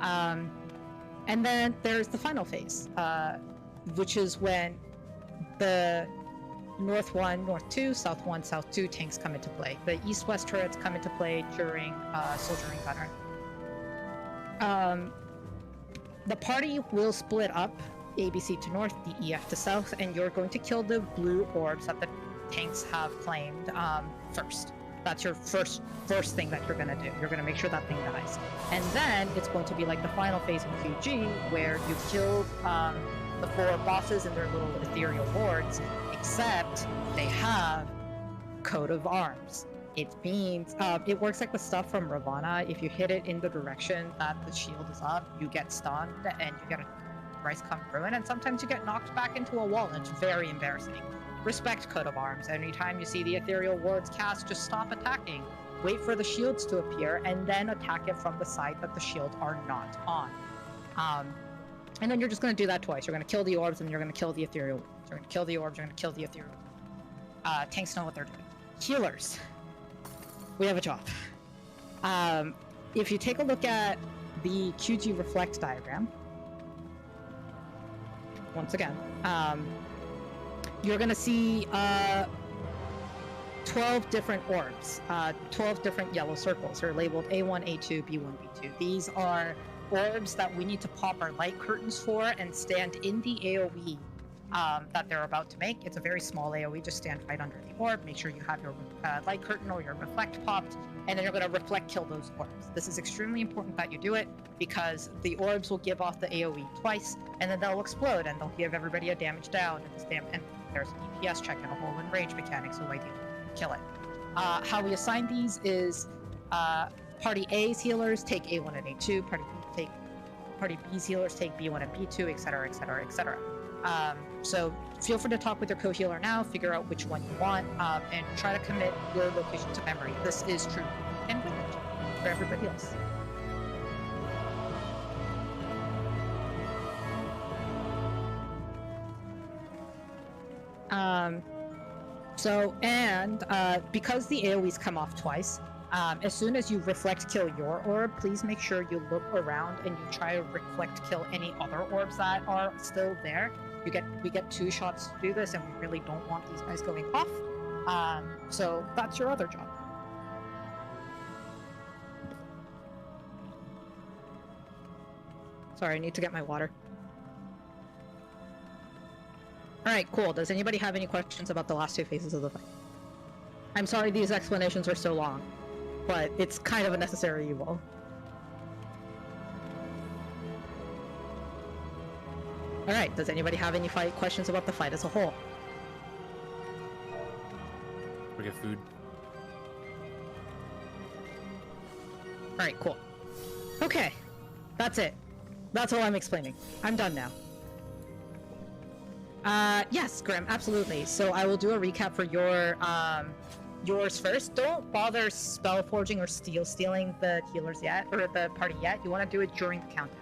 Speaker 1: And then there's the final phase, which is when the North 1, North 2, South 1, South 2 tanks come into play. The East-West turrets come into play during Soldiering Gunner. The party will split up, ABC to North, DEF to South, and you're going to kill the blue orbs that the tanks have claimed first. That's your first thing that you're going to do. You're going to make sure that thing dies. And then it's going to be like the final phase in QG, where you kill the 4 bosses and their little ethereal wards, except they have coat of arms. It means it works like the stuff from Ravana. If you hit it in the direction that the shield is up, you get stunned and you get a Rice Come Ruin, and sometimes you get knocked back into a wall, and it's very embarrassing. Respect coat of arms. Anytime you see the ethereal wards cast, just stop attacking. Wait for the shields to appear, and then attack it from the side that the shields are not on. And then you're just going to do that twice. You're going to kill the orbs, and you're going to kill the ethereal wards. You're going to kill the orbs, you're going to kill the ethereal wards. Tanks know what they're doing. Healers. We have a job. If you take a look at the QG Reflect diagram, once again, you're going to see 12 different orbs, 12 different yellow circles. They're labeled A1, A2, B1, B2. These are orbs that we need to pop our light curtains for and stand in the AoE that they're about to make. It's a very small AoE. Just stand right under the orb, make sure you have your light curtain or your reflect popped, and then you're going to reflect kill those orbs. This is extremely important that you do it because the orbs will give off the AoE twice, and then they'll explode, and they'll give everybody a damage down, and there's a DPS check and a whole enrage mechanic, so ideally kill it. How we assign these is Party A's healers take A1 and A2, Party B's healers take B1 and B2, etc., etc., etc. So feel free to talk with your co-healer now, figure out which one you want, and try to commit your location to memory. This is true and village for everybody else. Because the AoEs come off twice, as soon as you reflect kill your orb, please make sure you look around and you try to reflect kill any other orbs that are still there. We get 2 shots to do this, and we really don't want these guys going off. So that's your other job. Sorry, I need to get my water. Alright, cool. Does anybody have any questions about the last 2 phases of the fight? I'm sorry these explanations are so long, but it's kind of a necessary evil. Alright, does anybody have any questions about the fight as a whole?
Speaker 6: We get food.
Speaker 1: Alright, cool. Okay, that's it. That's all I'm explaining. I'm done now. Yes, Grim, absolutely. So I will do a recap for yours first. Don't bother spell forging or stealing the healers yet, or the party yet. You want to do it during the countdown.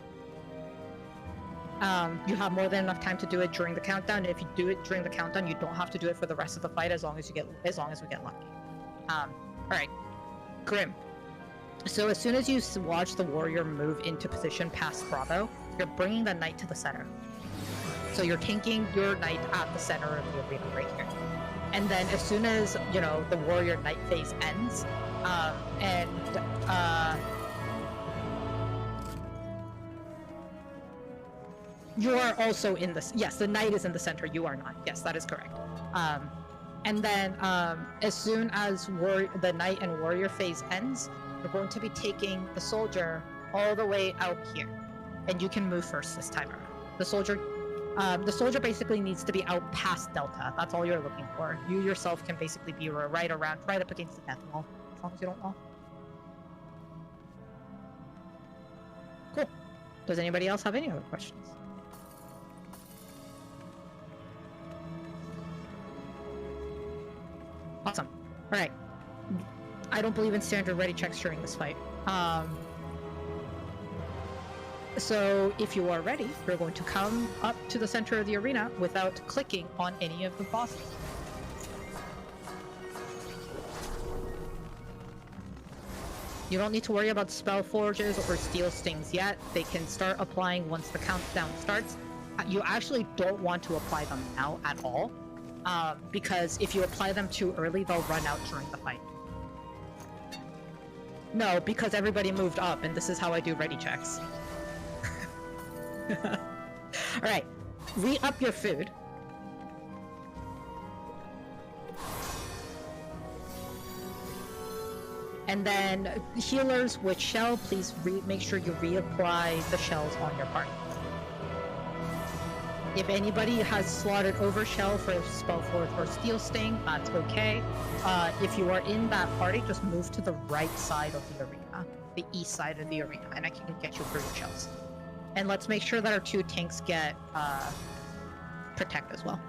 Speaker 1: You have more than enough time to do it during the countdown, and if you do it during the countdown, you don't have to do it for the rest of the fight as long as we get lucky. Alright. Grim. So as soon as you watch the warrior move into position past Bravo, you're bringing the knight to the center. So you're tanking your knight at the center of the arena right here. And then as soon as, the warrior knight phase ends, you are also in this. Yes, the knight is in the center. You are not. Yes, that is correct. And then as soon as the knight and warrior phase ends, you're going to be taking the soldier all the way out here, and you can move first this time around. The soldier basically needs to be out past Delta. That's all you're looking for. You yourself can basically be right up against the death wall, as long as you don't wall. Cool. Does anybody else have any other questions? Awesome. Alright. I don't believe in standard ready checks during this fight. So if you are ready, you're going to come up to the center of the arena without clicking on any of the bosses. You don't need to worry about spell forges or steel stings yet. They can start applying once the countdown starts. You actually don't want to apply them now at all, because if you apply them too early, they'll run out during the fight. No, because everybody moved up, and this is how I do ready checks. Alright, re-up your food. And then healers with shell, please make sure you reapply the shells on your party. If anybody has slaughtered over shell for Spellforth or Steel Sting, that's okay. If you are in that party, just move to the right side of the arena, the east side of the arena, and I can get you through your shells. And let's make sure that our 2 tanks get protect as well.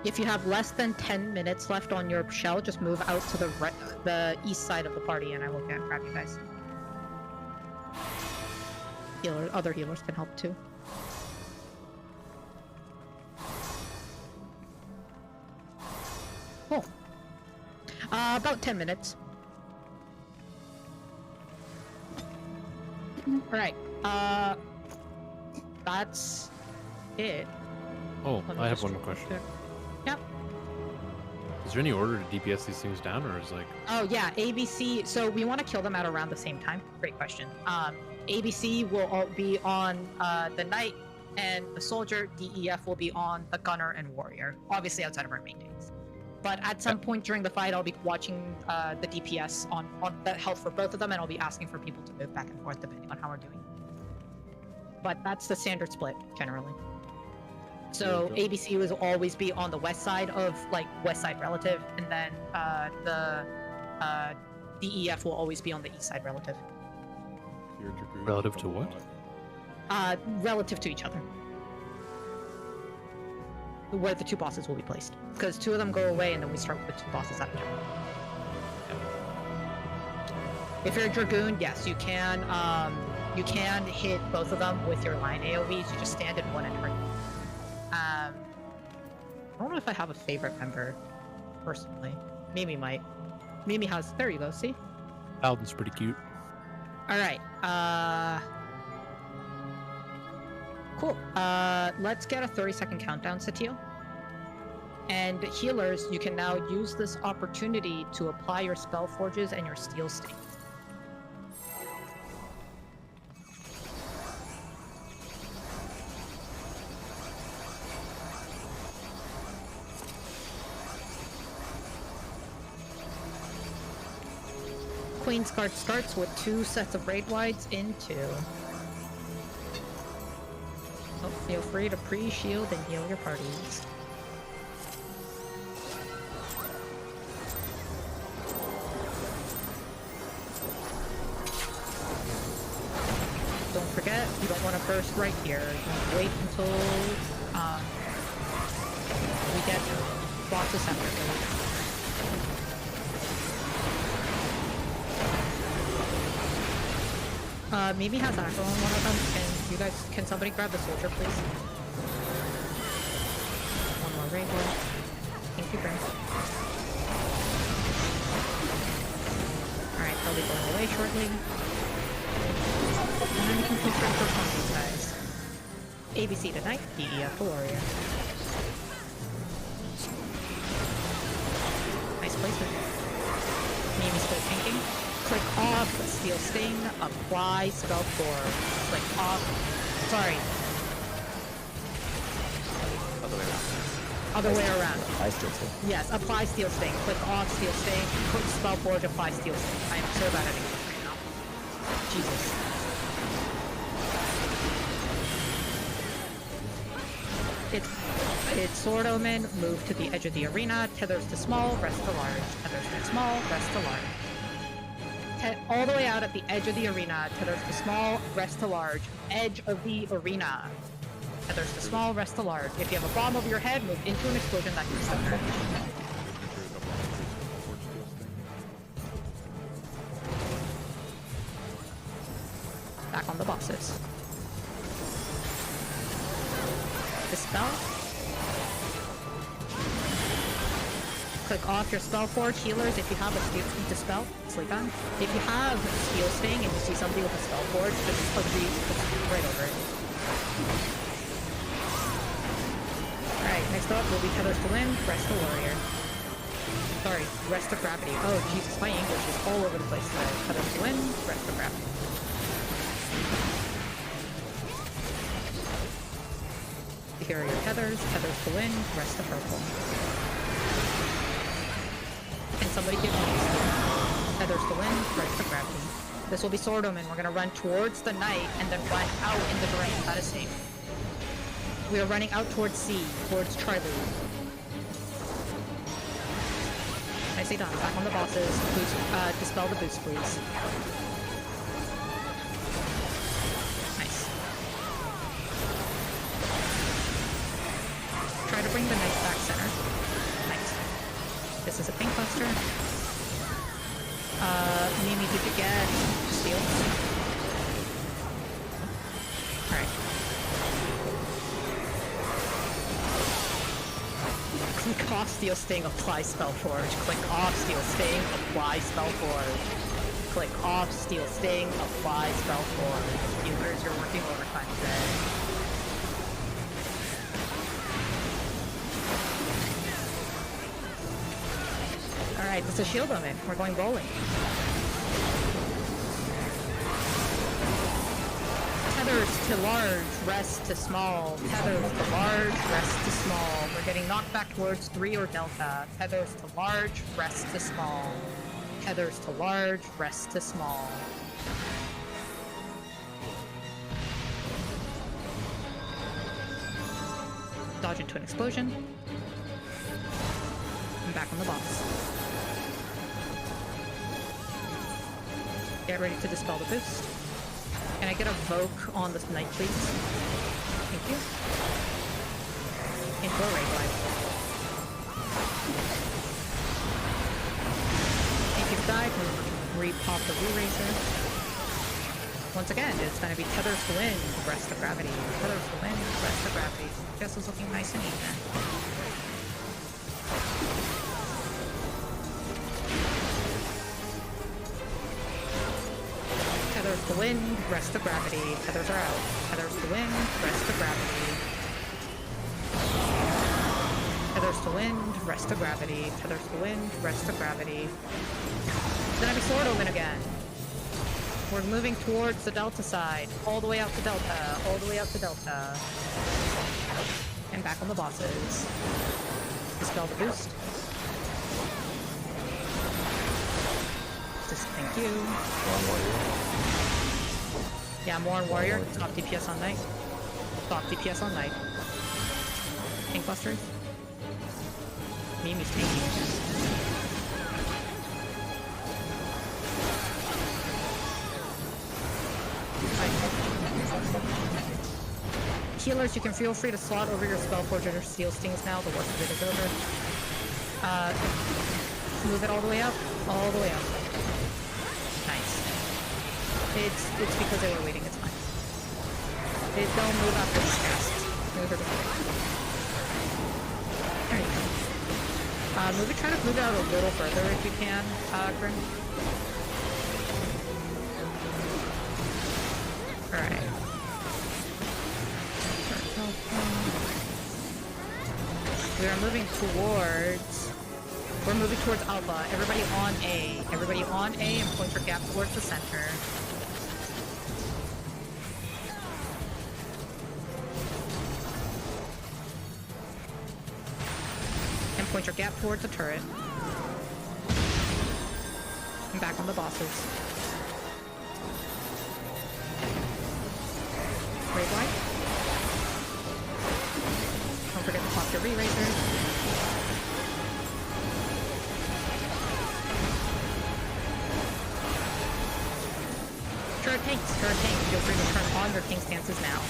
Speaker 1: If you have less than 10 minutes left on your shell, just move out to the east side of the party, and I will grab you guys. Other healers can help too. Cool. About 10 minutes. Alright, that's it.
Speaker 6: Oh, I have one more question.
Speaker 1: Yep.
Speaker 6: Is there any order to DPS these things down, or is like...
Speaker 1: Oh yeah, ABC, so we want to kill them at around the same time. Great question. ABC will all be on the knight and the soldier. DEF will be on the gunner and warrior. Obviously outside of our main tanks. But at some point during the fight, I'll be watching the DPS on the health for both of them, and I'll be asking for people to move back and forth depending on how we're doing. But that's the standard split generally. So ABC will always be on the west side of like west side relative, and then the DEF will always be on the east side relative.
Speaker 3: Your dragoons
Speaker 6: Relative
Speaker 3: come
Speaker 6: to
Speaker 3: a
Speaker 6: what?
Speaker 3: lot.
Speaker 1: Relative to each other. Where the two bosses will be placed. Because two of them go away and then we start with two bosses at a time. If you're a Dragoon, yes, you can hit both of them with your line AoEs. You just stand in one and hurt. I don't know if I have a favorite member, personally. Mimi might. Mimi has, there you go, see?
Speaker 6: Paladin's pretty cute.
Speaker 1: Alright, cool. Let's get a 30-second countdown, Satil. And healers, you can now use this opportunity to apply your spell forges and your steel sting. Queen's Guard starts with 2 sets of raid wides into. So feel free to pre-shield and heal your parties. Don't forget, you don't want to burst right here. You wait until we get bosses separately. Mimi has aggro on one of them, and you guys, can somebody grab the soldier, please? One more raid wall. Thank you, Brent. Alright, they'll be going away shortly. And then we can confirm for these guys. ABC tonight, DEF the warrior. Nice placement. Mimi's still tanking. Click off, Steel Sting, apply Spell Forge. Click off. Sorry. Other way around.
Speaker 4: I still say.
Speaker 1: Yes, apply Steel Sting. Click off Steel Sting, click Spell Forge, apply Steel Sting. I am so bad at English right now. Jesus. It's Sword Omen, move to the edge of the arena, tethers to small, rest to large, tethers to small, rest to large. All the way out at the edge of the arena, tethers to small, rest to large, edge of the arena. Tethers to small, rest to large. If you have a bomb over your head, move into an explosion that can stop it. Back on the bosses. Dispel. Click off your spell forge. Healers, if you have a steel dispel, sleep on. If you have steel sting and you see somebody with a spell forge, just put right over it. Alright, next up will be Tethers to Wind, Rest to Warrior. Sorry, Rest to Gravity. Oh Jesus, my English is all over the place today. Tethers to Wind, Rest to Gravity. Here are your tethers, Tethers to Wind, Rest to Purple. Can somebody give me Tethers to Wind, Rest to Gravity. This will be Sword Omen. We're gonna run towards the night and then run out in the drain. That is safe. We are running out towards C, towards Trilude. Nicely done. Back on the bosses. Boost, dispel the boost, please. Nice. Try to bring the knights back center. Nice. This is a pink cluster. Mimi, did you get steel? Alright. Click off Steel Sting, apply Spell Forge. Click off Steel Sting, apply Spell Forge. Click off Steel Sting, apply Spell Forge. Healers, you're working overtime today. Alright, this is Shield Omen. We're going Golem. Tethers to large, rest to small. Tethers to large, rest to small. We're getting knocked back towards 3 or delta. Tethers to large, rest to small. Tethers to large, rest to small. Dodge into an explosion. I'm back on the box. Get ready to dispel the boost. Can I get a Voke on this knight, please? Thank you. Into a raid life. Thank you, died. Repop the Re-Racer. Once again, it's going to be Tethers to Wind, Rest to Gravity. Tethers to Wind, Rest to Gravity. Just is looking nice and even. Tethers to Wind, Rest to Gravity. Tethers are out. Tethers to Wind, Rest to Gravity. Tethers to Wind, Rest to Gravity. Tethers to Wind, Rest to Gravity. It's gonna be Sword Omen again. We're moving towards the Delta side. All the way out to Delta. All the way out to Delta. And back on the bosses. Dispel the boost. Just thank you. Yeah, more on Warrior. Stop DPS on Knight. Stop DPS on Knight. Tank busters. Mimi's tanking. Healers, you can feel free to slot over your Spellforger or Steel Stings now. The worst of it is over. Move it all the way up. All the way up. Nice. It's because they were waiting. It's fine. Don't move after this cast. Move it away. There you go. Move it. Try to move it out a little further if you can, Grim. Alright. We're moving towards Alpha. Everybody on A. Everybody on A and point your gap towards the center. And point your gap towards the turret. And back on the bosses. Raid wide. Don't forget to pop your Re-Racer. Turret tanks. Feel free to turn on your king stances now.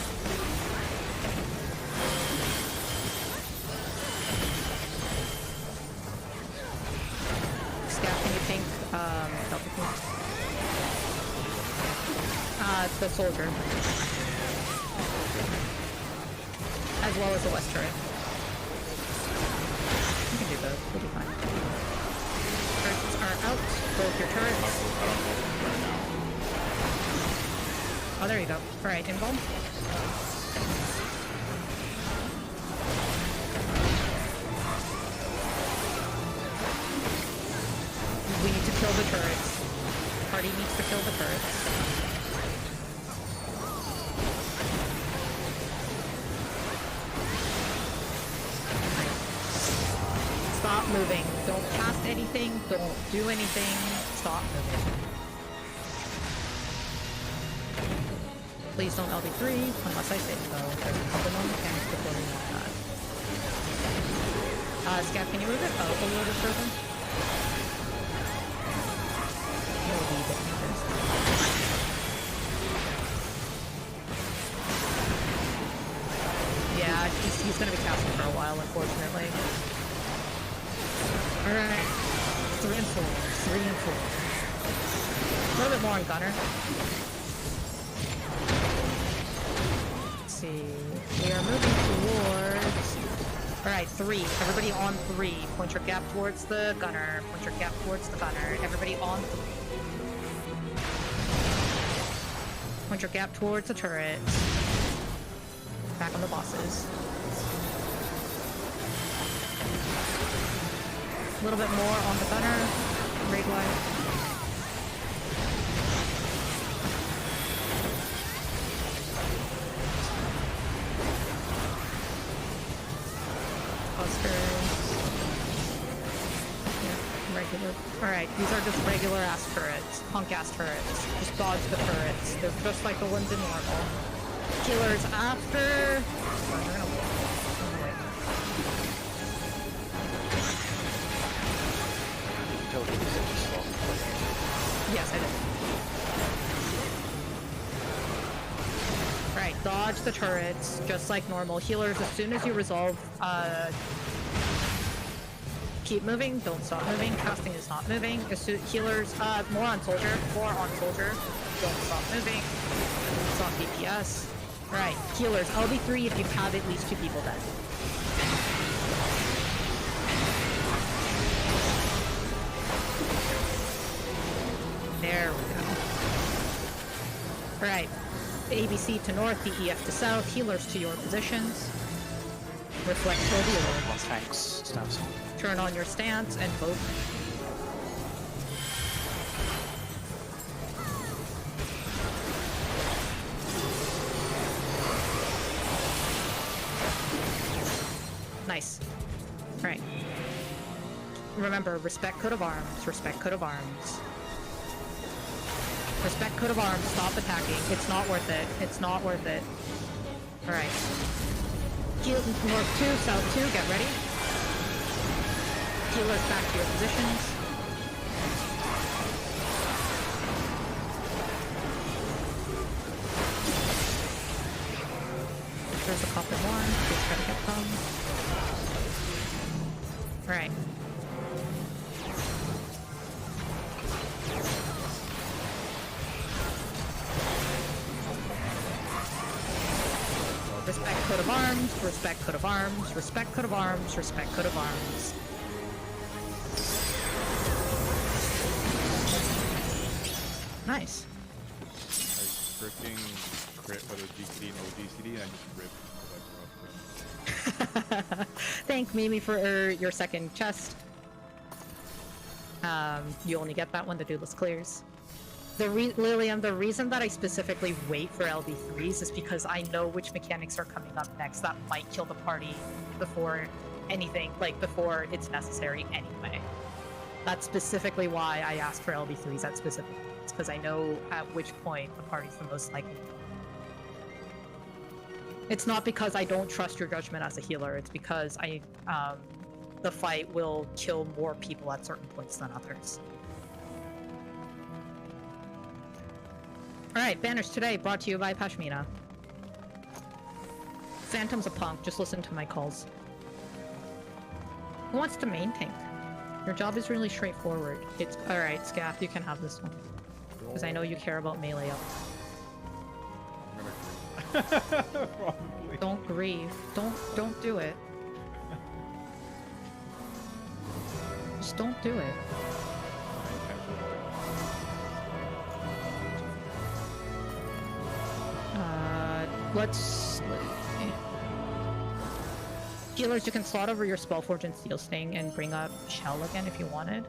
Speaker 1: Scav, can you tank, Delta King? It's the soldier. As well as the west turret. You can do both, we'll be fine. Turrets are out, both your turrets. Oh, there you go. Alright, Invuln. We need to kill the turrets. Party needs to kill the turrets. Stop moving. Don't cast anything. Don't do anything. Stop moving. Please don't LB3 unless I say so. There's a couple more mechanics before we want that. Scav, can you move it up a little bit further? Maybe a bit first. Yeah, he's gonna be casting for a while, unfortunately. Alright. 3 and 4. 3 and 4. A little bit more on Gunner. Let's see. We are moving towards... Alright, 3. Everybody on 3. Point your gap towards the Gunner. Point your gap towards the Gunner. Everybody on 3. Point your gap towards the turret. Back on the bosses. A little bit more on the Gunner. Raid wide. these are just regular ass turrets, punk ass turrets. Just dodge the turrets. They're just like the ones in normal. Healers after. Oh, they're gonna wait. Yes, I did. Right, dodge the turrets, just like normal. Healers, as soon as you resolve, keep moving, don't stop moving. Casting is not moving. Healers, more on soldier, don't stop moving. Stop DPS. Right, healers, LB3 if you have at least 2 people dead. There we go. Alright. ABC to north, DEF to south, healers to your positions. Reflect kill the orb.
Speaker 6: Thanks, Stabs.
Speaker 1: Turn on your stance and vote. Nice. Right. Remember, respect coat of arms, respect coat of arms. Respect coat of arms, stop attacking. It's not worth it. It's not worth it. Alright. Heal north 2, south 2, get ready. Healers back to your positions. There's a couple more. Just try to get them. Alright. Respect coat of arms, respect coat of arms, respect coat of arms, respect coat of arms. Nice.
Speaker 3: I freaking crit with a GCD and OGCD and I just ripped.
Speaker 1: Thank Mimi for your second chest. You only get that when the duelist clears. Lillian, the reason that I specifically wait for LB3s is because I know which mechanics are coming up next that might kill the party before anything, like before it's necessary anyway. That's specifically why I asked for LB3s at specific points, because I know at which point the party's the most likely. It's not because I don't trust your judgment as a healer, it's because the fight will kill more people at certain points than others. Alright, Banish today, brought to you by Pashmina. Phantom's a punk, just listen to my calls. Who wants to main tank? Your job is really straightforward. It's alright, Scaff, you can have this one. Because I know you care about melee up.
Speaker 3: Probably.
Speaker 1: Don't grieve. Don't do it. Just don't do it. Let's... Healers, you can slot over your Spellforge and Steel Sting and bring up Shell again if you wanted.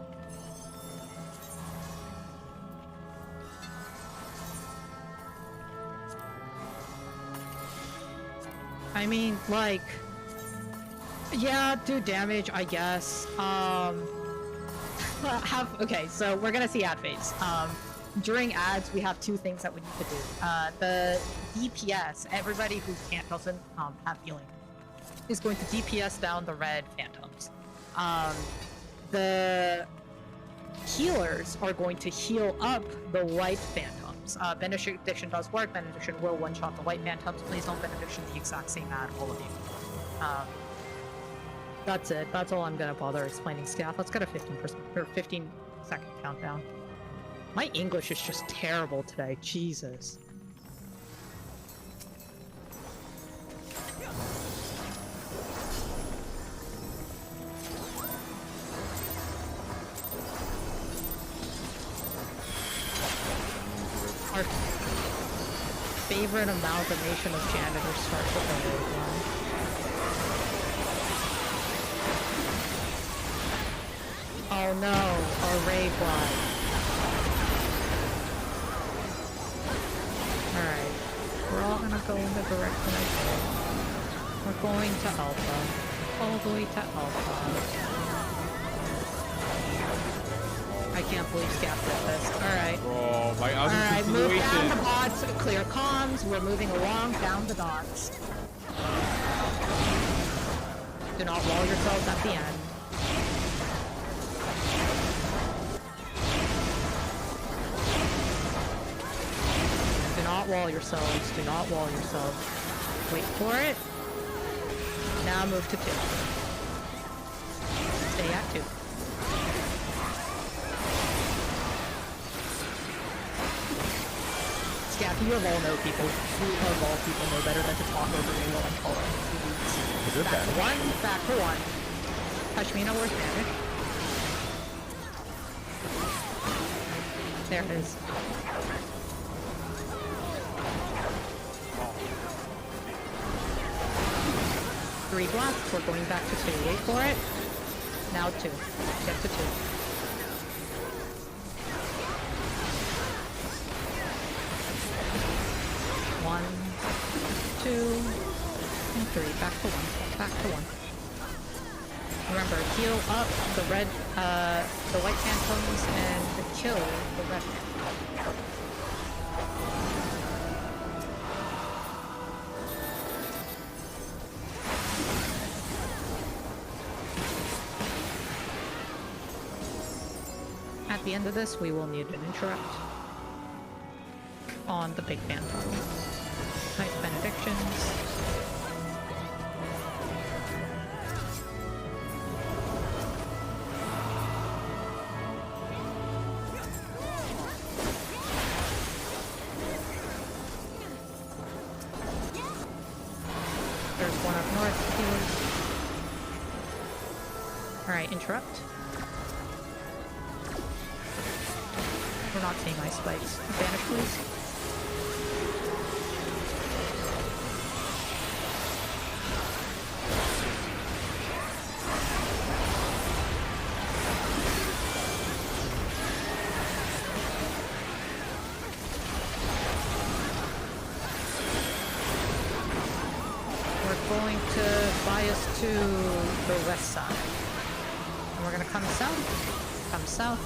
Speaker 1: I mean, like... Yeah, do damage, I guess. Okay, so we're gonna see ad phase. During ads, we have 2 things that we need to do. The DPS, everybody who doesn't have healing, is going to DPS down the red phantoms. The healers are going to heal up the white phantoms. Benediction does work. Benediction will one-shot the white phantoms. Please don't Benediction the exact same ad, all of you. That's it. That's all I'm gonna bother explaining, Staff. Let's get a 15-second countdown. My English is just terrible today. Jesus. Our favorite amalgamation of janitors starts with the road one. Oh no, a ray fly. Alright, we're all gonna go in the direction I said. We're going to Alpha. All the way to Alpha. I I can't believe Scat did this. Alright.
Speaker 3: Bro, my other
Speaker 1: Alright, move down the
Speaker 3: situation.
Speaker 1: dots, clear comms. We're moving along down the dots. Do not wall yourselves at the end. Do not wall yourselves. Do not wall yourselves. Wait for it. Now move to 2. Stay at 2. Scat, you of all know people. You of all people know better than to talk over me while I'm calling.
Speaker 4: Is it
Speaker 1: Back
Speaker 4: bad?
Speaker 1: to 1. Back to 1. Pashmina worth damage. There it is. Three blocks. We're going back to 2. Wait for it. Now 2. Get to 2. 1, 2, and 3. Back to 1. Back to 1. Remember, heal up the red, the white phantoms and kill the red phantoms. At the end of this, we will need an interrupt on the big phantom. Nice benedictions. There's one up north here. Alright, interrupt. We're not seeing ice spikes. Vanish, please. We're going to bias to the west side. And we're gonna come south. Come south.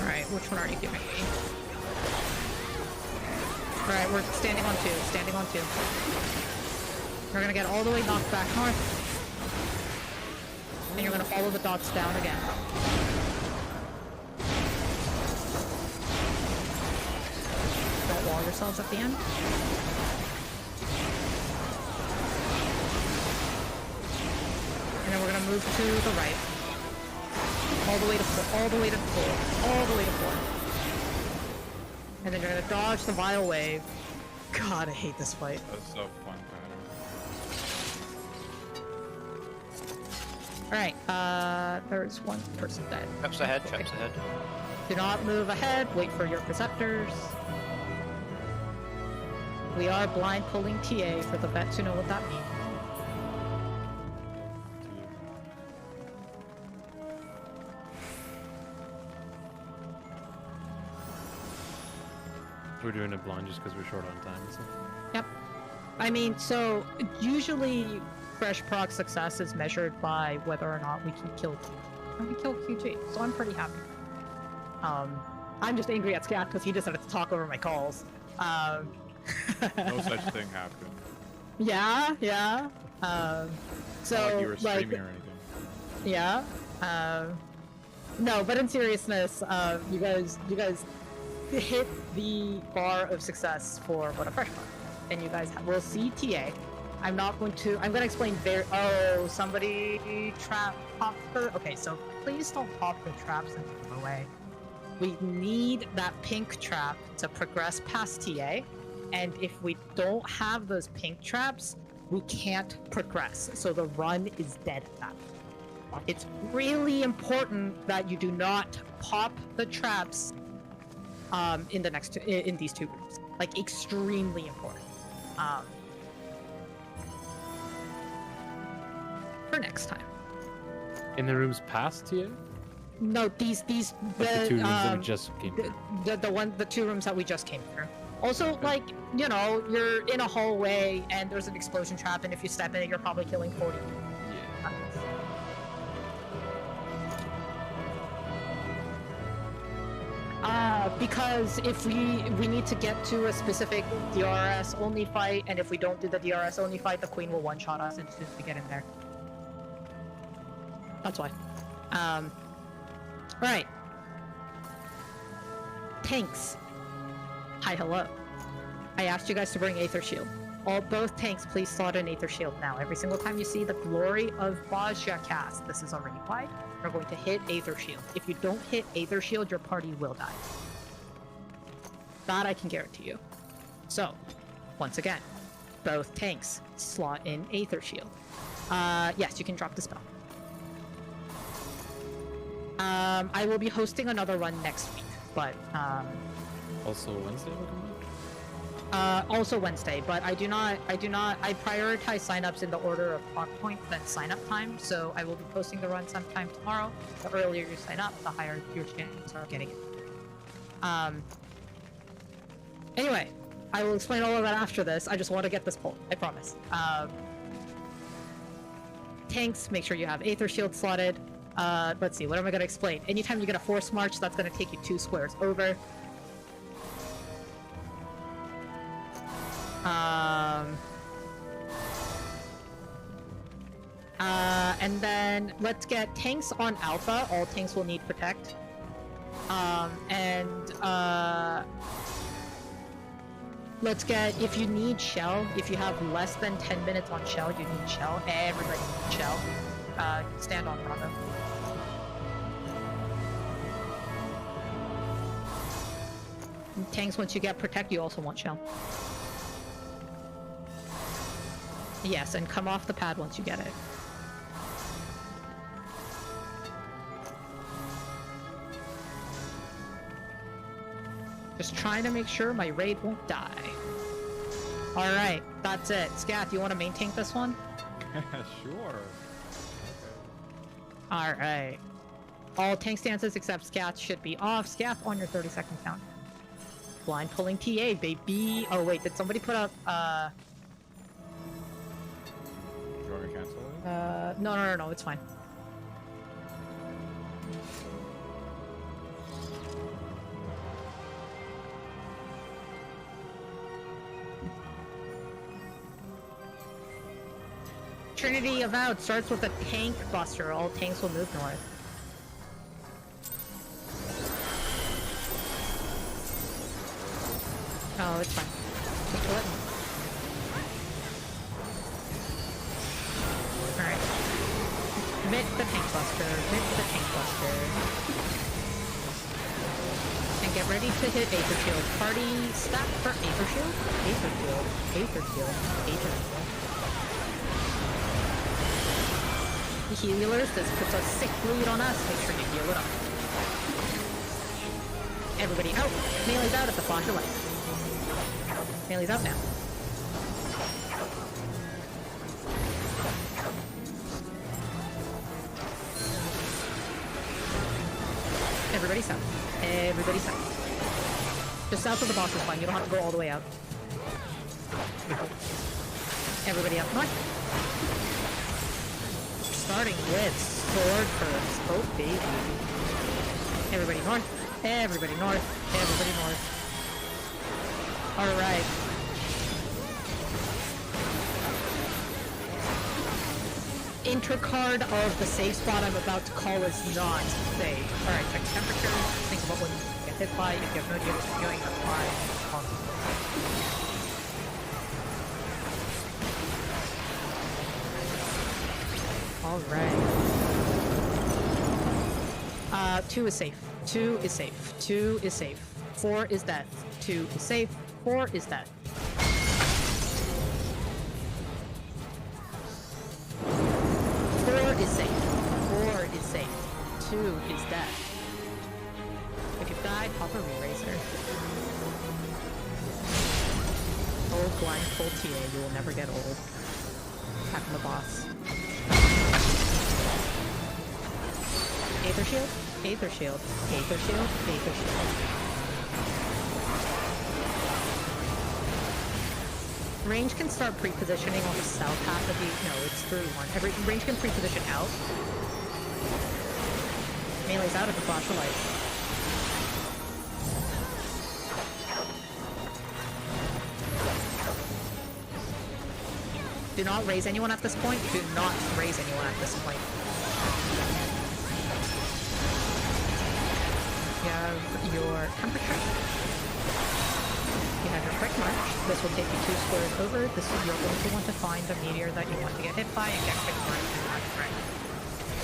Speaker 1: Alright, which one are you giving me? Alright, we're standing on 2. Standing on 2. We're gonna get all the way knocked back north. And you're gonna follow the dots down again. Don't wall yourselves at the end. And then we're gonna move to the right. All the way to 4, all the way to 4, all the way to 4. And then you're gonna dodge the Vile Wave. God, I hate this fight.
Speaker 3: That's so fun pattern.
Speaker 1: Alright, there's one person dead.
Speaker 9: Traps ahead, traps ahead.
Speaker 1: Do not move ahead, wait for your Preceptors. We are blind pulling TA for the vets who know what that means.
Speaker 6: We're doing it blind just because we're short on time. So.
Speaker 1: Yep. I mean, so usually fresh proc success is measured by whether or not we can kill QG. And we killed QG, so I'm pretty happy. I'm just angry at Scat because he decided to talk over my calls.
Speaker 3: No such thing happened.
Speaker 1: Yeah, yeah. So
Speaker 3: Not like you were
Speaker 1: like,
Speaker 3: streaming or anything.
Speaker 1: yeah. No, but in seriousness, you guys hit the bar of success for what a fresh one, and you guys will see TA. I'm going to explain somebody popped the, okay, so please don't pop the traps and throw them away. We need that pink trap to progress past TA, and if we don't have those pink traps, we can't progress, so the run is dead at that. It's really important that you do not pop the traps in these 2 rooms. Like, extremely important. For next time.
Speaker 6: In the rooms past TA?
Speaker 1: No,
Speaker 6: Like the 2 rooms that we just came through.
Speaker 1: the 2 rooms that we just came through. Also, like, you know, you're in a hallway and there's an explosion trap, and if you step in it, you're probably killing 40.
Speaker 6: Yeah.
Speaker 1: Because if we need to get to a specific DRS only fight, and if we don't do the DRS only fight, the queen will one-shot us as soon as we get in there. That's why. Alright. Tanks. Hi, hello. I asked you guys to bring Aether Shield. Both tanks, please slot an Aether Shield now. Every single time you see the Glory of Bajja cast, this is already wide, we're going to hit Aether Shield. If you don't hit Aether Shield, your party will die. That I can guarantee you. So, once again, both tanks slot in Aether Shield. Yes, you can drop the spell. I will be hosting another run next week, but
Speaker 6: Also Wednesday,
Speaker 1: also Wednesday, but I prioritize signups in the order of clock point than sign-up time, so I will be posting the run sometime tomorrow. The earlier you sign up, the higher your chances are getting it. Anyway, I will explain all of that after this. I just want to get this pulled, I promise. Tanks, make sure you have Aether Shield slotted. Let's see, what am I going to explain? Anytime you get a Force March, that's going to take you 2 squares over. And then let's get tanks on Alpha. All tanks will need Protect. Let's get, if you need Shell, if you have less than 10 minutes on Shell, you need Shell. Everybody needs Shell. Stand on Bravo. Tanks, once you get Protect, you also want Shell. Yes, and come off the pad once you get it. Just trying to make sure my raid won't die. Alright, that's it. Scath, you want to main tank this one?
Speaker 3: Sure.
Speaker 1: Alright. All tank stances except Scath should be off. Scath on your 30-second count. Blind pulling TA, baby. Oh wait, did somebody put up,
Speaker 3: Do you want me to cancel it?
Speaker 1: No, it's fine. Trinity Avowed starts with a tank buster. All tanks will move north. Oh, it's fine. Just kill it. Alright. Commit the tank buster. Commit the tank buster. And get ready to hit Aether Shield. Party stack for Aether Shield. Aether Shield. Aether Shield. Aether Shield. The healers, this puts a sick bleed on us. Make sure you heal it up. Everybody out. Melee's out at the flash of light. Melee's out now. Everybody south. Everybody south. Just south of the boss is fine. You don't have to go all the way out. Everybody up north. Starting with sword first. Oh, baby. Everybody north. Everybody north. Everybody north. Alright. Intercard of the safe spot I'm about to call is not safe. Alright, check temperature. Think about what you get hit by. If you have no idea what you're doing, that's fine. 2 is safe. 2 is safe. 2 is safe. 4 is dead. 2 is safe. 4 is dead. 4 is safe. 4 is safe. 2 is dead. If you've died, pop a re-racer. Old blind full TA, you will never get old. Attacking the boss. Aether Shield? Aether Shield. Aether Shield. Aether Shield. Range can start pre-positioning on the south half of the... No, it's through one. Range can pre-position out. Melee's out at the flash of light. Do not raise anyone at this point. Do not raise anyone at this point. You have your temperature. You have your quick march. This will take you 2 squares over. This you're going to want to find a meteor that you want to get hit by and get quick march and march right.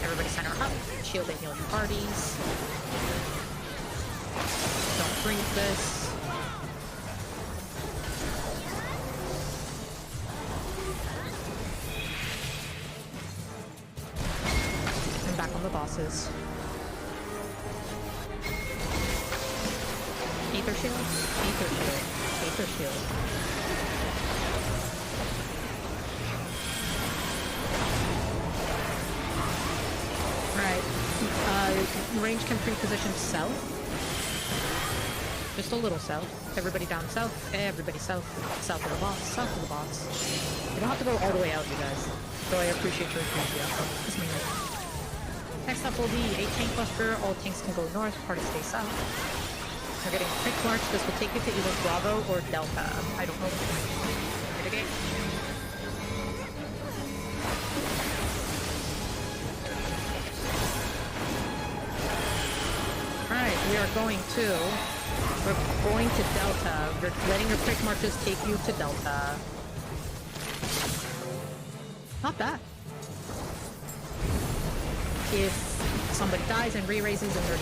Speaker 1: Everybody center up. Shield and heal your parties. Don't freeze this. And back on the bosses. Aether shield, aether shield, aether shield. Right. Range can pre-position south. Just a little south. Everybody down south. Everybody south. South of the boss. South of the boss. You don't have to go all the way out, you guys. Though I appreciate your enthusiasm. This means next up will be a tank buster. All tanks can go north. Party stay south. We're getting a quick march. This will take you to either Bravo or Delta. I don't know which one. Mitigate. Alright, we're going to Delta. You're letting your quick marches take you to Delta. Not bad. If somebody dies and re-raises and they're